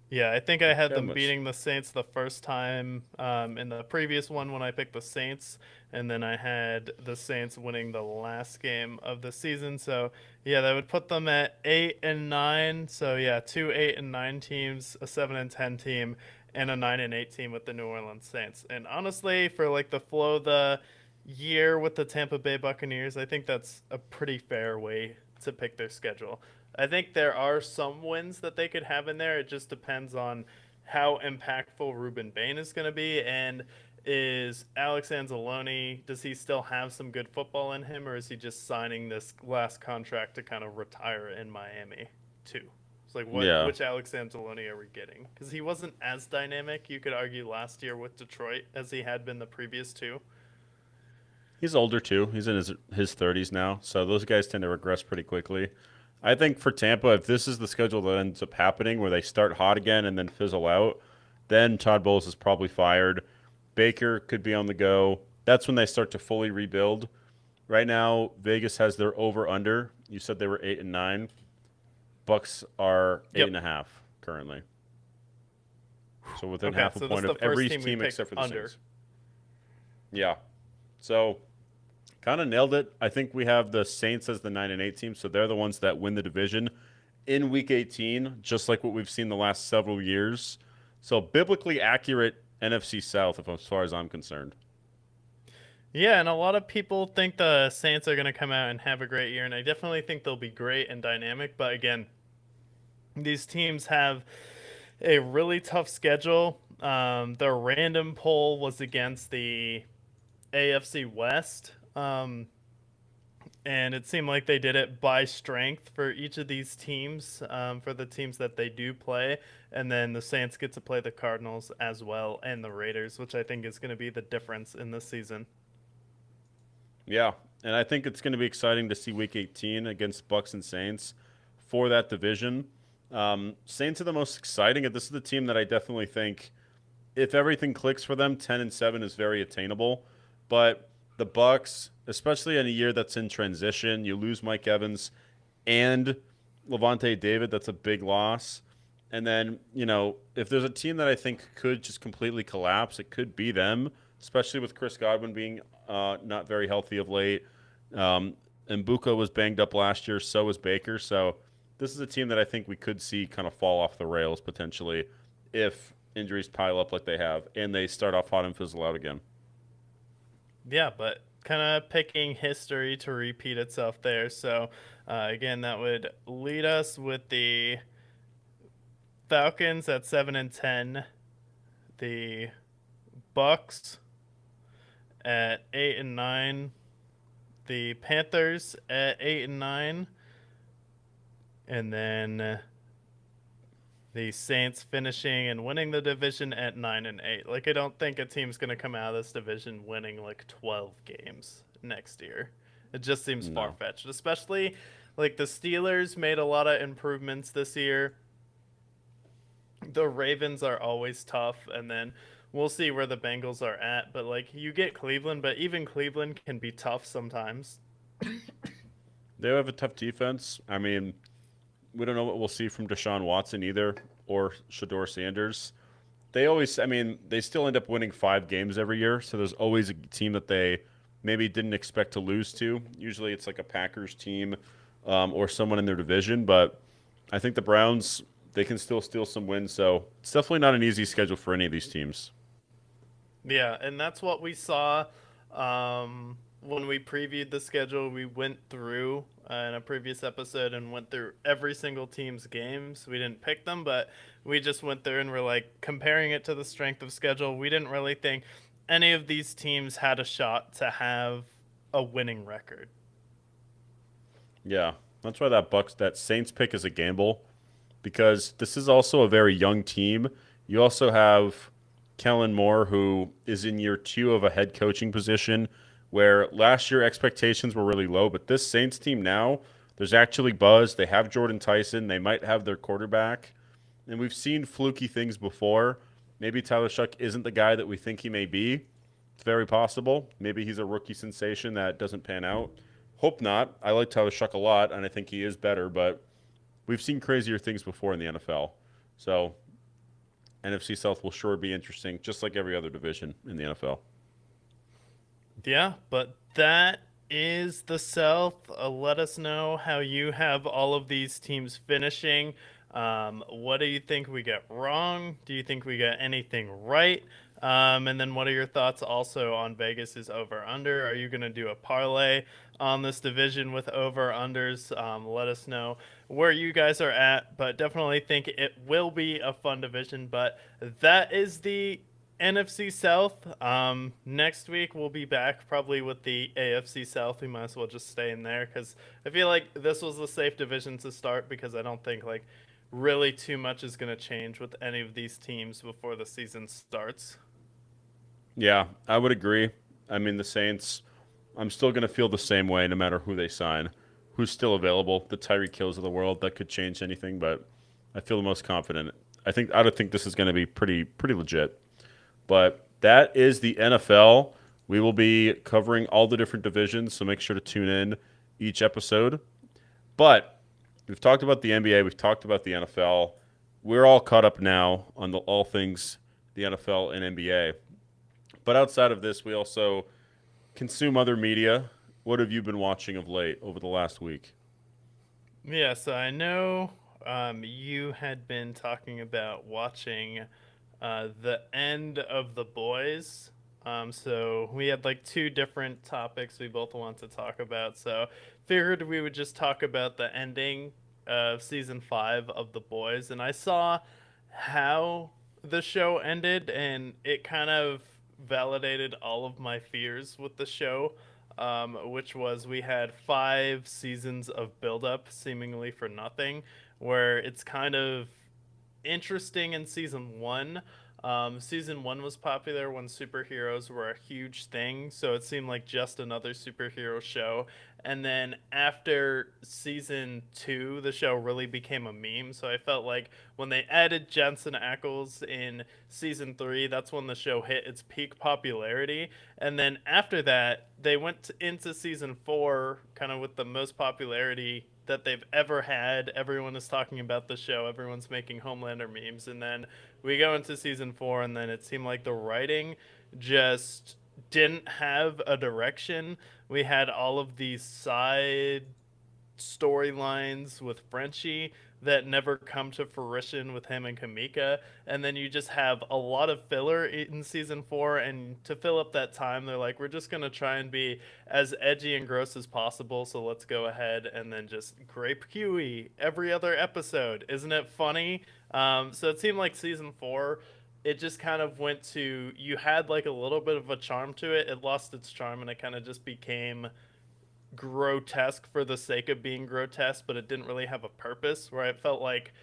Speaker 1: Yeah, I think I had them beating the Saints the first time in the previous one when I picked the Saints, and then I had the Saints winning the last game of the season. So yeah, that would put them at 8-9. So yeah, 2 8-9 teams, a 7-10 team, and a 9-8 team with the New Orleans Saints. And honestly, for like the flow of the year with the Tampa Bay Buccaneers, I think that's a pretty fair way to pick their schedule. I think there are some wins that they could have in there. It just depends on how impactful Ruben Bain is going to be, and is Alex Anzalone, does he still have some good football in him, or is he just signing this last contract to kind of retire in Miami too? It's like,
Speaker 2: Yeah.
Speaker 1: which Alex Anzalone are we getting? Because he wasn't as dynamic, you could argue, last year with Detroit as he had been the previous two.
Speaker 2: He's older too. He's in his 30s now, so those guys tend to regress pretty quickly. I think for Tampa, if this is the schedule that ends up happening, where they start hot again and then fizzle out, then Todd Bowles is probably fired. Baker could be on the go. That's when they start to fully rebuild. Right now, Vegas has their over under. You said they were 8-9. Bucks are eight
Speaker 1: Yep.
Speaker 2: and a half currently. So within
Speaker 1: Okay,
Speaker 2: half a
Speaker 1: so this
Speaker 2: point
Speaker 1: is
Speaker 2: of
Speaker 1: the first
Speaker 2: every
Speaker 1: team we
Speaker 2: team
Speaker 1: picked
Speaker 2: except for the
Speaker 1: under.
Speaker 2: Saints. Yeah. So kind of nailed it. I think we have the Saints as the 9-8 team, so they're the ones that win the division in Week 18, just like what we've seen the last several years. So biblically accurate NFC South, as far as I'm concerned.
Speaker 1: Yeah, and a lot of people think the Saints are going to come out and have a great year, and I definitely think they'll be great and dynamic. But again, these teams have a really tough schedule. Their random poll was against the AFC West, and it seemed like they did it by strength for each of these teams, for the teams that they do play. And then the Saints get to play the Cardinals as well and the Raiders, which I think is going to be the difference in this season.
Speaker 2: Yeah, and I think it's going to be exciting to see Week 18 against Bucks and Saints for that division. Saints are the most exciting, and this is the team that I definitely think, if everything clicks for them, 10-7 is very attainable. But the Bucks, especially in a year that's in transition, you lose Mike Evans and Levante David. That's a big loss. And then, if there's a team that I think could just completely collapse, it could be them, especially with Chris Godwin being not very healthy of late. Mbuka was banged up last year, so was Baker. So this is a team that I think we could see kind of fall off the rails potentially if injuries pile up like they have and they start off hot and fizzle out again.
Speaker 1: Yeah, but kind of picking history to repeat itself there. So, again, that would lead us with the Falcons at 7-10, the Bucks at 8-9, the Panthers at 8-9, and then the Saints finishing and winning the division at 9-8. Like, I don't think a team's going to come out of this division winning like 12 games next year. It just seems
Speaker 2: No.
Speaker 1: far fetched, especially like the Steelers made a lot of improvements this year. The Ravens are always tough, and then we'll see where the Bengals are at. But like, you get Cleveland, but even Cleveland can be tough sometimes.
Speaker 2: They have a tough defense. I mean, we don't know what we'll see from Deshaun Watson either or Shador Sanders. They still end up winning 5 games every year. So there's always a team that they maybe didn't expect to lose to. Usually it's like a Packers team or someone in their division. But I think the Browns, they can still steal some wins. So it's definitely not an easy schedule for any of these teams.
Speaker 1: Yeah, and that's what we saw when we previewed the schedule. We went through in a previous episode and went through every single team's games. We didn't pick them, but we just went through and we're like comparing it to the strength of schedule. We didn't really think any of these teams had a shot to have a winning record.
Speaker 2: Yeah, that's why that Saints pick is a gamble because this is also a very young team. You also have Kellen Moore, who is in year 2 of a head coaching position, where last year expectations were really low. But this Saints team now, there's actually buzz. They have Jordan Tyson. They might have their quarterback. And we've seen fluky things before. Maybe Tyler Shuck isn't the guy that we think he may be. It's very possible. Maybe he's a rookie sensation that doesn't pan out. Hope not. I like Tyler Shuck a lot, and I think he is better. But we've seen crazier things before in the NFL. So NFC South will sure be interesting, just like every other division in the NFL.
Speaker 1: Yeah, but that is the South. Let us know how you have all of these teams finishing. What do you think we got wrong? Do you think we got anything right? And then what are your thoughts also on Vegas's over under? Are you going to do a parlay on this division with over unders? Let us know where you guys are at, but definitely think it will be a fun division. But that is the NFC South. Next week we'll be back probably with the AFC South. We might as well just stay in there because I feel like this was a safe division to start because I don't think like really too much is going to change with any of these teams before the season starts.
Speaker 2: Yeah, I would agree. I mean, the Saints, I'm still going to feel the same way no matter who they sign, who's still available. The Tyreek Hills of the world, that could change anything, but I feel the most confident. I don't think this is going to be pretty legit. But that is the NFL. We will be covering all the different divisions, so make sure to tune in each episode. But we've talked about the NBA, we've talked about the NFL. We're all caught up now on all things the NFL and NBA. But outside of this, we also consume other media. What have you been watching of late over the last week?
Speaker 1: Yeah, so I know you had been talking about watching the end of The Boys. So we had like two different topics we both want to talk about. So figured we would just talk about the ending of season 5 of The Boys. And I saw how the show ended, and it kind of validated all of my fears with the show, which was we had 5 seasons of buildup seemingly for nothing, where it's kind of interesting in season one. Season one was popular when superheroes were a huge thing, so it seemed like just another superhero show. And then after season two, the show really became a meme. So I felt like when they added Jensen Ackles in season three, that's when the show hit its peak popularity. And then after that, they went into season four kind of with the most popularity that they've ever had. Everyone is talking about the show. Everyone's making Homelander memes. And then we go into season four, and then it seemed like the writing just didn't have a direction. We had all of these side storylines with Frenchie that never come to fruition with him and Kamika. And then you just have a lot of filler in season four. And to fill up that time, they're like, we're just going to try and be as edgy and gross as possible. So let's go ahead and then just grape Huey every other episode. Isn't it funny? So it seemed like season four, it just kind of went to, you had like a little bit of a charm to it. It lost its charm, and it kind of just became grotesque for the sake of being grotesque, but it didn't really have a purpose. Where I felt like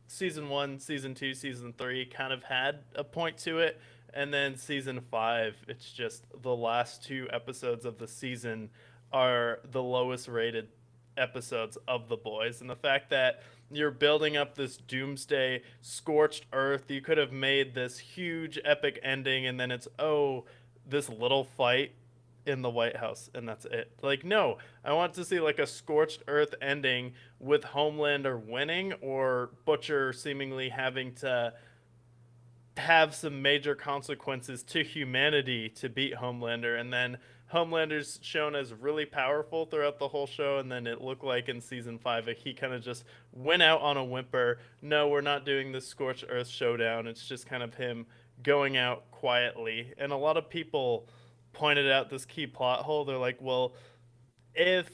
Speaker 1: season one, season two, season three kind of had a point to it. And then season five, it's just the last 2 episodes of the season are the lowest rated episodes of The Boys. And the fact that you're building up this doomsday, scorched earth, you could have made this huge epic ending, and then it's, oh, this little fight in the White House, and that's it. Like, no, I want to see like a scorched earth ending with Homelander winning or Butcher seemingly having to have some major consequences to humanity to beat Homelander, and then Homelander's shown as really powerful throughout the whole show, and then it looked like in season 5 he kind of just went out on a whimper. No, we're not doing this scorched earth showdown. It's just kind of him going out quietly. And a lot of people pointed out this key plot hole. They're like, well, if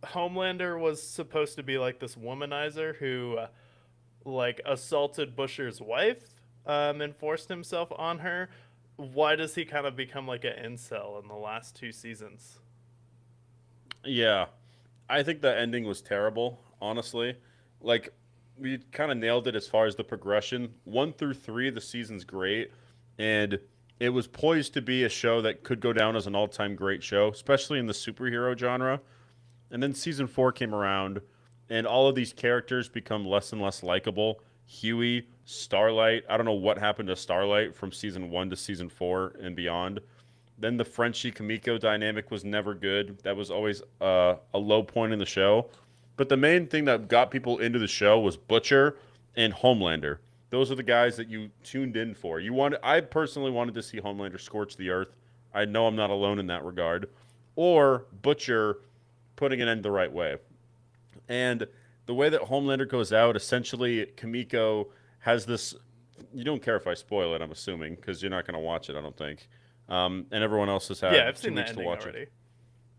Speaker 1: Homelander was supposed to be like this womanizer who like assaulted Busher's wife, and forced himself on her, why does he kind of become like an incel in the last 2 seasons?
Speaker 2: Yeah, I think the ending was terrible, honestly. Like, we kind of nailed it as far as the progression. 1 through 3, the season's great, and it was poised to be a show that could go down as an all-time great show, especially in the superhero genre. And then season 4 came around, and all of these characters become less and less likable. Huey, Starlight. I don't know what happened to Starlight from season 1 to season 4 and beyond. Then the Frenchie Kamiko dynamic was never good. That was always a low point in the show. But the main thing that got people into the show was Butcher and Homelander. Those are the guys that you tuned in for. I personally wanted to see Homelander scorch the earth. I know I'm not alone in that regard. Or Butcher putting an end the right way. And the way that Homelander goes out, essentially Kamiko has this you don't care if I spoil it, I'm assuming, because you're not going to watch it, I don't think. And everyone else has
Speaker 1: Yeah,
Speaker 2: had
Speaker 1: I've
Speaker 2: two
Speaker 1: seen the
Speaker 2: weeks to
Speaker 1: ending
Speaker 2: watch it.
Speaker 1: already.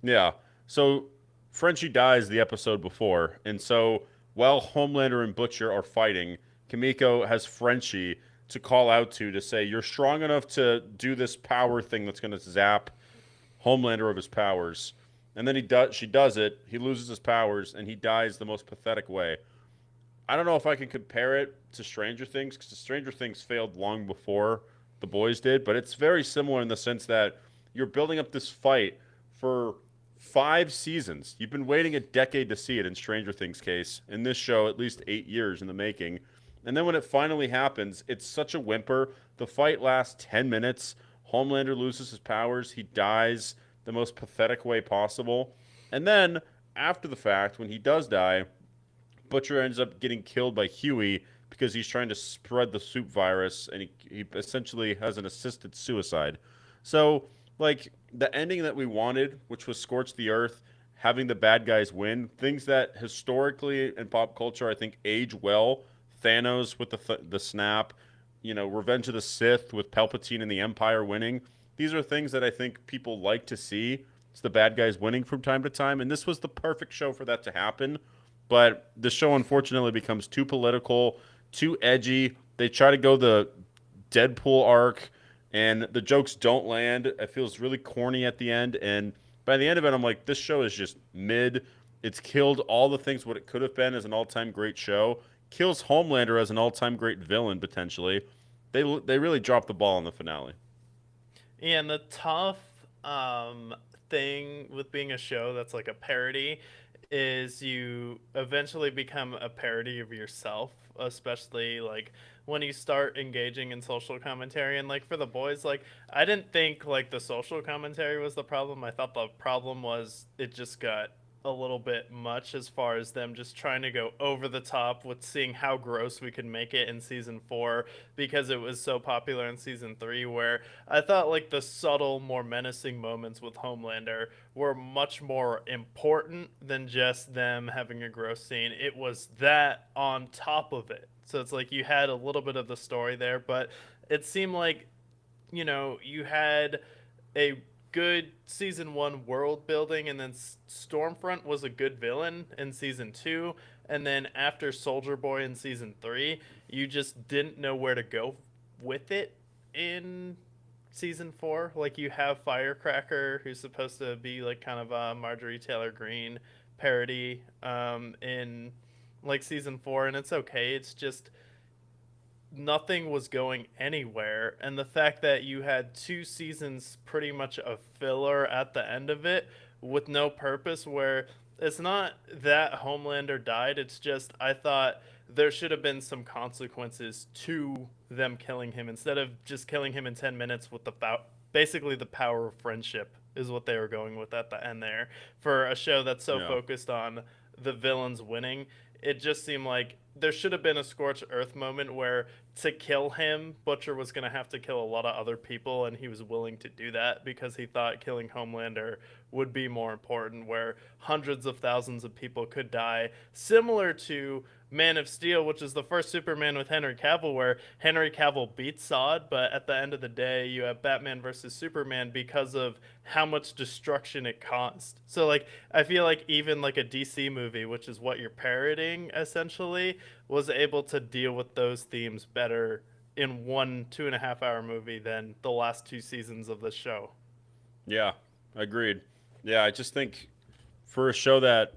Speaker 2: Yeah. So Frenchie dies the episode before, and so while Homelander and Butcher are fighting, Kimiko has Frenchie to call out to say, "You're strong enough to do this power thing that's going to zap Homelander of his powers." And then he does. She does it. He loses his powers, and he dies the most pathetic way. I don't know if I can compare it to Stranger Things because Stranger Things failed long before the boys did, but it's very similar in the sense that you're building up this fight for 5 seasons. You've been waiting a decade to see it in Stranger Things case. In this show, at least 8 years in the making. And then when it finally happens, it's such a whimper. The fight lasts 10 minutes. Homelander loses his powers. He dies the most pathetic way possible. And then, after the fact, when he does die, Butcher ends up getting killed by Huey because he's trying to spread the soup virus, and he essentially has an assisted suicide. So, like, the ending that we wanted, which was Scorch the Earth, having the bad guys win, things that historically in pop culture I think age well. Thanos with the snap, Revenge of the Sith with Palpatine and the Empire winning. These are things that I think people like to see. It's the bad guys winning from time to time, and this was the perfect show for that to happen. But the show unfortunately becomes too political, too edgy. They try to go the Deadpool arc, and the jokes don't land. It feels really corny at the end, and by the end of it, I'm like, this show is just mid. It's killed all the things what it could have been as an all-time great show. Kills Homelander as an all-time great villain potentially. They really dropped the ball in the finale.
Speaker 1: Yeah, and the tough thing with being a show that's like a parody is you eventually become a parody of yourself, especially like when you start engaging in social commentary. And like for the boys, like I didn't think like the social commentary was the problem. I thought the problem was it just got a little bit much as far as them just trying to go over the top with seeing how gross we could make it in season 4 because it was so popular in season 3, where I thought like the subtle more menacing moments with Homelander were much more important than just them having a gross scene. It was that on top of it, so it's like you had a little bit of the story there, but it seemed like you had a good season 1 world building, and then Stormfront was a good villain in season 2, and then after Soldier Boy in season 3, you just didn't know where to go with it in season 4. Like you have Firecracker, who's supposed to be like kind of a Marjorie Taylor Greene parody in like season 4, and it's okay. It's just nothing was going anywhere, and the fact that you had 2 seasons pretty much of filler at the end of it with no purpose, where it's not that Homelander died, it's just I thought there should have been some consequences to them killing him instead of just killing him in 10 minutes with basically the power of friendship is what they were going with at the end there. For a show that's so
Speaker 2: Yeah.
Speaker 1: focused on the villains winning, it just seemed like there should have been a scorched earth moment where to kill him, Butcher was going to have to kill a lot of other people, and he was willing to do that because he thought killing Homelander would be more important, where hundreds of thousands of people could die, similar to Man of Steel, which is the first Superman with Henry Cavill, where Henry Cavill beats Zod, but at the end of the day, you have Batman versus Superman because of how much destruction it caused. So, like, I feel like even like a DC movie, which is what you're parodying essentially, was able to deal with those themes better in one 2.5 hour movie than the last 2 seasons of the show.
Speaker 2: Yeah, agreed. Yeah, I just think for a show that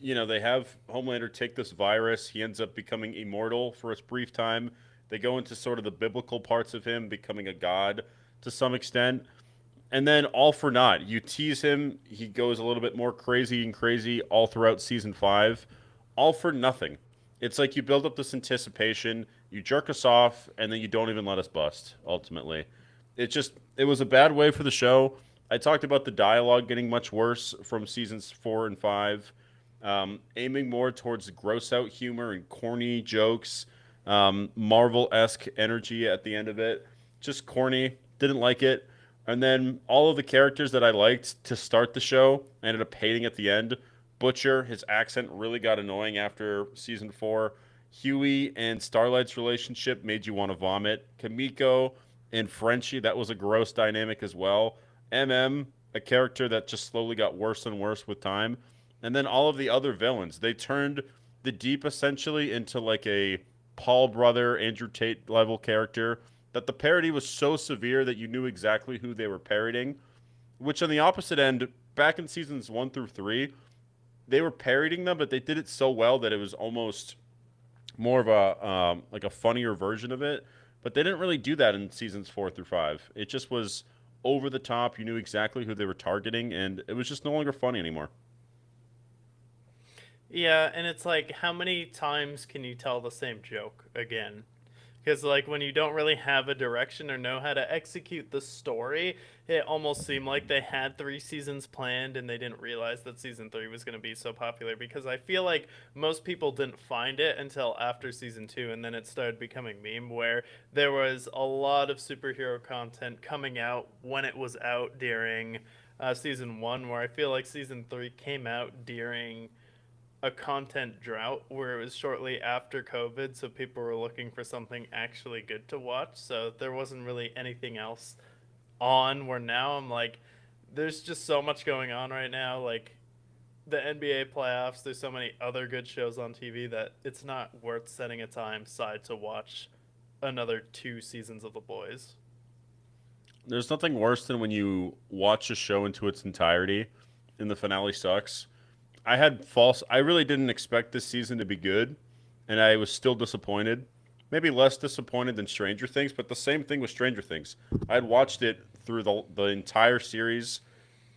Speaker 2: they have Homelander take this virus, he ends up becoming immortal for a brief time. They go into sort of the biblical parts of him becoming a god to some extent. And then all for naught. You tease him, he goes a little bit more crazy and crazy all throughout season 5. All for nothing. It's like you build up this anticipation, you jerk us off, and then you don't even let us bust, ultimately. It was a bad way for the show. I talked about the dialogue getting much worse from seasons 4 and 5, aiming more towards gross out humor and corny jokes, Marvel esque energy at the end of it. Just corny. Didn't like it. And then all of the characters that I liked to start the show, I ended up hating at the end. Butcher, his accent really got annoying after season 4. Huey and Starlight's relationship made you want to vomit. Kamiko and Frenchie, that was a gross dynamic as well. MM, a character that just slowly got worse and worse with time. And then all of the other villains. They turned the Deep essentially into like a Paul brother, Andrew Tate level character that the parody was so severe that you knew exactly who they were parodying. Which on the opposite end, back in seasons 1 through 3, they were parodying them, but they did it so well that it was almost more of a like a funnier version of it. But they didn't really do that in seasons 4 through 5. It just was over the top. You knew exactly who they were targeting, and it was just no longer funny anymore.
Speaker 1: Yeah, and it's like, how many times can you tell the same joke again? Because, like, when you don't really have a direction or know how to execute the story, it almost seemed like they had 3 seasons planned and they didn't realize that season 3 was going to be so popular. Because I feel like most people didn't find it until after season 2, and then it started becoming meme, where there was a lot of superhero content coming out when it was out during season 1, where I feel like season 3 came out during a content drought where it was shortly after COVID, so people were looking for something actually good to watch. So there wasn't really anything else on. Where now I'm like, there's just so much going on right now. Like the NBA playoffs, there's so many other good shows on TV that it's not worth setting a time aside to watch another 2 seasons of The Boys.
Speaker 2: There's nothing worse than when you watch a show into its entirety and the finale sucks. I really didn't expect this season to be good, and I was still disappointed. Maybe less disappointed than Stranger Things, but the same thing with Stranger Things. I had watched it through the entire series,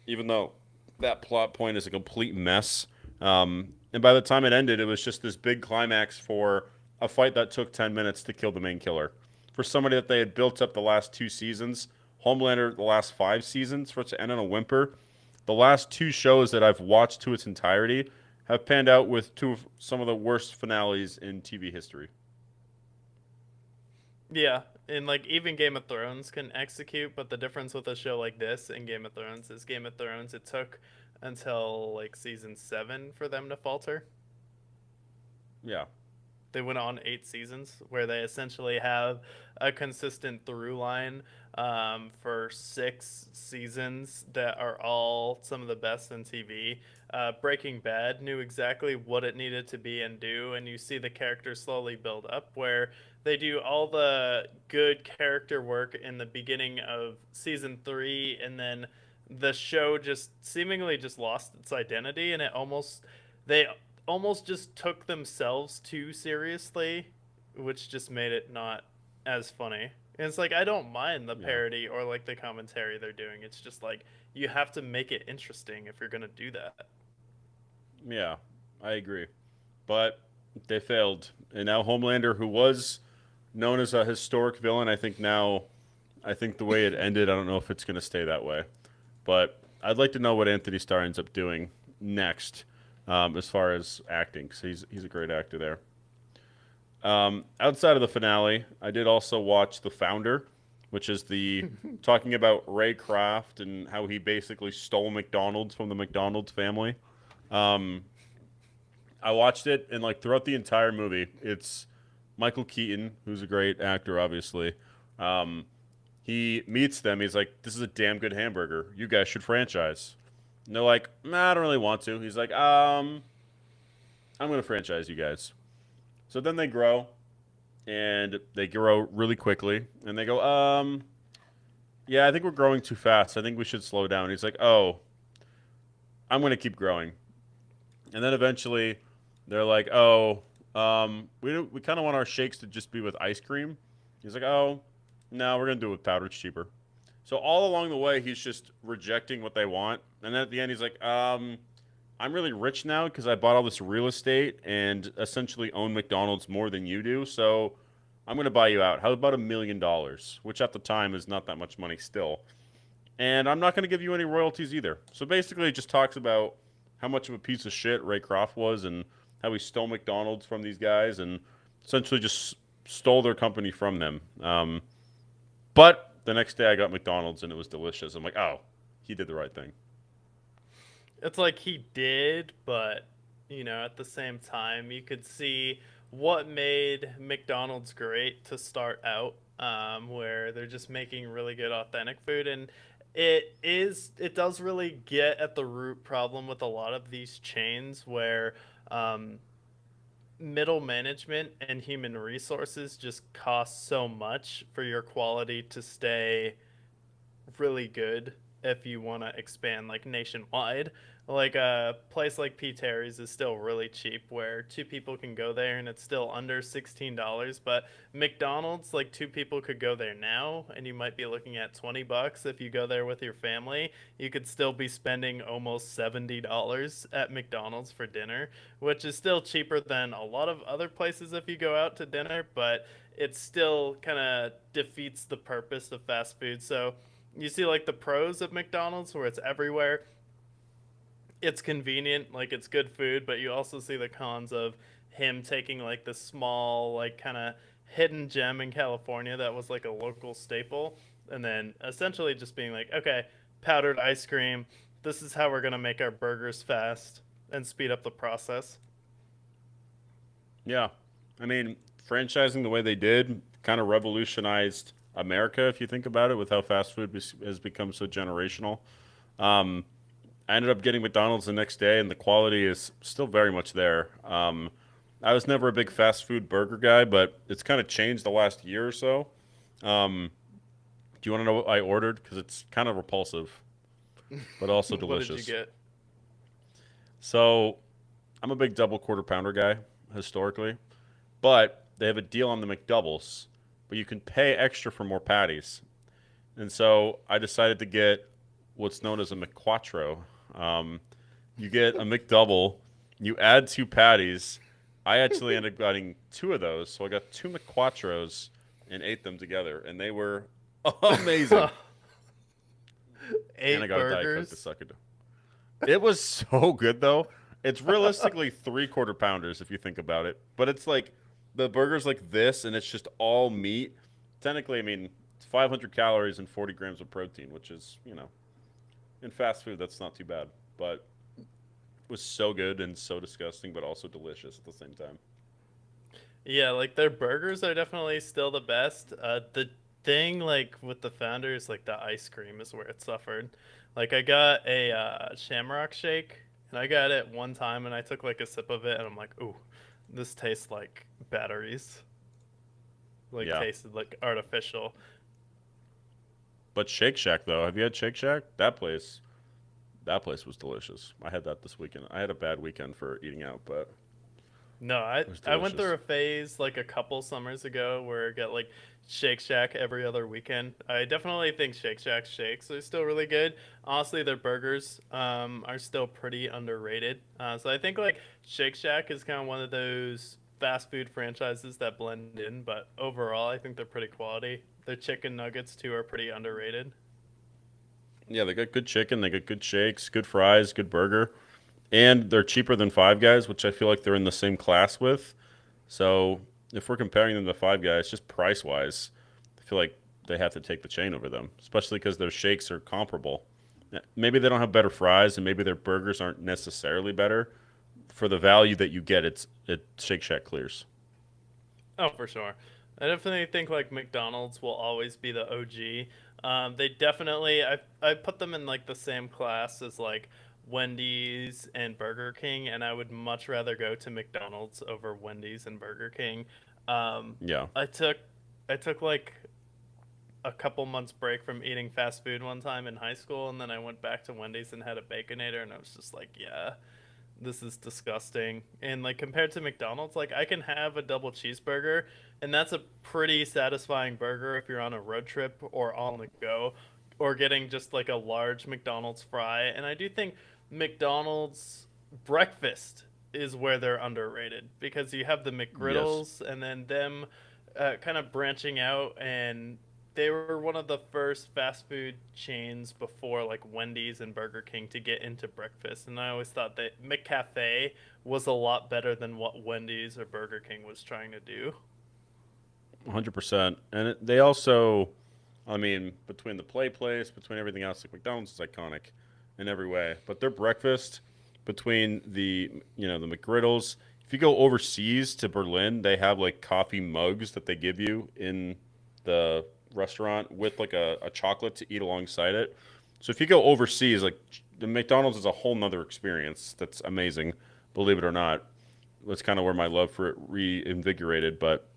Speaker 2: even though that plot point is a complete mess. And by the time it ended, it was just this big climax for a fight that took 10 minutes to kill the main killer. For somebody that they had built up the last 2 seasons, Homelander the last 5 seasons, for it to end on a whimper, the last 2 shows that I've watched to its entirety have panned out with two of some of the worst finales in TV history.
Speaker 1: Yeah, and like even Game of Thrones can execute, but the difference with a show like this and Game of Thrones is Game of Thrones it took until like season 7 for them to falter.
Speaker 2: Yeah.
Speaker 1: They went on 8 seasons where they essentially have a consistent through line for 6 seasons that are all some of the best in TV. Breaking Bad knew exactly what it needed to be and do, and you see the characters slowly build up where they do all the good character work in the beginning of season 3, and then the show just seemingly just lost its identity, and they almost just took themselves too seriously, which just made it not as funny. And it's like, I don't mind the
Speaker 2: Yeah.
Speaker 1: parody or like the commentary they're doing. It's just like you have to make it interesting if you're gonna do that.
Speaker 2: Yeah. I agree. But they failed. And now Homelander, who was known as a historic villain, I think the way it ended, I don't know if it's going to stay that way. But I'd like to know what Anthony Starr ends up doing next, as far as acting. So he's a great actor there. Outside of the finale, I did also watch The Founder, which is the talking about Ray Kroc and how he basically stole McDonald's from the McDonald's family. Um, I watched it, and like throughout the entire movie, it's Michael Keaton, who's a great actor, obviously. Um, he meets them. He's like, "This is a damn good hamburger. You guys should franchise." And they're like, "Nah, I don't really want to." He's like, I'm gonna franchise you guys." So then they grow, and they grow really quickly, and they go, yeah, I think we're growing too fast. I think we should slow down. He's like, "Oh, I'm gonna keep growing." And then eventually, they're like, "Oh, we kind of want our shakes to just be with ice cream." He's like, "Oh, no, we're gonna do it with powder. It's cheaper." So all along the way, he's just rejecting what they want, and then at the end, he's like, I'm really rich now because I bought all this real estate and essentially own McDonald's more than you do. So I'm gonna buy you out. How about $1 million?" Which at the time is not that much money still. And I'm not gonna give you any royalties either. So basically, it just talks about how much of a piece of shit Ray Kroc was and how he stole McDonald's from these guys and essentially just stole their company from them. But the next day, I got McDonald's and it was delicious. I'm like, oh, he did the right thing.
Speaker 1: It's like he did, but at the same time, you could see what made McDonald's great to start out, where they're just making really good authentic food, and it does really get at the root problem with a lot of these chains where um, middle management and human resources just cost so much for your quality to stay really good if you want to expand like nationwide. Like a place like P. Terry's is still really cheap, where two people can go there and it's still under $16. But McDonald's, like two people could go there now, and you might be looking at $20 if you go there with your family. You could still be spending almost $70 at McDonald's for dinner, which is still cheaper than a lot of other places if you go out to dinner, but it still kind of defeats the purpose of fast food. So you see like the pros of McDonald's where it's everywhere. It's convenient, like it's good food, but you also see the cons of him taking like the small like kind of hidden gem in California that was like a local staple and then essentially just being like, okay, powdered ice cream, this is how we're going to make our burgers fast and speed up the process.
Speaker 2: Yeah. I mean, franchising the way they did kind of revolutionized America, if you think about it, with how fast food has become so generational. Um, I ended up getting McDonald's the next day, and the quality is still very much there. I was never a big fast food burger guy, but it's kind of changed the last year or so. Um, do you want to know what I ordered? Because it's kind of repulsive, but also
Speaker 1: What did you
Speaker 2: delicious.
Speaker 1: get?
Speaker 2: So I'm a big double quarter pounder guy historically, but they have a deal on the McDoubles, but you can pay extra for more patties. And so I decided to get what's known as a McQuattro. Um, you get a McDouble, you add two patties. I actually ended up getting two of those, so I got two McQuattros and ate them together, and they were amazing. And I
Speaker 1: Eight
Speaker 2: got a Diet Coke to
Speaker 1: burgers.
Speaker 2: suck it. It was so good though. It's realistically three quarter pounders if you think about it, but it's like the burger's like this, and it's just all meat. Technically, I mean, it's 500 calories and 40 grams of protein, which is in fast food that's not too bad, but it was so good and so disgusting, but also delicious at the same time.
Speaker 1: Yeah, like their burgers are definitely still the best. The thing like with the founders, like the ice cream is where it suffered. Like I got a Shamrock Shake, and I got it one time, and I took like a sip of it, and I'm like, ooh, this tastes like batteries. Like
Speaker 2: Yeah,
Speaker 1: tasted like artificial.
Speaker 2: but Shake Shack though, have you had Shake Shack? That place was delicious. I had that this weekend. I had a bad weekend for eating out, but
Speaker 1: No, I
Speaker 2: it was
Speaker 1: I went through
Speaker 2: delicious.
Speaker 1: a phase like a couple summers ago where I got like Shake Shack every other weekend. I definitely think Shake Shack shakes are still really good. Honestly, their burgers are still pretty underrated. So I think like Shake Shack is kind of one of those fast food franchises that blend in, but overall I think they're pretty quality. Their chicken nuggets too are pretty underrated.
Speaker 2: Yeah, they got good chicken, they got good shakes, good fries, good burger, and they're cheaper than Five Guys, which I feel like they're in the same class with. So if we're comparing them to Five Guys, just price wise, I feel like they have to take the chain over them, especially because their shakes are comparable. Maybe they don't have better fries, and maybe their burgers aren't necessarily better. For the value that you get, it Shake Shack clears.
Speaker 1: Oh, for sure. I definitely think like McDonald's will always be the OG. They definitely I put them in like the same class as like Wendy's and Burger King, and I would much rather go to McDonald's over Wendy's and Burger King. Um,
Speaker 2: Yeah,
Speaker 1: I took I took like a couple months break from eating fast food one time in high school, and then I went back to Wendy's and had a Baconator, and I was just like, yeah, this is disgusting. And like compared to McDonald's, like I can have a double cheeseburger, and that's a pretty satisfying burger if you're on a road trip or on the go, or getting just like a large McDonald's fry. And I do think McDonald's breakfast is where they're underrated because you have the
Speaker 2: yes,
Speaker 1: McGriddles and then them kind of branching out, and they were one of the first fast food chains before like Wendy's and Burger King to get into breakfast. And I always thought that McCafe was a lot better than what Wendy's or Burger King was trying to do.
Speaker 2: 100%. And they also, I mean, between the play place, between everything else, like McDonald's is iconic in every way. But their breakfast, between the McGriddles, if you go overseas to Berlin, they have like coffee mugs that they give you in the restaurant with like a chocolate to eat alongside it. So if you go overseas, like the McDonald's is a whole nother experience. That's amazing, believe it or not. That's kind of where my love for it reinvigorated. But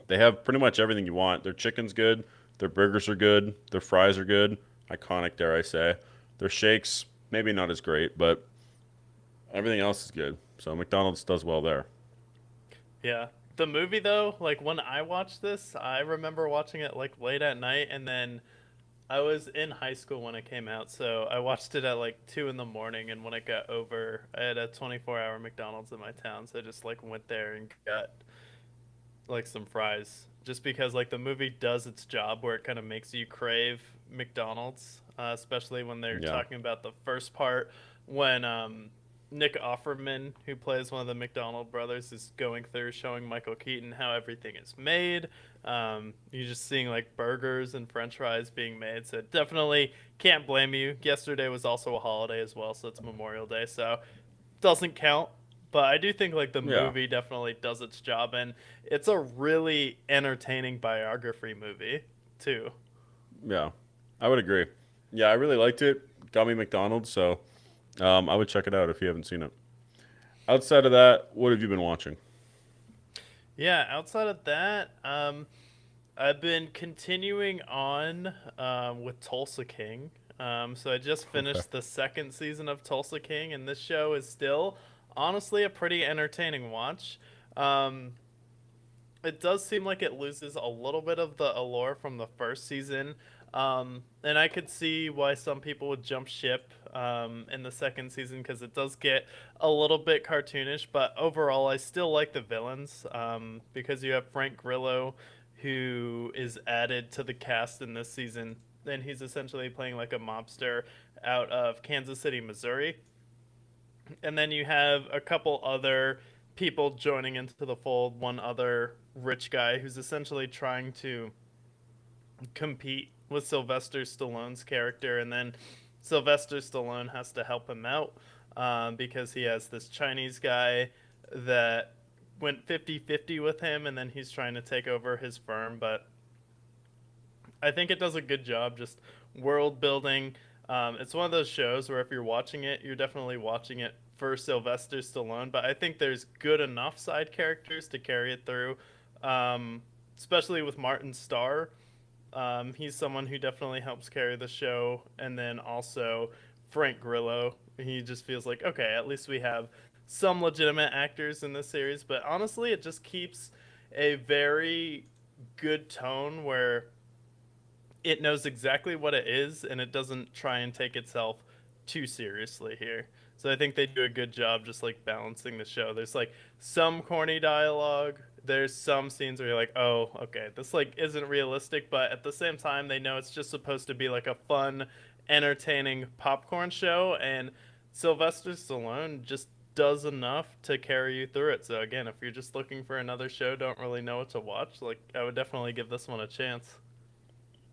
Speaker 2: they have pretty much everything you want. Their chicken's good. Their burgers are good. Their fries are good. Iconic, dare I say. Their shakes, maybe not as great, but everything else is good. So McDonald's does well there.
Speaker 1: Yeah. The movie though, like when I watched this, I remember watching it like late at night, and then I was in high school when it came out, so I watched it at like 2 in the morning, and when it got over, I had a 24-hour McDonald's in my town, so I just like went there and got like some fries, just because like the movie does its job where it kind of makes you crave McDonald's, especially when they're
Speaker 2: Yeah.
Speaker 1: talking about the first part when Nick Offerman, who plays one of the McDonald brothers, is going through showing Michael Keaton how everything is made. You're just seeing like burgers and French fries being made, so definitely can't blame you. Yesterday was also a holiday as well, so it's Memorial Day, so doesn't count. But I do think like the
Speaker 2: Yeah.
Speaker 1: movie definitely does its job, and it's a really entertaining biography movie too.
Speaker 2: Yeah. I would agree. Yeah, I really liked it. Got me McDonald's, so I would check it out if you haven't seen it. Outside of that, what have you been watching?
Speaker 1: Yeah, outside of that, I've been continuing on with Tulsa King. So I just
Speaker 2: Okay.
Speaker 1: finished the second season of Tulsa King, and this show is still honestly a pretty entertaining watch. Um, it does seem like it loses a little bit of the allure from the first season. And I could see why some people would jump ship in the second season because it does get a little bit cartoonish. But overall, I still like the villains because you have Frank Grillo, who is added to the cast in this season. And he's essentially playing like a mobster out of Kansas City, Missouri. And then you have a couple other people joining into the fold. One other rich guy who's essentially trying to compete with Sylvester Stallone's character, and then Sylvester Stallone has to help him out because he has this Chinese guy that went 50-50 with him, and then he's trying to take over his firm. But I think it does a good job just world building. It's one of those shows where if you're watching it, you're definitely watching it for Sylvester Stallone, but I think there's good enough side characters to carry it through, um, especially with Martin Starr. He's someone who definitely helps carry the show, and then also Frank Grillo. He just feels like okay, at least we have some legitimate actors in this series. But honestly, it just keeps a very good tone where it knows exactly what it is and it doesn't try and take itself too seriously here. So I think they do a good job just like balancing the show. There's like some corny dialogue. There's some scenes where you're like, "Oh, okay, this like isn't realistic," but at the same time they know it's just supposed to be like a fun, entertaining popcorn show, and Sylvester Stallone just does enough to carry you through it. So again, if you're just looking for another show, don't really know what to watch, like I would definitely give this one a chance.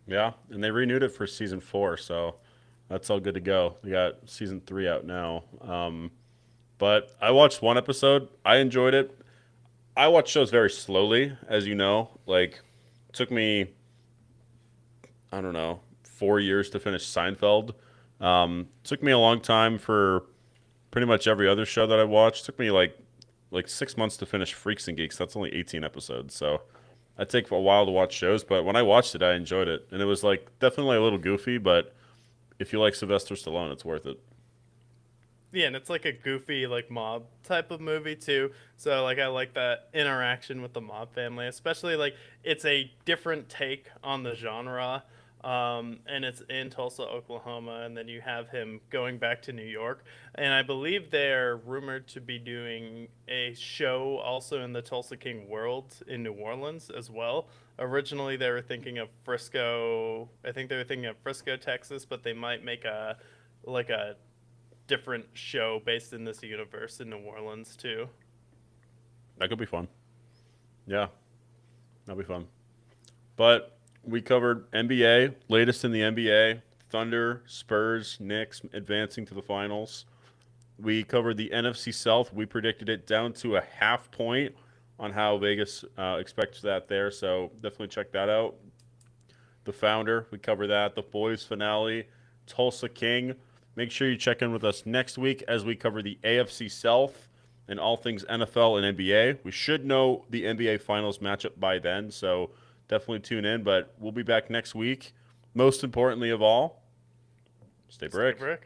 Speaker 2: Yeah, and they renewed it for season 4, so that's all good to go. They got season 3 out now. But I watched one episode. I enjoyed it. I watch shows very slowly, as you know. Like, it took me, I don't know, 4 years to finish Seinfeld. Took me a long time for pretty much every other show that I watched. Took me like 6 months to finish Freaks and Geeks. That's only 18 episodes, so I take a while to watch shows. But when I watched it, I enjoyed it, and it was like definitely a little goofy. But if you like Sylvester Stallone, it's worth it.
Speaker 1: Yeah, and it's like a goofy like mob type of movie too. So like I like that interaction with the mob family, especially like it's a different take on the genre. And it's in Tulsa, Oklahoma, and then you have him going back to New York. And I believe they're rumored to be doing a show also in the Tulsa King world in New Orleans as well. Originally, they were thinking of Frisco. I think they were thinking of Frisco, Texas, but they might make a like a different show based in this universe in New Orleans too.
Speaker 2: That could be fun. Yeah, that'll be fun. But we covered NBA, latest in the NBA, Thunder, Spurs, Knicks advancing to the finals. We covered the NFC South. We predicted it down to a half point on how Vegas expects that there. So definitely check that out. The Founder, we cover that. The Boys finale, Tulsa King. Make sure you check in with us next week as we cover the AFC South and all things NFL and NBA. We should know the NBA Finals matchup by then, so definitely tune in. But we'll be back next week. Most importantly of all, stay brick.
Speaker 1: Stay brick.